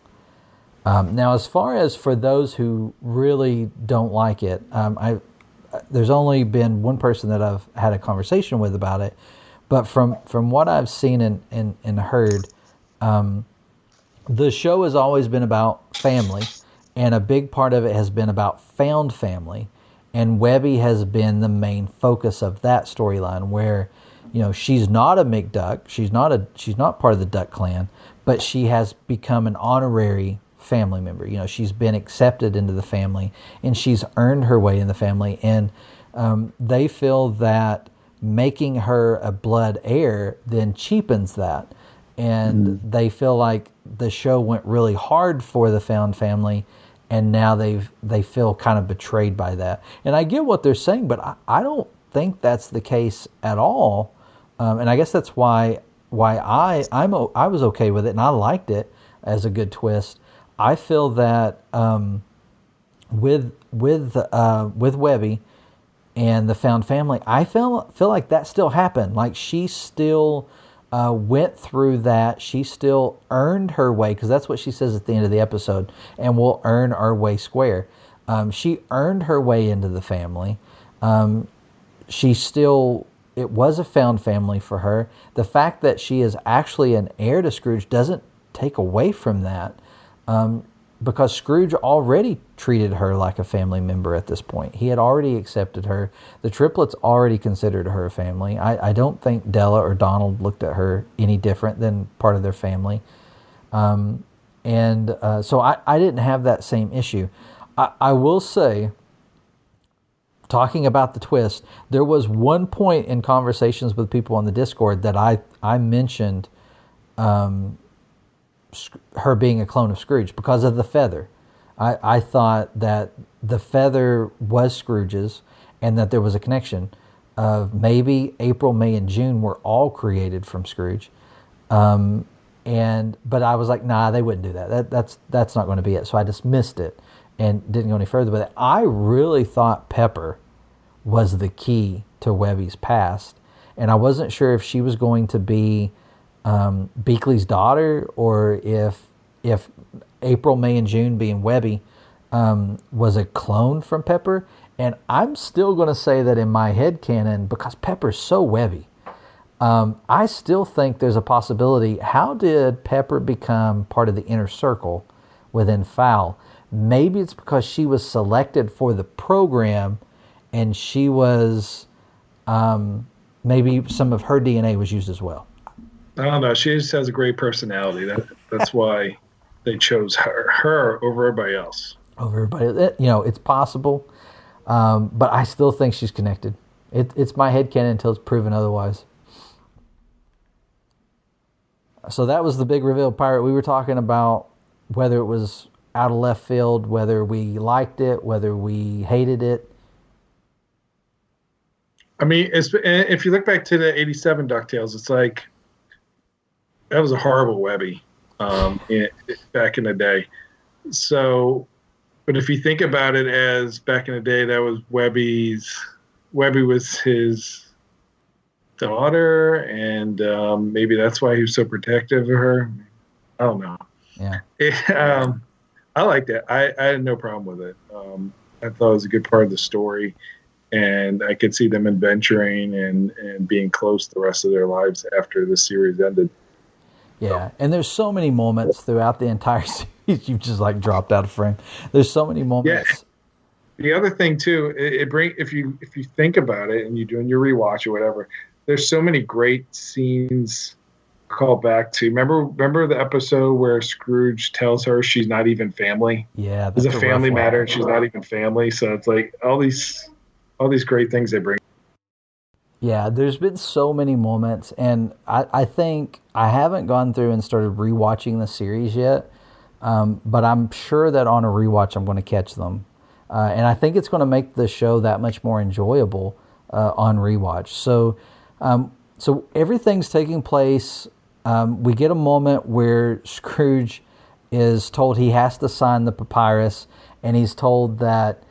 Now, as far as for those who really don't like it, there's only been one person that I've had a conversation with about it. But from what I've seen and heard, the show has always been about family, and a big part of it has been about found family. And Webby has been the main focus of that storyline, where, she's not a McDuck, she's not part of the Duck Clan, but she has become an honorary family member. She's been accepted into the family, and she's earned her way in the family. And they feel that making her a blood heir then cheapens that, and they feel like the show went really hard for the found family. And now they feel kind of betrayed by that. And I get what they're saying, but I don't think that's the case at all. And I guess that's why I was okay with it, and I liked it as a good twist. I feel that with Webby and the found family, I feel like that still happened. Like she still went through that. She still earned her way, because that's what she says at the end of the episode, and we'll earn our way square. She earned her way into the family. It was a found family for her. The fact that she is actually an heir to Scrooge doesn't take away from that, because Scrooge already treated her like a family member at this point. He had already accepted her. The triplets already considered her a family. I don't think Della or Donald looked at her any different than part of their family. So I didn't have that same issue. I will say, talking about the twist, there was one point in conversations with people on the Discord that I mentioned her being a clone of Scrooge because of the feather. I thought that the feather was Scrooge's, and that there was a connection of maybe April, May, and June were all created from Scrooge. But I was like, nah, they wouldn't do that. That's not going to be it. So I dismissed it and didn't go any further with it. I really thought Pepper was the key to Webby's past, and I wasn't sure if she was going to be Beakley's daughter, or if April, May, and June being Webby was a clone from Pepper. And I'm still going to say that in my head canon, because Pepper's so Webby, I still think there's a possibility. How did Pepper become part of the inner circle within Fowl? Maybe it's because she was selected for the program, and she was maybe some of her DNA was used as well. I don't know. She just has a great personality. That's why they chose her over everybody else. Over everybody, it's possible, but I still think she's connected. It's my headcanon until it's proven otherwise. So that was the big reveal, Pirate. We were talking about whether it was out of left field, whether we liked it, whether we hated it. I mean, if you look back to the '87 DuckTales, it's like that was a horrible Webby back in the day. So, but if you think about it as back in the day, that was Webby was his daughter, and maybe that's why he was so protective of her. I don't know. Yeah. I liked it. I had no problem with it. I thought it was a good part of the story, and I could see them adventuring and being close the rest of their lives after the series ended. Yeah, and there's so many moments throughout the entire series you've just like dropped out of frame. There's so many moments. Yeah. The other thing too, if you think about it and you're doing your rewatch or whatever, there's so many great scenes called back to. Remember the episode where Scrooge tells her she's not even family? Yeah, it's a family matter and she's not even family. So it's like all these great things they bring. Yeah, there's been so many moments, and I think I haven't gone through and started rewatching the series yet, but I'm sure that on a rewatch I'm going to catch them. And I think it's going to make the show that much more enjoyable on rewatch. So everything's taking place. We get a moment where Scrooge is told he has to sign the papyrus, and he's told that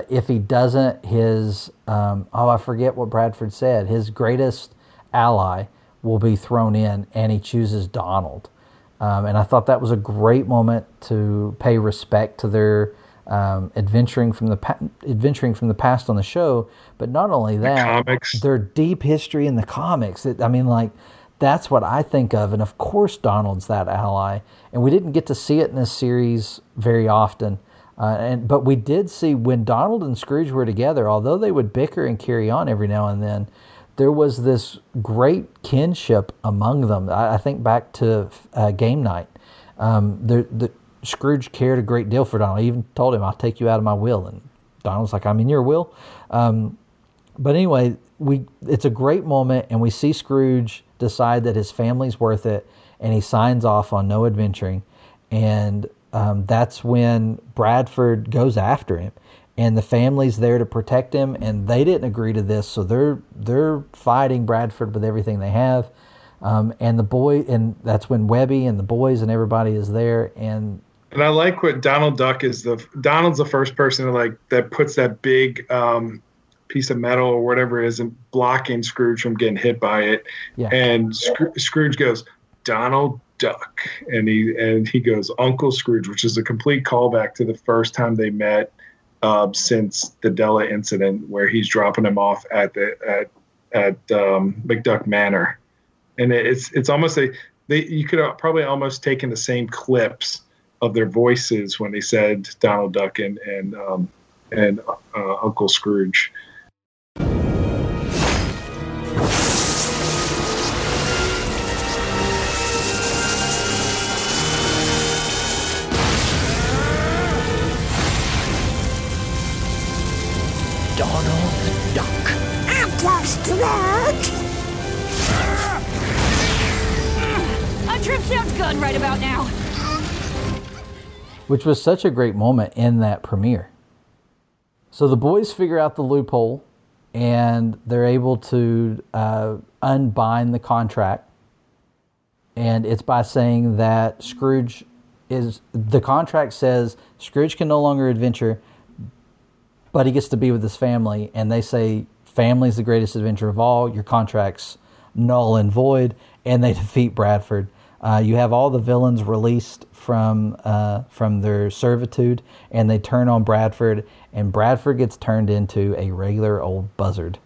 if he doesn't, his, I forget what Bradford said, his greatest ally will be thrown in, and he chooses Donald. And I thought that was a great moment to pay respect to their adventuring from the past on the show. But not only that, their deep history in the comics. That's what I think of. And of course, Donald's that ally. And we didn't get to see it in this series very often. But we did see when Donald and Scrooge were together, although they would bicker and carry on every now and then, there was this great kinship among them. I think back to game night. Scrooge cared a great deal for Donald. He even told him, "I'll take you out of my will." And Donald's like, "I'm in your will." But anyway, it's a great moment, and we see Scrooge decide that his family's worth it, and he signs off on no adventuring. And that's when Bradford goes after him, and the family's there to protect him, and they didn't agree to this, so they're fighting Bradford with everything they have. And that's when Webby and the boys and everybody is there, and I like what Donald Duck is. Donald's the first person that puts that big piece of metal or whatever it is and blocking Scrooge from getting hit by it. Yeah. And Scrooge goes, "Donald Duck," and he goes, "Uncle Scrooge," which is a complete callback to the first time they met since the Della incident, where he's dropping him off at McDuck Manor. And it's almost you could have probably almost taken the same clips of their voices when they said Donald Duck and Uncle Scrooge. Donald Duck. Uncle Scrooge. A trip sounds good right about now. Which was such a great moment in that premiere. So the boys figure out the loophole, and they're able to unbind the contract. And it's by saying that the contract says Scrooge can no longer adventure, but he gets to be with his family. And they say, family's the greatest adventure of all. Your contract's null and void. And they defeat Bradford. You have all the villains released from their servitude, and they turn on Bradford, and Bradford gets turned into a regular old buzzard.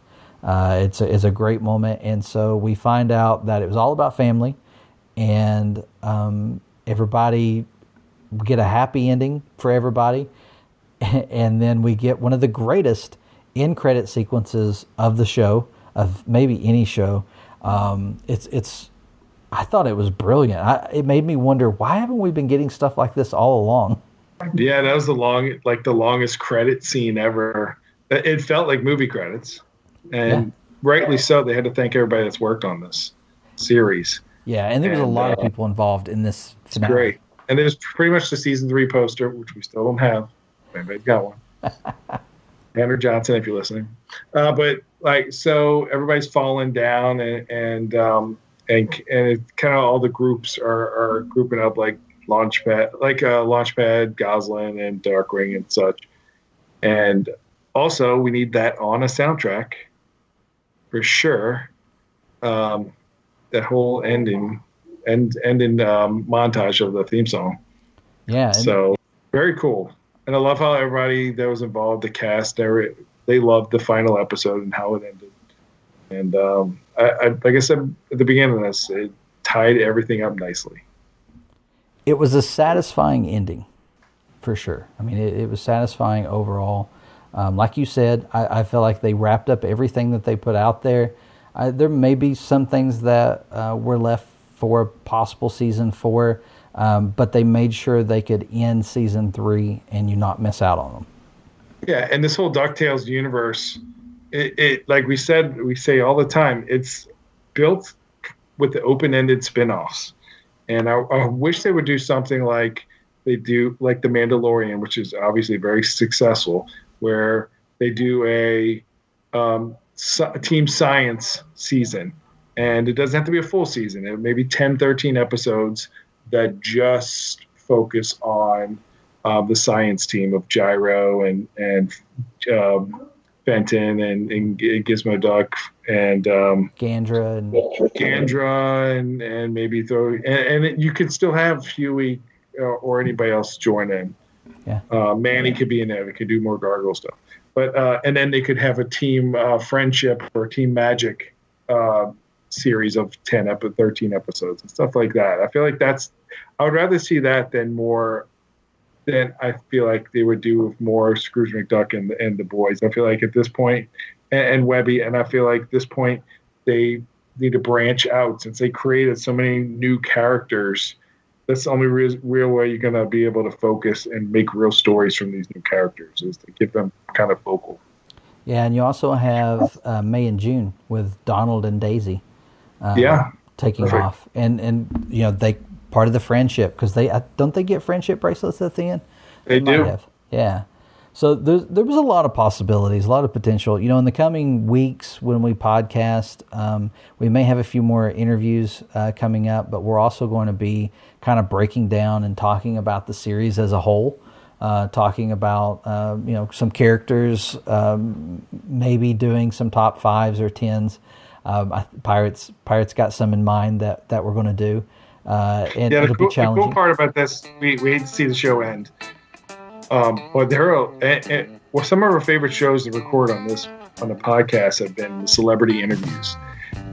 It's a great moment, and so we find out that it was all about family, and everybody, we get a happy ending for everybody, and then we get one of the greatest end credit sequences of the show, of maybe any show. I thought it was brilliant. It made me wonder, why haven't we been getting stuff like this all along? Yeah, that was the longest credit scene ever. It felt like movie credits, and rightly so. They had to thank everybody that's worked on this series. Yeah, and there was a lot of people involved in this finale. It's great. And there's pretty much the season 3 poster, which we still don't have. Anybody's got one. Andrew Johnson, if you're listening. But so everybody's falling down, and it kind of all the groups are grouping up like Launchpad, Goslin, and Darkwing and such. And also, we need that on a soundtrack for sure. That whole ending montage of the theme song. Yeah. So Very cool. And I love how everybody that was involved, the cast, they loved the final episode and how it ended. And I like I said at the beginning of this, it tied everything up nicely. It was a satisfying ending, for sure. I mean, it was satisfying overall. Like you said, I feel like they wrapped up everything that they put out there. There may be some things that were left for a possible season 4, but they made sure they could end season 3 and you not miss out on them. Yeah, and this whole DuckTales universe, it like we say all the time, it's built with the open-ended spin-offs. And I wish they would do something like they do, like The Mandalorian, which is obviously very successful, where they do a Team Science season. And it doesn't have to be a full season. It may be 10, 13 episodes that just focus on the science team of Gyro and Fenton and Gizmo Duck and Gandra and maybe throw and you could still have Huey or anybody else join in. Yeah, Manny could be in there. They could do more Gargoyle stuff, but and then they could have a team friendship or team magic series of 13 episodes and stuff like that. I feel like I would rather see that than I feel like they would do with more Scrooge McDuck and the boys. I feel like at this point, and Webby, and I feel like at this point they need to branch out since they created so many new characters. That's the only real way you're going to be able to focus and make real stories from these new characters is to get them kind of focal. Yeah, and you also have May and June with Donald and Daisy. Taking perfect. off, and you know they part of the friendship because they don't they get friendship bracelets at the end. They do. Might have. Yeah. So there was a lot of possibilities, a lot of potential. You know, in the coming weeks when we podcast, we may have a few more interviews coming up, but we're also going to be kind of breaking down and talking about the series as a whole, talking about some characters, maybe doing some top 5s or 10s. Pirates got some in mind that we're going to do, and it'll be challenging. The cool part about this, we hate to see the show end. But some of our favorite shows to record on the podcast have been the celebrity interviews.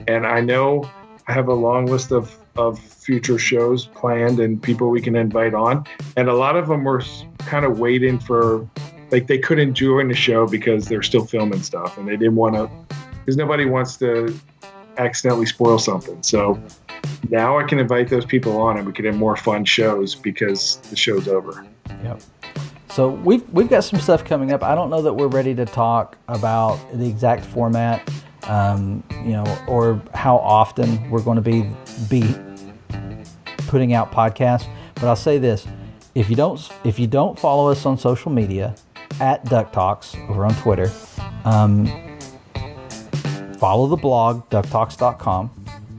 And I know I have a long list of future shows planned and people we can invite on. And a lot of them were kind of waiting for, like they couldn't join the show because they're still filming stuff and they didn't want to, because nobody wants to accidentally spoil something. So now I can invite those people on and we can have more fun shows because the show's over. Yep. So we've got some stuff coming up. I don't know that we're ready to talk about the exact format, or how often we're going to be putting out podcasts. But I'll say this: if you don't follow us on social media at DuckTalks over on Twitter, follow the blog DuckTalks.com.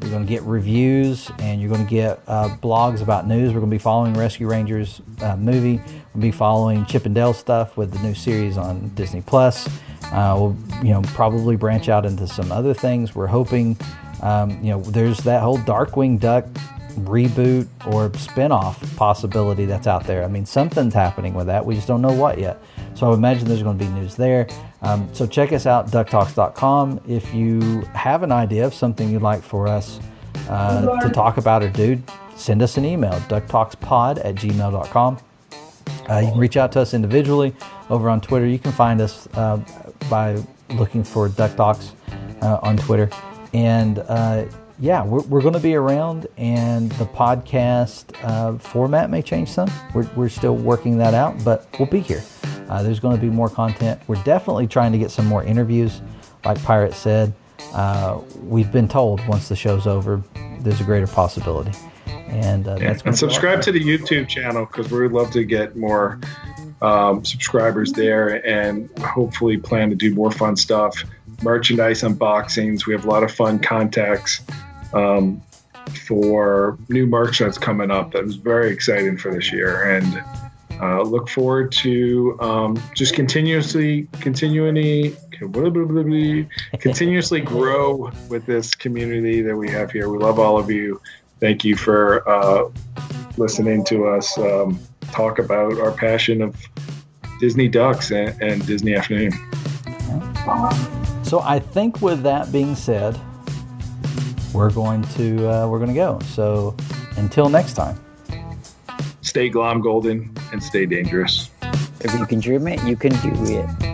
You're going to get reviews and you're going to get blogs about news. We're going to be following Rescue Rangers movie. We'll be following Chip and Dale stuff with the new series on Disney Plus. We'll probably branch out into some other things. We're hoping there's that whole Darkwing Duck reboot or spinoff possibility that's out there. I mean, something's happening with that. We just don't know what yet. So I would imagine there's going to be news there. So check us out, DuckTalks.com. If you have an idea of something you'd like for us to talk about or do, send us an email, ducktalkspod@gmail.com. You can reach out to us individually over on Twitter. You can find us by looking for DuckTalks on Twitter. And we're going to be around, and the podcast format may change some. We're still working that out, but we'll be here. There's going to be more content. We're definitely trying to get some more interviews. Like Pirate said, we've been told once the show's over, there's a greater possibility. And that's and subscribe to the YouTube channel because we would love to get more subscribers there, and hopefully plan to do more fun stuff, merchandise unboxings. We have a lot of fun contacts for new merch that's coming up. That was very exciting for this year, and look forward to just continuously grow with this community that we have here. We love all of you. Thank you for listening to us talk about our passion of Disney Ducks and Disney Afternoon. So I think with that being said, we're going to go. So until next time, stay glom golden and stay dangerous. If you can dream it, you can do it.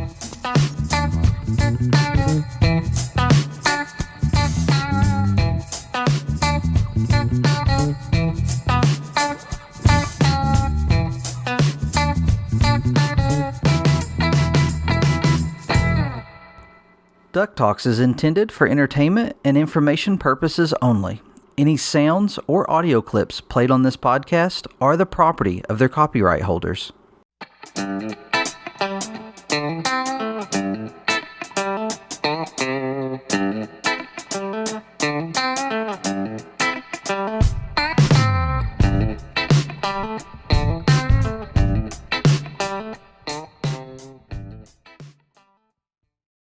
DuckTalks is intended for entertainment and information purposes only. Any sounds or audio clips played on this podcast are the property of their copyright holders.